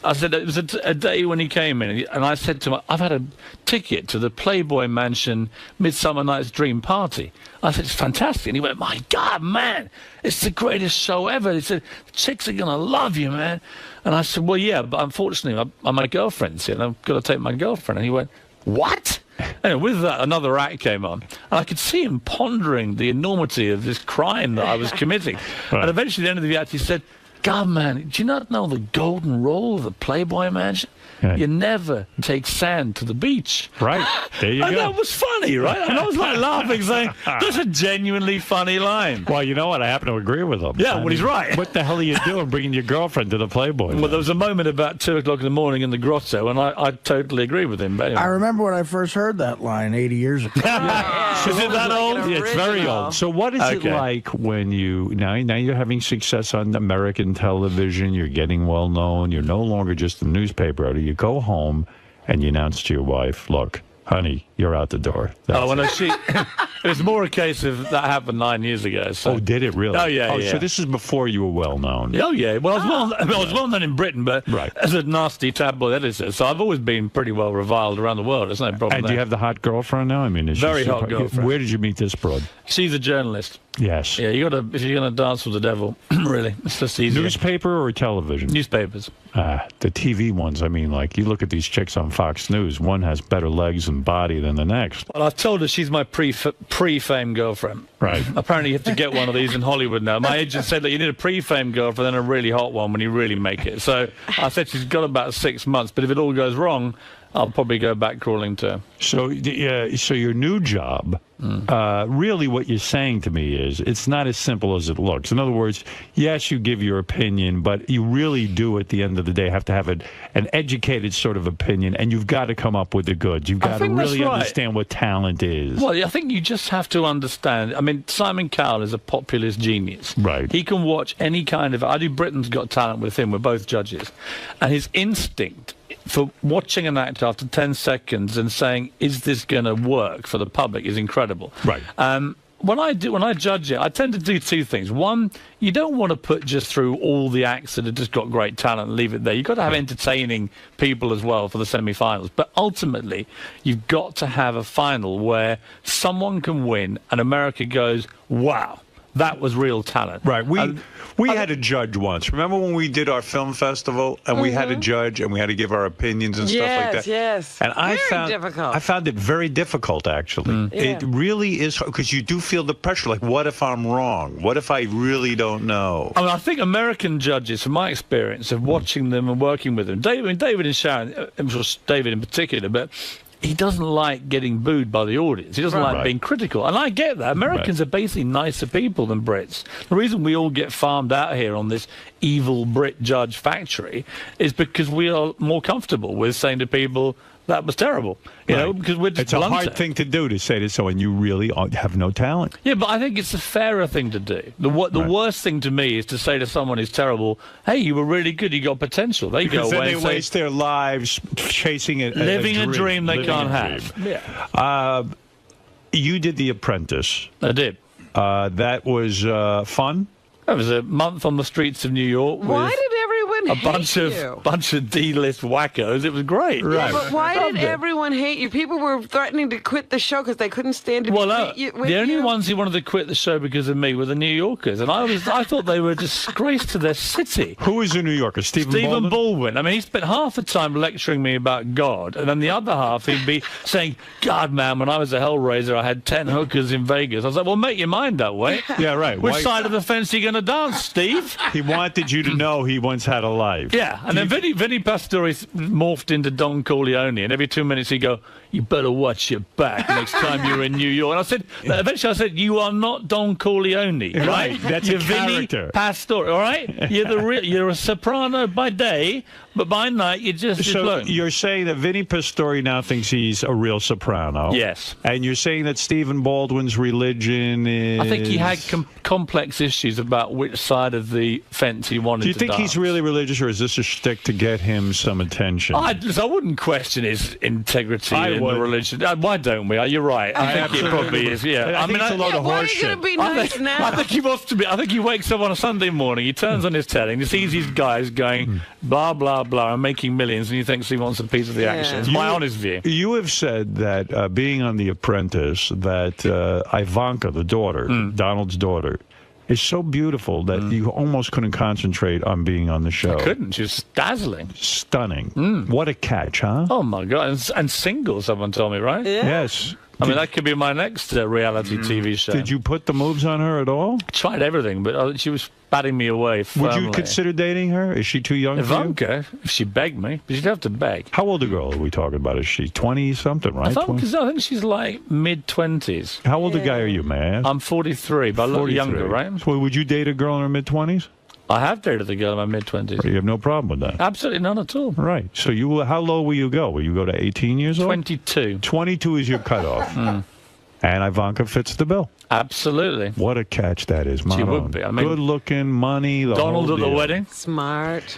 it was a day when he came in, and I said to him, I've had a ticket to the Playboy Mansion Midsummer Night's Dream Party. I said, it's fantastic. And he went, my God, man, it's the greatest show ever. He said, the chicks are going to love you, man. And I said, well, yeah, but unfortunately, my girlfriend's here, and I've got to take my girlfriend. And he went, what? Anyway, with that, another act came on, and I could see him pondering the enormity of this crime that I was committing. Right. And eventually, at the end of the act, he said, God, man, do you not know the golden rule of the Playboy Mansion? Right. You never take sand to the beach. Right. There you and go. That was funny, right? And I was like laughing, saying, that's a genuinely funny line. Well, you know what? I happen to agree with him. Yeah, well, he's right. What the hell are you doing bringing your girlfriend to the Playboy? Well, there was a moment about 2 o'clock in the morning in the grotto, and I totally agree with him. But anyway. I remember when I first heard that line 80 years ago. Is it that old? It's very old. So what is it like when now you're having success on American television, you're getting well known, you're no longer just a newspaper editor, you go home and you announce to your wife, look, honey, you're out the door. That's when It's more a case of that happened 9 years ago. So. Oh, did it really? Oh, yeah, So this is before you were well known. Oh, yeah. Well, I was well known in Britain, but as a nasty tabloid editor, so I've always been pretty well reviled around the world. There's no problem And there. do you have the hot girlfriend now? I mean, is Very she hot girlfriend. Where did you meet this broad? She's a journalist. Yes. Yeah, if you're gonna dance with the devil, really, it's just easier. Newspaper or television? Newspapers. The TV ones. I mean, like you look at these chicks on Fox News. One has better legs and body than the next. Well, I've told her she's my pre-fame girlfriend. Right. Apparently, you have to get one of these in Hollywood now. My agent said that you need a pre-fame girlfriend and a really hot one when you really make it. So I said she's got about 6 months, but if it all goes wrong, I'll probably go back crawling to her. So your new job, really what you're saying to me is it's not as simple as it looks. In other words, yes, you give your opinion, but you really do at the end of the day have to have an educated sort of opinion, and you've got to come up with the goods. You've got to really understand what talent is. Well, I think you just have to understand. I mean, Simon Cowell is a populist genius. Right. He can watch any kind of... I do Britain's Got Talent with him. We're both judges. And his instinct for watching an actor after 10 seconds and saying, is this going to work for the public is incredible. Right. When I judge it, I tend to do two things. One, you don't want to put just through all the acts that have just got great talent and leave it there. You've got to have entertaining people as well for the semi-finals. But ultimately, you've got to have a final where someone can win and America goes, wow, that was real talent. Right. We had a judge once. Remember when we did our film festival and we had a judge and we had to give our opinions and stuff like that? Yes. And I found it very difficult, actually. It really is, because you do feel the pressure. Like, what if I'm wrong? What if I really don't know? I mean, I think American judges, from my experience of watching them and working with them, David and Sharon, I'm sure David in particular, but he doesn't like getting booed by the audience. He doesn't like being critical. And I get that. Americans are basically nicer people than Brits. The reason we all get farmed out here on this evil Brit judge factory is because we are more comfortable with saying to people, that was terrible. You know, because we're just It's a hard thing to do, to say to someone, you really have no talent. Yeah, but I think it's a fairer thing to do. The worst thing to me is to say to someone who's terrible, hey, you were really good, you got potential. They Because go then away they and say, waste their lives chasing living a dream they can't have. Yeah. You did The Apprentice. I did. That was fun? It was a month on the streets of New York. Why with did everyone a hate bunch of D-list wackos. It was great. Yeah, but why did everyone hate you? People were threatening to quit the show because they couldn't stand to be with the only you. ones who wanted to quit the show because of me were the New Yorkers, and I thought they were a disgrace to their city. Who was a New Yorker? Stephen Baldwin. I mean, he spent half the time lecturing me about God, and then the other half he'd be saying, God, man, when I was a Hellraiser, I had 10 hookers in Vegas. I was like, well, make your mind that way. Yeah, right. Which side of the fence are you going to dance, Steve? He wanted you to know he once had a life. Yeah, and then Vinny Pastore morphed into Don Corleone, and every 2 minutes he'd go, you better watch your back next time you're in New York. And I said, eventually I said, you are not Don Corleone, right? That's you're a character. Vinny Pastore, all right? You're a soprano by day, but by night you're just blown. You're saying that Vinny Pastore now thinks he's a real soprano. Yes. And you're saying that Stephen Baldwin's religion is... I think he had complex issues about which side of the fence he wanted to Do you think he's really religious, or is this a shtick to get him some attention? I wouldn't question his integrity in the religion. Why don't we? You're right. I think it probably is. Yeah. I think it's a load of horse shit. I think he wants to be. I think he wakes up on a Sunday morning. He turns on his telly and he sees these guys going blah blah blah and making millions, and he thinks he wants a piece of the action. It's my honest view. You have said that being on The Apprentice, that Ivanka, the daughter, Donald's daughter, is so beautiful that you almost couldn't concentrate on being on the show. I couldn't. She was dazzling. Stunning. What a catch, huh? Oh, my God. And single, someone told me, right? Yeah. Yes. I mean, that could be my next reality TV show. Did you put the moves on her at all? Tried everything, but she was batting me away firmly. Would you consider dating her? Is she too young Ivanka, if she begged me. But she'd have to beg. How old a girl are we talking about? Is she 20-something, right? I think she's like mid-20s. How old a guy are you, man? I'm 43, but I look younger, right? So would you date a girl in her mid-20s? I have dated a girl in my mid-20s. You have no problem with that? Absolutely none at all. Right. So how low will you go? Will you go to 18 years old? 22. 22 is your cutoff. And Ivanka fits the bill. Absolutely. What a catch that is, Mono. She would be. I mean, good-looking, money, the Donald whole at the deal. wedding. Smart.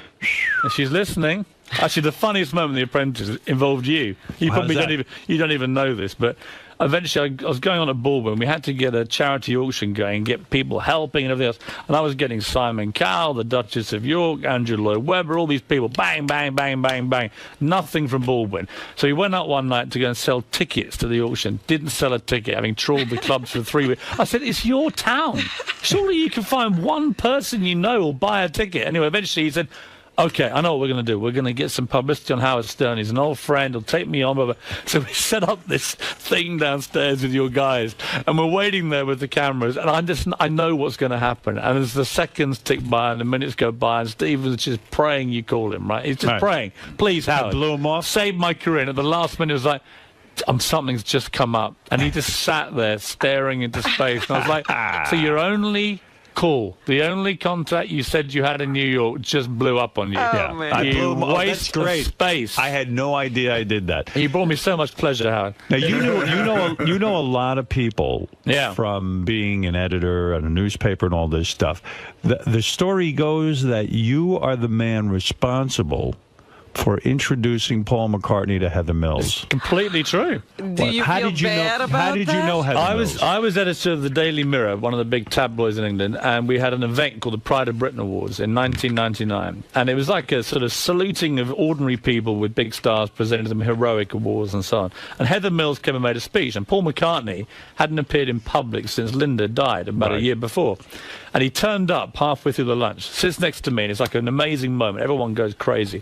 If she's listening. Actually, the funniest moment in The Apprentice involved you. You probably don't even know this, but eventually I was going on at Baldwin. We had to get a charity auction going, get people helping and everything else. And I was getting Simon Cowell, the Duchess of York, Andrew Lloyd Webber, all these people, bang, bang, bang, bang, bang. Nothing from Baldwin. So he went out one night to go and sell tickets to the auction. Didn't sell a ticket, having trawled the clubs for 3 weeks. I said, it's your town. Surely you can find one person you know will buy a ticket. Anyway, eventually he said, okay, I know what we're going to do. We're going to get some publicity on Howard Stern. He's an old friend. He'll take me on. Blah, blah. So we set up this thing downstairs with your guys, and we're waiting there with the cameras. And I know what's going to happen. And as the seconds tick by and the minutes go by, and Stephen's just praying you call him, right? He's just praying. Please, Howard. Blew him off. Saved my career. And at the last minute, it was like, something's just come up. And he just sat there staring into space. And I was like, so you're only... Cool. The only contact you said you had in New York just blew up on you. I blew him up. Waste That's great. of space. I had no idea I did that. You brought me so much pleasure, Howard. Now you know a lot of people from being an editor at a newspaper and all this stuff. The story goes that you are the man responsible for introducing Paul McCartney to Heather Mills. It's completely true. Do you feel bad about How did you know Heather Mills? I was editor of the Daily Mirror, one of the big tabloids in England, and we had an event called the Pride of Britain Awards in 1999. And it was like a sort of saluting of ordinary people with big stars, presenting them heroic awards and so on. And Heather Mills came and made a speech, and Paul McCartney hadn't appeared in public since Linda died about a year before. And he turned up halfway through the lunch, sits next to me, and it's like an amazing moment. Everyone goes crazy.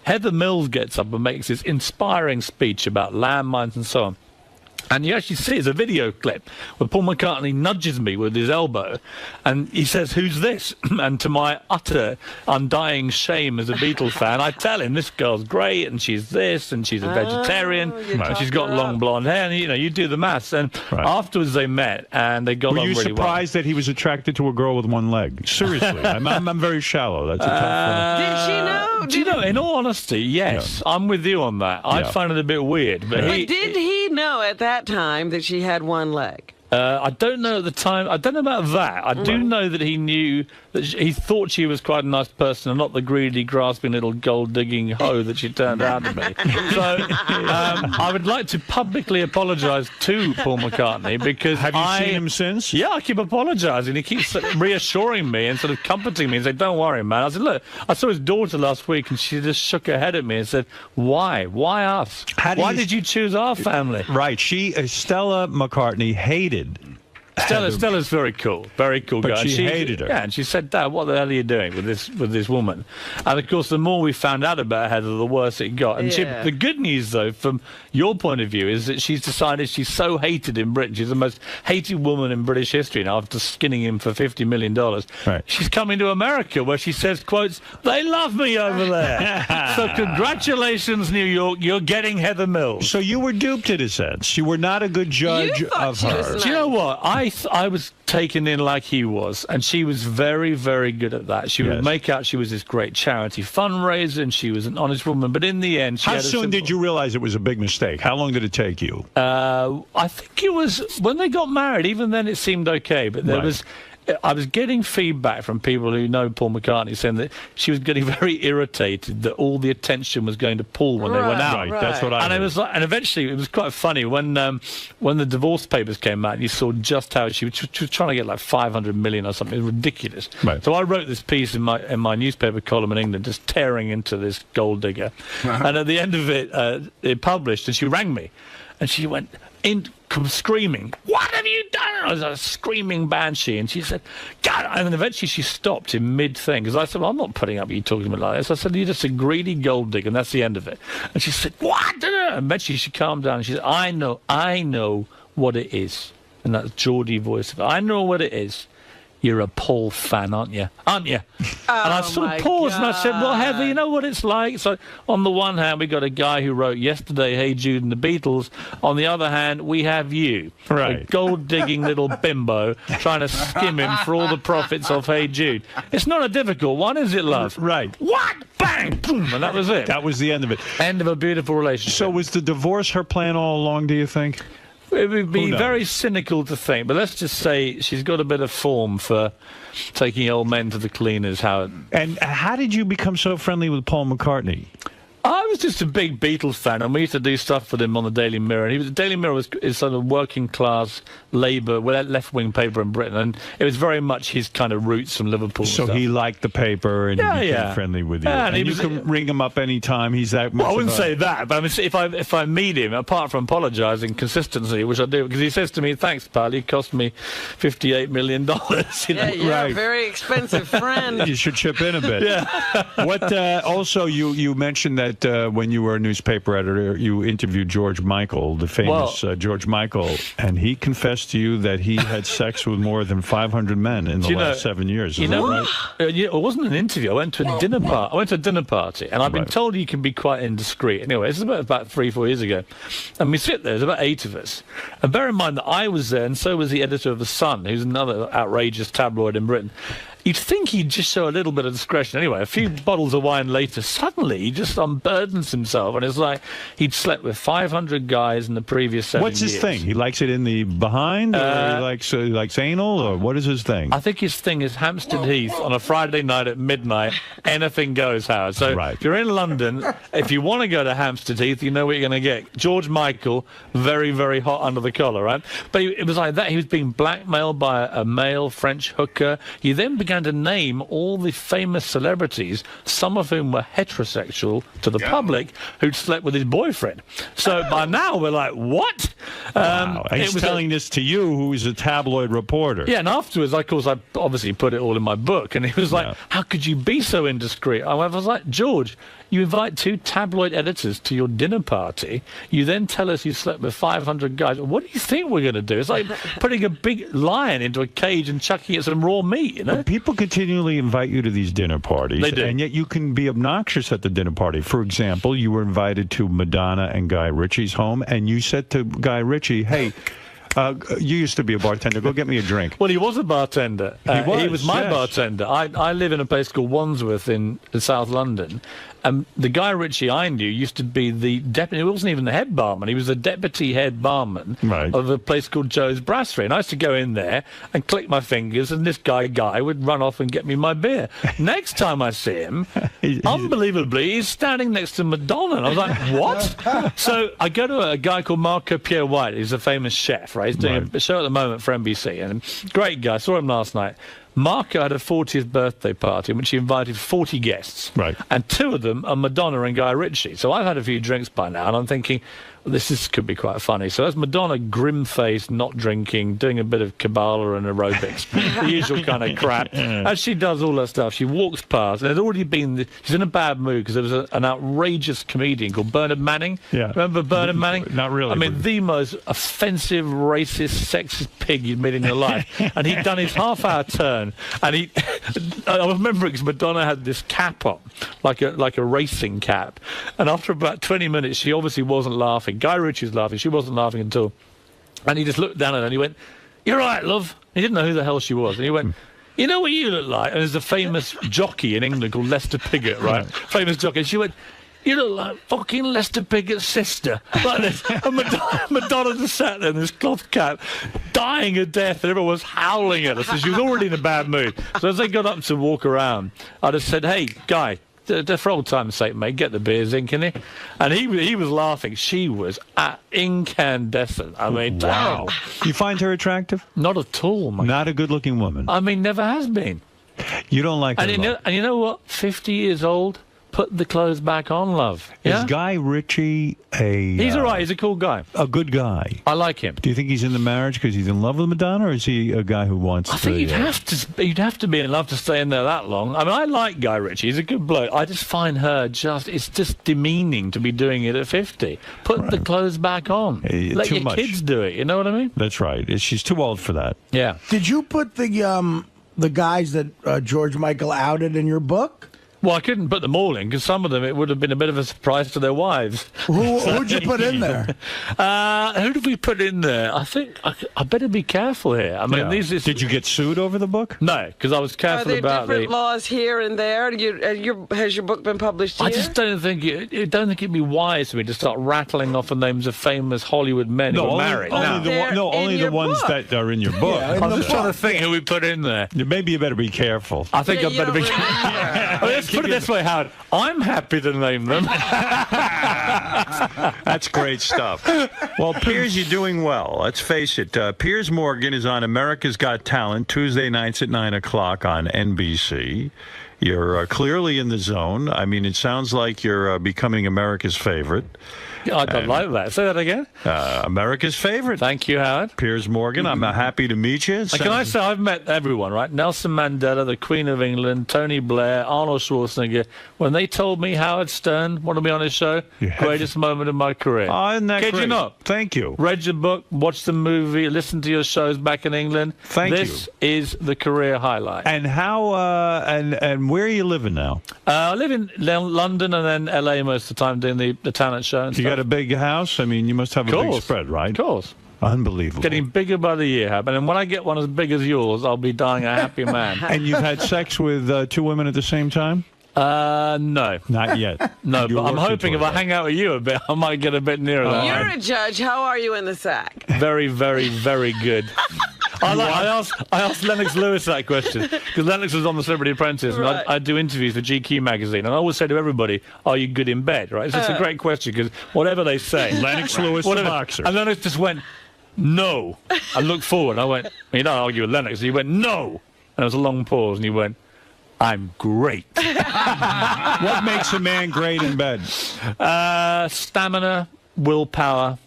Heather Mills gets up and makes this inspiring speech about landmines and so on. And you actually see it's a video clip where Paul McCartney nudges me with his elbow and he says, "Who's this?" And to my utter undying shame as a Beatles fan, I tell him, this girl's great and she's this and she's a vegetarian and she's got long blonde hair, and you do the maths. And afterwards they met and they got on really well. Were you surprised that he was attracted to a girl with one leg? Seriously. I'm very shallow. That's a tough one. Did she know? Do you know, in all honesty, yes. I'm with you on that. I find it a bit weird. But did he know at that time that she had one leg? I don't know at the time. I don't know about that. I do know that he knew that he thought she was quite a nice person and not the greedy, grasping little gold-digging hoe that she turned out to be. So I would like to publicly apologise to Paul McCartney because Have you seen him since? Yeah, I keep apologising. He keeps reassuring me and sort of comforting me and saying, "Don't worry, man." I said, "Look, I saw his daughter last week and she just shook her head at me and said, why? Why us? Why did you choose our family?" Right. Stella McCartney hated Stella's very cool but guy. She hated her. Yeah, and she said, "Dad, what the hell are you doing with this woman?" And of course, the more we found out about Heather, the worse it got. And the good news, though, from your point of view, is that she's decided she's so hated in Britain. She's the most hated woman in British history now, after skinning him for $50 million. Right. She's coming to America, where she says, quotes, "They love me over there." So congratulations, New York, you're getting Heather Mills. So you were duped in a sense. You were not a good judge of her. Do you know what? I was taken in like he was, and she was very, very good at that. She would make out she was this great charity fundraiser, and she was an honest woman. But in the end, how soon did you realize it was a big mistake? How long did it take you? I think it was when they got married. Even then, it seemed okay. But I was getting feedback from people who know Paul McCartney saying that she was getting very irritated that all the attention was going to Paul when they went out. Right, that's what I heard. It was like, and eventually it was quite funny when the divorce papers came out. You saw just how she was trying to get like 500 million or something. It was ridiculous. Right. So I wrote this piece in my newspaper column in England, just tearing into this gold digger. And at the end of it published, and she rang me, and she went screaming, "What have you done?" I was a screaming banshee, and she said, "God!" And then eventually she stopped in mid-thing, because I said, "Well, I'm not putting up with you talking to me like this." I said, "You're just a greedy gold digger, and that's the end of it." And she said, "What?" And eventually she calmed down, and she said, I know what it is." And that's Geordie voice. "I know what it is. You're a Paul fan, aren't you? Aren't you?" And I sort of paused and I said, "Well, Heather, you know what it's like." So on the one hand, we got a guy who wrote Yesterday, Hey Jude and the Beatles. On the other hand, we have you, a gold-digging little bimbo, trying to skim him for all the profits of Hey Jude. It's not a difficult one, is it, love? Right. What? Bang! Boom! And that was it. That was the end of it. End of a beautiful relationship. So was the divorce her plan all along, do you think? It would be very cynical to think, but let's just say she's got a bit of form for taking old men to the cleaners, Howard. And how did you become so friendly with Paul McCartney? I was just a big Beatles fan, and we used to do stuff with him on the Daily Mirror. And the Daily Mirror is sort of working class Labour, left-wing paper in Britain, and it was very much his kind of roots from Liverpool. So he liked the paper and he became friendly with you. Yeah, and you can ring him up anytime. He's that much. Well, I wouldn't say that, but I mean, if I meet him, apart from apologising consistently, which I do, because he says to me, "Thanks, pal, you cost me $58 million." You know? You're a very expensive friend. You should chip in a bit. Yeah. What? Also, you mentioned that when you were a newspaper editor, you interviewed George Michael, the famous George Michael, and he confessed to you that he had sex with more than 500 men in the last 7 years. Is that right? It wasn't an interview. I went to a dinner party. And I've been told you can be quite indiscreet. Anyway, this is about 3-4 years ago, and we sit there. There's about 8 of us, and bear in mind that I was there, and so was the editor of The Sun, who's another outrageous tabloid in Britain. You'd think he'd just show a little bit of discretion. Anyway, a few bottles of wine later, suddenly he just unburdens himself, and it's like he'd slept with 500 guys in the previous 7 years. What's his thing? He likes it in the behind, or he likes anal, or what is his thing? I think his thing is Hampstead Heath on a Friday night at midnight. Anything goes, Howard. So if you're in London, if you want to go to Hampstead Heath, you know what you're going to get. George Michael, very, very hot under the collar, right? But it was like that. He was being blackmailed by a male French hooker. He then began to name all the famous celebrities, some of whom were heterosexual to the public, who'd slept with his boyfriend. So by now we're like, what? Wow. He's telling this to you, who is a tabloid reporter. Yeah, and afterwards, of course, I obviously put it all in my book, and he was like, how could you be so indiscreet? I was like, George, you invite 2 tabloid editors to your dinner party. You then tell us you slept with 500 guys. What do you think we're going to do? It's like putting a big lion into a cage and chucking it some raw meat, you know? But people continually invite you to these dinner parties. They do. And yet you can be obnoxious at the dinner party. For example, you were invited to Madonna and Guy Ritchie's home, and you said to Guy Ritchie, hey, you used to be a bartender. Go get me a drink. Well, he was a bartender. He was my bartender. I live in a place called Wandsworth in South London. The Guy Ritchie I knew used to be the deputy. He wasn't even the head barman. He was the deputy head barman of a place called Joe's Brasserie. And I used to go in there and click my fingers, and this Guy would run off and get me my beer. Next time I see him, unbelievably, he's standing next to Madonna. And I was like, what? So I go to a guy called 𝗦𝗁𝗄𝗿𝗍. He's a famous chef, right? He's doing a show at the moment for NBC. And great guy. I saw him last night. Marco had a 40th birthday party in which he invited 40 guests. Right. And 2 of them are Madonna and Guy Ritchie. So I've had a few drinks by now, and I'm thinking, well, could be quite funny. So there's Madonna, grim-faced, not drinking, doing a bit of Kabbalah and aerobics, the usual kind of crap. And she does all that stuff. She walks past, and there's already been... She's in a bad mood because there was an outrageous comedian called Bernard Manning. Yeah. Remember Bernard Manning? Not really. I mean, the most offensive, racist, sexist pig you'd met in your life. And he'd done his half-hour turn, and I remember because Madonna had this cap on, like a racing cap. And after about 20 minutes, she obviously wasn't laughing. Guy Ritchie was laughing. She wasn't laughing at all. And he just looked down at her and he went, "You're right, love." He didn't know who the hell she was. And he went, "You know what you look like?" And there's a famous jockey in England called Lester Piggott, right? Famous jockey. And she went, "You look like fucking Lester Piggott's sister." Like this. And Madonna just sat there in this cloth cap, dying of death, and everyone was howling at her. So she was already in a bad mood. So as they got up to walk around, I just said, "Hey, Guy, for old time's sake, mate, get the beers in, can you?" And he was laughing. She was incandescent. I mean, wow. You find her attractive? Not at all, mate. Not a good-looking woman? I mean, never has been. You don't like her, and you know what? 50 years old, put the clothes back on, love. Yeah? Is Guy Ritchie a... He's all right. He's a cool guy. A good guy. I like him. Do you think he's in the marriage because he's in love with Madonna, or is he a guy who wants to... I think you'd have to be in love to stay in there that long. I mean, I like Guy Ritchie. He's a good bloke. I just find her it's just demeaning to be doing it at 50. Put the clothes back on. Let your kids do it. You know what I mean? That's right. She's too old for that. Yeah. Did you put the guys that George Michael outed in your book? Well, I couldn't put them all in because some of them it would have been a bit of a surprise to their wives. Who'd you put in there? Who did we put in there? I think I better be careful here. I mean, did you get sued over the book? No, because I was careful about Are there different laws here and there? Has your book been published here? I just don't think it'd be wise for me to start rattling off the names of famous Hollywood men who are married. Only the ones that are in your book. Yeah, I'm just trying to think who we put in there. Maybe you better be careful. I think I better be careful. keep Put it this way, Howard. I'm happy to name them. That's great stuff. Well, Piers, you're doing well. Let's face it. Piers Morgan is on America's Got Talent Tuesday nights at 9 o'clock on NBC. You're clearly in the zone. I mean, it sounds like you're becoming America's favorite. I don't like that. Say that again. America's favorite. Thank you, Howard. Piers Morgan, I'm happy to meet you. Can I say I've met everyone, right? Nelson Mandela, the Queen of England, Tony Blair, Arnold Schwarzenegger. When they told me Howard Stern wanted to be on his show, greatest moment of my career. Oh, isn't that Kid great? you not? Thank you. Read your book, watched the movie, listened to your shows back in England. Thank you. This is the career highlight. And how, and where are you living now? I live in London and then LA most of the time doing the talent show and You stuff. got a big house? I mean, you must have a big spread, right? Of course. Unbelievable. Getting bigger by the year, Hab. And then when I get one as big as yours, I'll be dying a happy man. And you've had sex with 2 women at the same time? No. Not yet. No, You're but I'm working hoping if toward I hang out with you a bit, I might get a bit nearer that. You're a judge. How are you in the sack? Very, very, very good. I asked Lennox Lewis that question because Lennox was on The Celebrity Apprentice, and Right. I do interviews for GQ magazine, and I always say to everybody, "Are you good in bed?" Right? It's just a great question because whatever they say, Lennox Lewis, the boxer, and Lennox just went, "No." I looked forward. I went, well, "You don't argue with Lennox." And he went, "No," and there was a long pause, and he went, "I'm great." What makes a man great in bed? Stamina, willpower,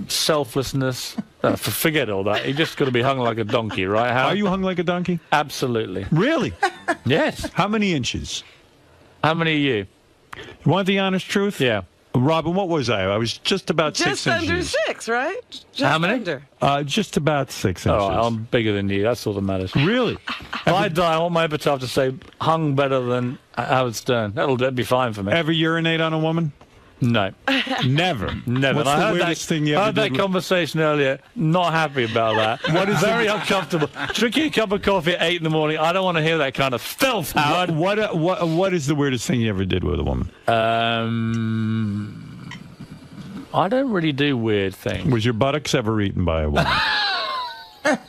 selflessness. Forget all that. You just got to be hung like a donkey, right? Are you hung like a donkey? Absolutely. Really? Yes. How many inches? How many are you? You want the honest truth? Yeah. Robin, what was I? I was just about Just 6 under inches. 6, right? Just How many? Under. Just about 6 inches. Oh, I'm bigger than you. That's all that matters. Really? If I die, I want my epitaph to say, hung better than Howard Stern. That'd be fine for me. Ever urinate on a woman? No. Never. Never. What's And the weirdest thing you I ever had that did? conversation earlier. Not happy about that. What is very uncomfortable? Drinking a cup of coffee at 8 in the morning. I don't want to hear that kind of filth, Howard. What is the weirdest thing you ever did with a woman? I don't really do weird things. Was your buttocks ever eaten by a woman?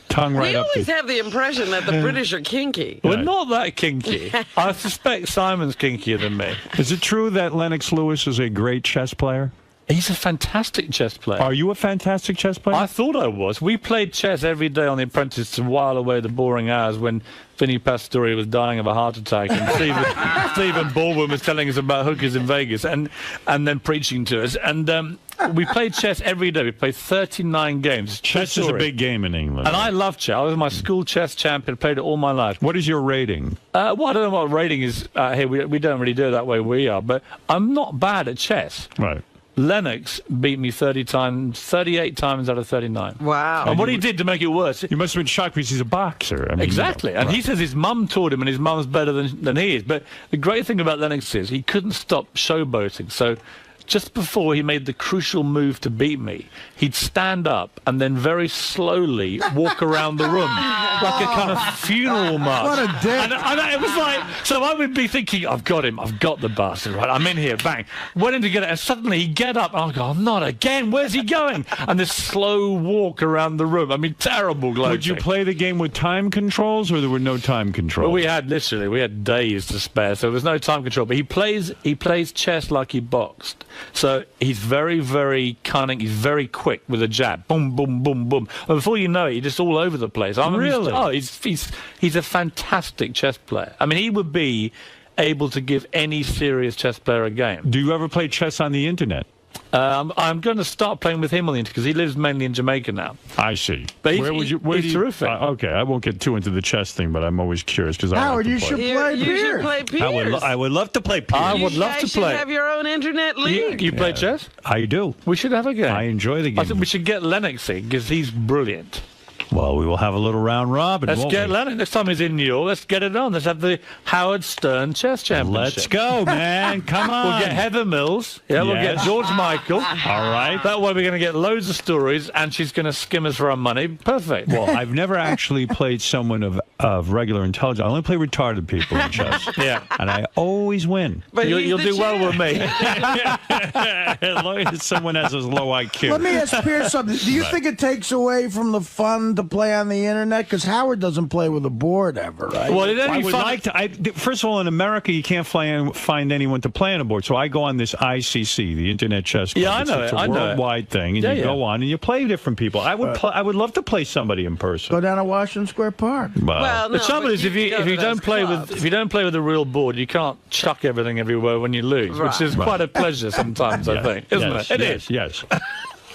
Tongue right We up always to... have the impression that the British are kinky. We're not that kinky. I suspect Simon's kinkier than me. Is it true that Lennox Lewis is a great chess player? He's a fantastic chess player. Are you a fantastic chess player? I thought I was. We played chess every day on The Apprentice to while away the boring hours when Vinnie Pastore was dying of a heart attack and Stephen Baldwin was telling us about hookers in Vegas and then preaching to us. And we played chess every day. We played 39 games. Chess is a big game in England. And I love chess. I was my school chess champion. Played it all my life. What is your rating? Well, I don't know what rating is here. We don't really do it that way we are. But I'm not bad at chess. Right. Lennox beat me 38 times out of 39. Wow. And what he did to make it worse... You must have been shocked because he's a boxer. I mean, Exactly. And he says his mum taught him and his mum's better than he is. But the great thing about Lennox is he couldn't stop showboating. So just before he made the crucial move to beat me, he'd stand up and then very slowly walk around the room like a kind of funeral march. What a dick. And it was like, so I would be thinking, I've got him, I've got the bastard, right? I'm in here, bang. Went in to get it, and suddenly he'd get up, and I'd go, not again, where's he going? And this slow walk around the room. I mean, terrible gloating. Would you play the game with time controls, or there were no time controls? Well, we had days to spare, so there was no time control. But he plays chess like he boxed. So he's very, very cunning. He's very quick with a jab. Boom, boom, boom, boom. And before you know it, he's just all over the place. Really? He's a fantastic chess player. I mean, he would be able to give any serious chess player a game. Do you ever play chess on the internet? I'm going to start playing with him on the internet because he lives mainly in Jamaica now. I see. But he's terrific. Okay, I won't get too into the chess thing, but I'm always curious because Howard, I you like to should play. play You Piers. should play Piers. I would love to play Piers. I would love to You play. should have your own internet league. You play chess? I do. We should have a game. I enjoy the game. I think we should get Lennox in because he's brilliant. Well, we will have a little round robin. Let's won't get we? Lennox. Next time he's in New York, let's get it on. Let's have the Howard Stern Chess Championship. Let's go, man. Come on. We'll get Heather Mills. Yeah, we'll get Yes. George Michael. All right. That way we're going to get loads of stories, and she's going to skim us for our money. Perfect. Well, I've never actually played someone of regular intelligence. I only play retarded people in chess. Yeah. And I always win. But You'll he's do the well champ. with me. As long as someone has a low IQ. Let me ask Piers something. Do you think it takes away from the fun to play on the internet? Because Howard doesn't play with a board ever, right? Well, I would like to. First of all, in America, you can't find anyone to play on a board. So I go on this ICC, the Internet Chess Club. Yeah, I know it's it. a worldwide thing, and you go on and you play different people. I would love to play somebody in person. Go down to Washington Square Park. Well, the trouble is, if you don't play with a real board, you can't chuck everything everywhere when you lose, which is quite a pleasure sometimes. I think, isn't it? It is. Yes.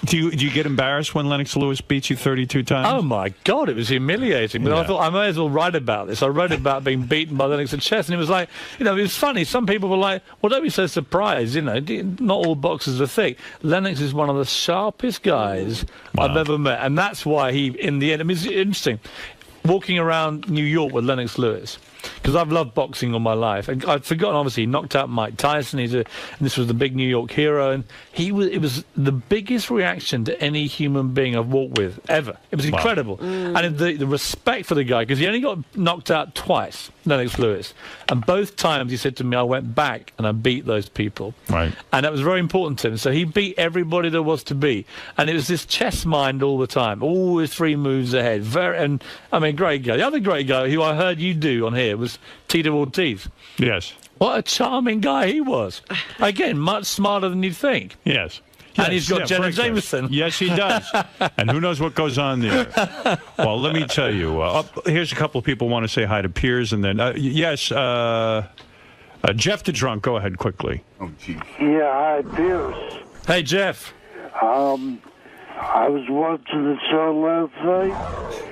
Do you get embarrassed when Lennox Lewis beats you 32 times? Oh my God, it was humiliating. But I thought I may as well write about this. I wrote about being beaten by Lennox at chess, and it was like, it was funny. Some people were like, "Well, don't be so surprised. Not all boxers are thick." Lennox is one of the sharpest guys I've ever met, and that's why he, in the end, it's interesting. Walking around New York with Lennox Lewis, because I've loved boxing all my life. And I'd forgotten, obviously, he knocked out Mike Tyson. And this was the big New York hero. And it was the biggest reaction to any human being I've walked with, ever. It was incredible. And the respect for the guy, because he only got knocked out twice, Lennox Lewis. And both times he said to me, I went back and I beat those people. Right. And that was very important to him. So he beat everybody there was to beat. And it was this chess mind all the time, always 3 moves ahead. Great guy. The other great guy who I heard you do on here was Tito Ortiz. Yes. What a charming guy he was. Again, much smarter than you'd think. Yes. And he's got Jenna Jameson. Yes, he does. And who knows what goes on there. Well, let me tell you. Here's a couple of people who want to say hi to Piers. And then, Jeff the Drunk, go ahead quickly. Oh, geez. Yeah, hi, Piers. Hey, Jeff. I was watching the show last night.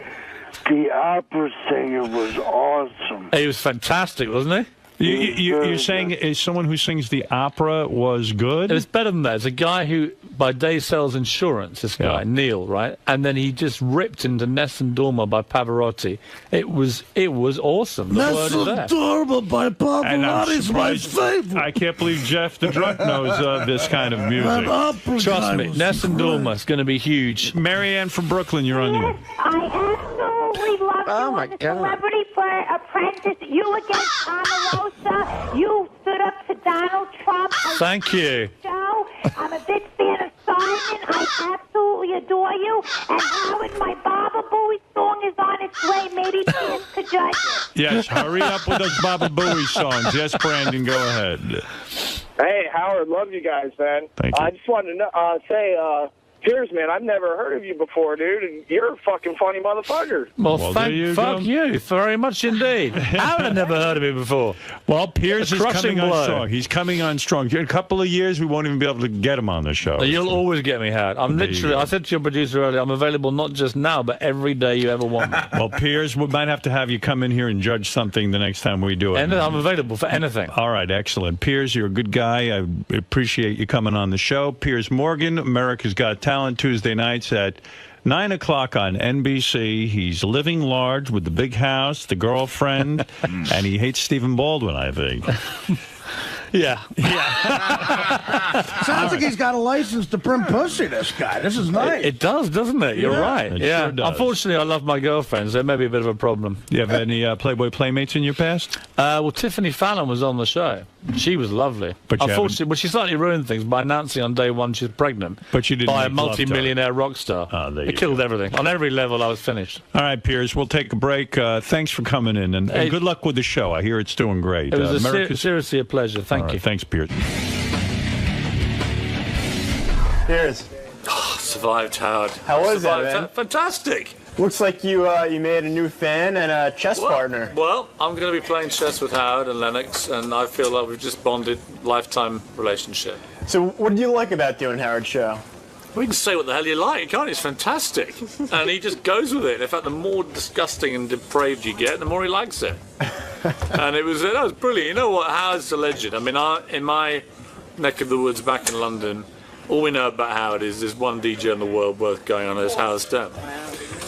The opera singer was awesome. He was fantastic, wasn't he? You're saying someone who sings the opera was good? It was better than that. It's a guy who, by day, sells insurance, this guy, Neil, right? And then he just ripped into Nessun Dorma by Pavarotti. It was awesome. Nessun Dorma by Pavarotti is my favorite. I can't believe Jeff the Drunk knows this kind of music. Trust me, Nessun Dorma is going to be huge. Marianne from Brooklyn, you're on you. I absolutely love you on Celebrity Apprentice. You against Omarosa. You stood up to Donald Trump. Thank you. I'm a big fan of Simon. I absolutely adore you. And Howard, my Baba Booey song is on its way. Maybe Piers could judge it. Yes, hurry up with those Baba Booey songs. Yes, Brandon, go ahead. Hey, Howard, love you guys, man. Thank you. I just wanted to say, Piers, man, I've never heard of you before, dude, and you're a fucking funny motherfucker. Well, fuck you very much indeed. How had I never heard of him before? Well, Piers is coming on strong. He's coming on strong. In a couple of years, we won't even be able to get him on the show. You'll always get me, Howard. I said to your producer earlier, I'm available not just now, but every day you ever want me. Well, Piers, we might have to have you come in here and judge something the next time we do it. And I'm available for anything. All right, excellent. Piers, you're a good guy. I appreciate you coming on the show. Piers Morgan, America's Got Talent, Tuesday nights at 9 o'clock on NBC. He's living large with the big house, the girlfriend, and he hates Stephen Baldwin, I think. Yeah. Sounds like he's got a license to print pussy, this guy. This is nice. It does, doesn't it? You're right. It Yeah. sure does. Unfortunately, I love my girlfriends. There may be a bit of a problem. Do you have any Playboy Playmates in your past? Well, Tiffany Fallon was on the show. She was lovely. But unfortunately, she slightly ruined things by announcing on day one she's pregnant. But you didn't by a make love to her. multi-millionaire rock star. It killed everything. On every level, I was finished. All right, Piers, we'll take a break. Thanks for coming in, and good luck with the show. I hear it's doing great. It was seriously a pleasure. Thank you. Thanks, Piers. Piers. Survived, Howard. How was that, man? Fantastic. Looks like you made a new fan and a chess partner. Well, I'm going to be playing chess with Howard and Lennox, and I feel like we've just bonded, lifetime relationship. So what do you like about doing Howard's show? We can say what the hell you like, can't you? It's fantastic. And he just goes with it. In fact, the more disgusting and depraved you get, the more he likes it. And that was brilliant. You know what? Howard's a legend. I mean, in my neck of the woods back in London, all we know about Howard is there's one DJ in the world worth going on, as Howard Stern.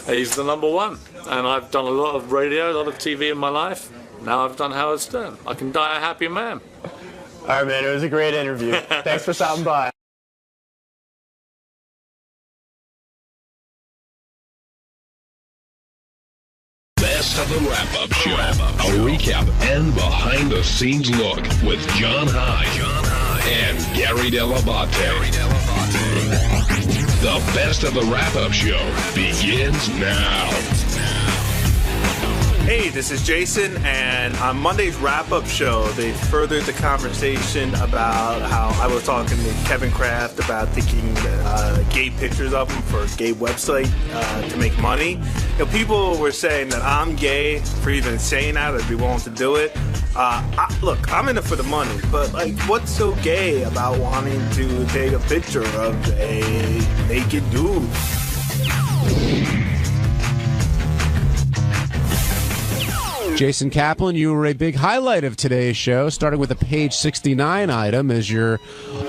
He's the number one. And I've done a lot of radio, a lot of TV in my life. Now I've done Howard Stern. I can die a happy man. All right, man. It was a great interview. Thanks for stopping by. Best of the wrap-up show. A recap and behind-the-scenes look with John High and Gary Dell'Abate. The best of the wrap-up show begins now. Hey, this is Jason, and on Monday's wrap-up show, they furthered the conversation about how I was talking to Kevin Kraft about taking gay pictures of him for a gay website to make money. People were saying that I'm gay for even saying that, I'd be willing to do it. Look, I'm in it for the money, but like, what's so gay about wanting to take a picture of a naked dude? Jason Kaplan, you were a big highlight of today's show, starting with a page 69 item as your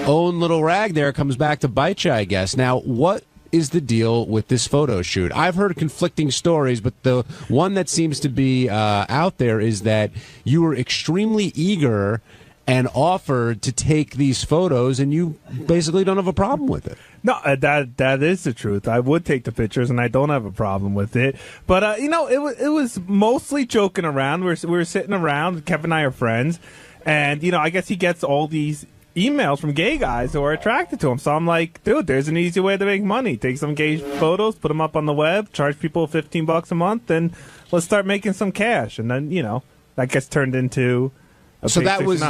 own little rag there comes back to bite you, I guess. Now, what is the deal with this photo shoot? I've heard conflicting stories, but the one that seems to be out there is that you were extremely eager and offered to take these photos, and you basically don't have a problem with it. No, that is the truth. I would take the pictures, and I don't have a problem with it. But it was mostly joking around. We were sitting around. Kevin and I are friends, and I guess he gets all these emails from gay guys who are attracted to him. So I'm like, dude, there's an easy way to make money. Take some gay photos, put them up on the web, charge people $15 a month, and let's start making some cash. And then that gets turned into. So that was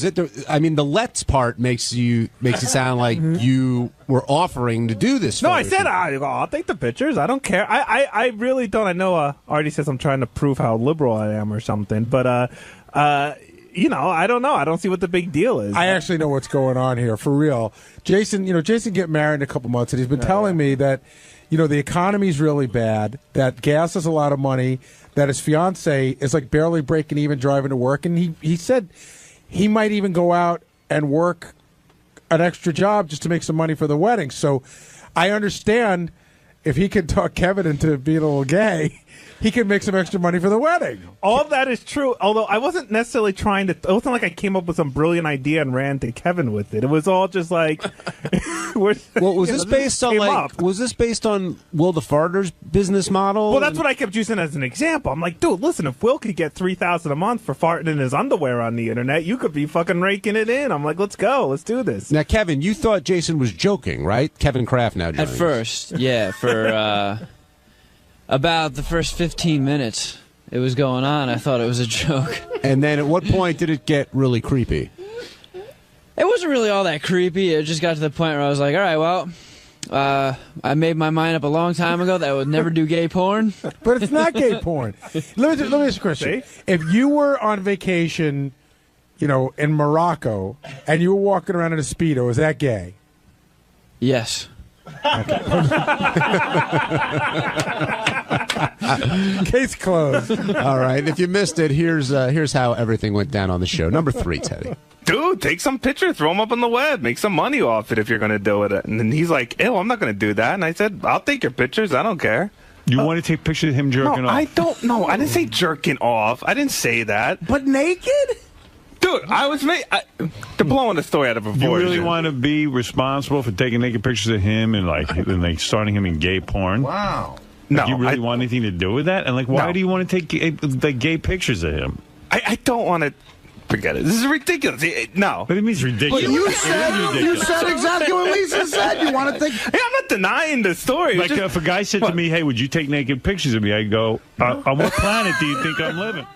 it. I mean, the let's part makes it sound like you were offering to do this. No, I said I'll take the pictures. I don't care. I really don't. I know Artie says I'm trying to prove how liberal I am or something, but I don't know. I don't see what the big deal is. I actually know what's going on here for real. Jason get married in a couple months, and he's been telling me that the economy's really bad, that gas is a lot of money, that his fiance is like barely breaking even driving to work, and he said he might even go out and work an extra job just to make some money for the wedding. So I understand if he could talk Kevin into being a little gay, he can make some extra money for the wedding. All of that is true, although I wasn't necessarily trying to. It wasn't like I came up with some brilliant idea and ran to Kevin with it. It was all just like. Was this based on Will the Farter's business model? Well, that's what I kept using as an example. I'm like, dude, listen, if Will could get $3,000 a month for farting in his underwear on the internet, you could be fucking raking it in. I'm like, let's go, let's do this. Now, Kevin, you thought Jason was joking, right? Kevin Kraft now. At first, yeah, for. About the first 15 minutes it was going on, I thought it was a joke. And then at what point did it get really creepy? It wasn't really all that creepy. It just got to the point where I was like, all right, well, I made my mind up a long time ago that I would never do gay porn. But it's not gay porn. Let me ask you a question. If you were on vacation, in Morocco, and you were walking around in a Speedo, is that gay? Yes. Okay. Case closed. All right. If you missed it, here's how everything went down on the show. Number 3, Teddy. Dude, take some pictures, throw them up on the web, make some money off it if you're going to do it. And then he's like, ew, I'm not going to do that. And I said, I'll take your pictures. I don't care. You want to take pictures of him jerking off? I don't know. I didn't say jerking off. I didn't say that. But naked? Dude, they're blowing the story out of proportion. You really want to be responsible for taking naked pictures of him and starting him in gay porn? Wow. No, you really want anything to do with that? And why do you want to take gay pictures of him? I don't want to. Forget it. This is ridiculous. No. But it means ridiculous. But you said exactly what Lisa said. You want to think. Hey, I'm not denying the story. Like if a guy said to me, hey, would you take naked pictures of me? I go, on what planet do you think I'm living?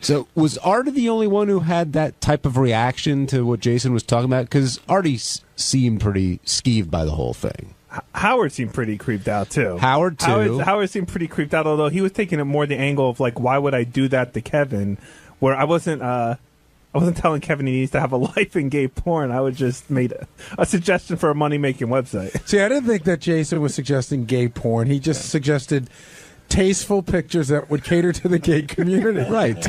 So was Artie the only one who had that type of reaction to what Jason was talking about? Because Artie seemed pretty skeeved by the whole thing. Howard seemed pretty creeped out, too. Howard seemed pretty creeped out, although he was taking it more the angle of, why would I do that to Kevin? Where I wasn't telling Kevin he needs to have a life in gay porn. I would just made a suggestion for a money-making website. See, I didn't think that Jason was suggesting gay porn. He just suggested tasteful pictures that would cater to the gay community. Right.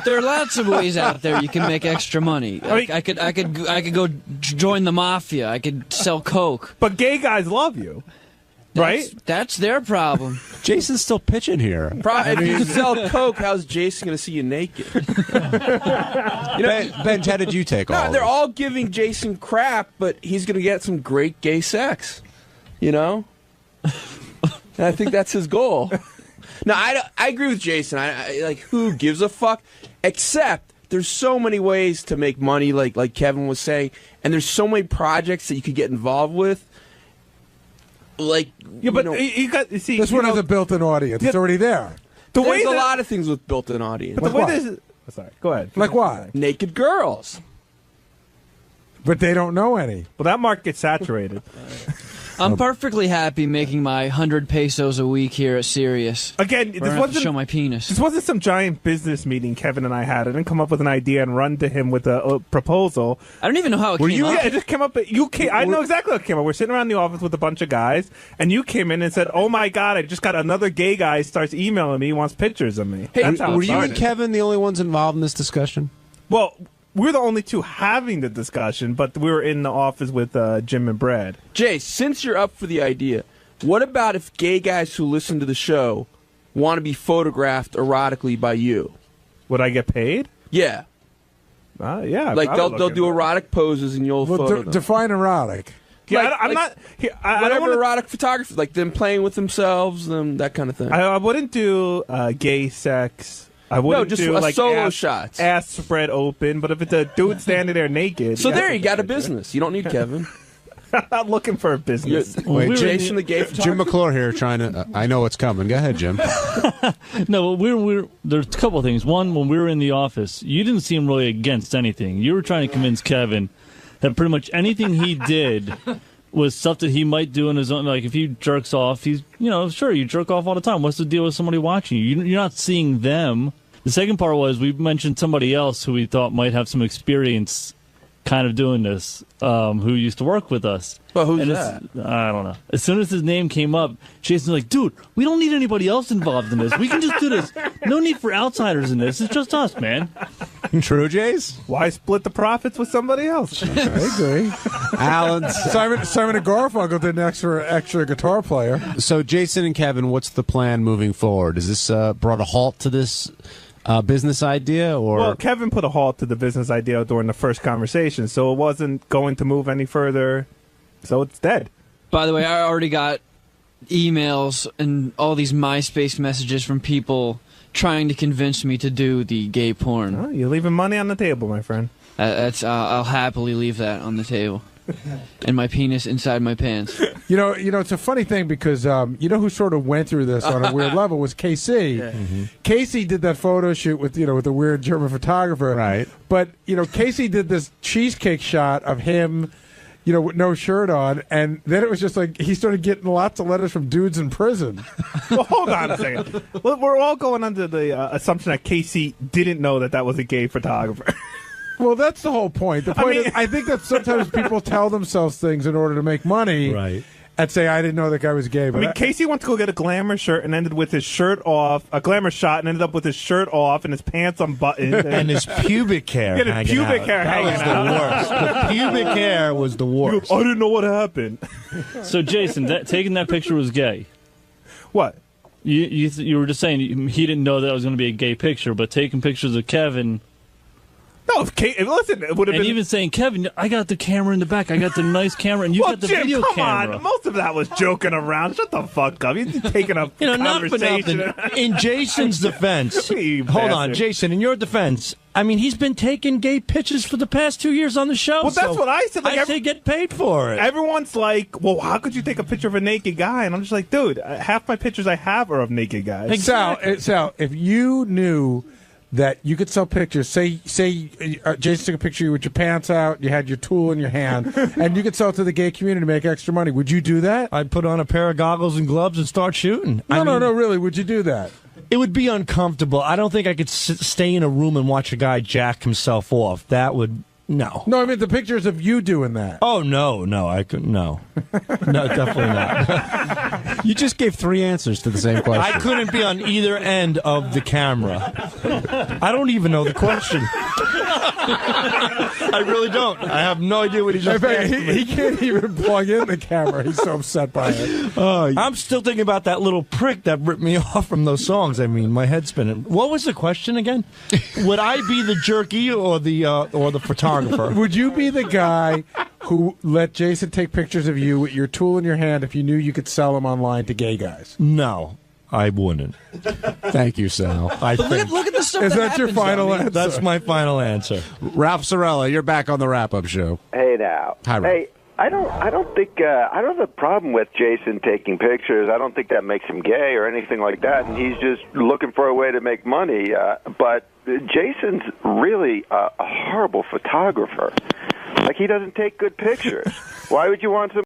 There are lots of ways out there you can make extra money. I could go join the mafia. I could sell coke. But gay guys love you. Right? That's their problem. Jason's still pitching here. If you sell coke, how's Jason going to see you naked? Ben, how did you take all they're all giving Jason crap, but he's going to get some great gay sex. And I think that's his goal. No, I agree with Jason. I who gives a fuck? Except there's so many ways to make money, like Kevin was saying, and there's so many projects that you could get involved with. You got see. This one has a built-in audience. It's already there. There's a lot of things with built-in audience. But the way this. Sorry, go ahead. Like what? Naked girls. But they don't know any. Well, that market gets saturated. I'm perfectly happy making my 100 pesos a week here at Sirius. Again, this wasn't to show my penis. This wasn't some giant business meeting Kevin and I had. I didn't come up with an idea and run to him with a proposal. I don't even know how it came up. Yeah, it just came up. I know exactly how it came up. We're sitting around the office with a bunch of guys, and you came in and said, "Oh my God, I just got another gay guy starts emailing me. He wants pictures of me." Hey, were you and Kevin the only ones involved in this discussion? Well, we're the only two having the discussion, but we were in the office with Jim and Brad. Jay, since you're up for the idea, what about if gay guys who listen to the show want to be photographed erotically by you? Would I get paid? Yeah. Yeah. Like they'll do erotic poses and you'll photo them. Define erotic. Yeah, I'm not. I don't wanna, erotic photography, like them playing with themselves, that kind of thing. I wouldn't do gay sex. I wouldn't just do like solo shots. Ass spread open, but if it's a dude standing there naked. So there, you got a business. You don't need Kevin. I'm not looking for a business. Wait, Jason, the gay photographer? Jim McClure here trying to. I know what's coming. Go ahead, Jim. No, there's a couple of things. One, when we were in the office, you didn't seem really against anything. You were trying to convince Kevin that pretty much anything he did was stuff that he might do in his own. Like if he jerks off, he's sure you jerk off all the time. What's the deal with somebody watching you? You're not seeing them. The second part was we mentioned somebody else who we thought might have some experience kind of doing this, who used to work with us. Well, who's that? I don't know. As soon as his name came up, Jason's like, dude, we don't need anybody else involved in this. We can just do this. No need for outsiders in this. It's just us, man. True, Jace? Why split the profits with somebody else? I agree. Alan. Simon and Garfunkel did an extra guitar player. So, Jason and Kevin, what's the plan moving forward? Is this brought a halt to this business idea, or? Well, Kevin put a halt to the business idea during the first conversation, so it wasn't going to move any further, so it's dead. By the way, I already got emails and all these MySpace messages from people trying to convince me to do the gay porn. Oh, you're leaving money on the table, my friend. I'll happily leave that on the table. And my penis inside my pants. You know, it's a funny thing because you know who sort of went through this on a weird level was KC. Yeah. Mm-hmm. Casey did that photo shoot with the weird German photographer. Right. But Casey did this cheesecake shot of him, with no shirt on, and then it was just like he started getting lots of letters from dudes in prison. Well, hold on a second. We're all going under the assumption that Casey didn't know that was a gay photographer. Well, that's the whole point. The point is, I think that sometimes people tell themselves things in order to make money, right? And say, I didn't know that guy was gay. But Casey went to go get a glamour shirt and ended with his shirt off, a glamour shot, and ended up with his shirt off and his pants unbuttoned. And his pubic hair hanging out. Pubic hair hanging out. That was the worst. The pubic hair was the worst. I didn't know what happened. So, Jason, taking that picture was gay. What? You were just saying he didn't know that was going to be a gay picture, but taking pictures of Kevin... No, listen, it would have been... even saying, Kevin, I got the camera in the back. I got the nice camera, and you got the Jim, video come camera. On. Most of that was joking around. Shut the fuck up. You're taking a conversation. Not for nothing. In Jason's defense, hold on, Jason, in your defense, I mean, he's been taking gay pictures for the past 2 years on the show. Well, that's what I said. I say get paid for it. Everyone's like, well, how could you take a picture of a naked guy? And I'm just like, dude, half my pictures I have are of naked guys. Exactly. Sal, if you knew that you could sell pictures, say Jason took a picture of you with your pants out, you had your tool in your hand, and you could sell it to the gay community to make extra money, would you do that? I'd put on a pair of goggles and gloves and start shooting. No, really, would you do that? It would be uncomfortable. I don't think I could stay in a room and watch a guy jack himself off. That would... No. No, I mean the pictures of you doing that. Oh, no, I couldn't. No, definitely not. You just gave 3 answers to the same question. I couldn't be on either end of the camera. I don't even know the question. I really don't. I have no idea what he just asked me. He can't even plug in the camera. He's so upset by it. I'm still thinking about that little prick that ripped me off from those songs. I mean, my head's spinning. What was the question again? Would I be the jerky or the photographer? Would you be the guy who let Jason take pictures of you with your tool in your hand if you knew you could sell them online to gay guys? No, I wouldn't. Thank you, Sal. Look at the stuff Is that your final answer? That's my final answer. Ralph Cirella, you're back on the wrap-up show. Hey, now. Hi, Ralph. Hey, I don't think I don't have a problem with Jason taking pictures. I don't think that makes him gay or anything like that. And he's just looking for a way to make money. But Jason's really a horrible photographer. Like, he doesn't take good pictures. Why would you want some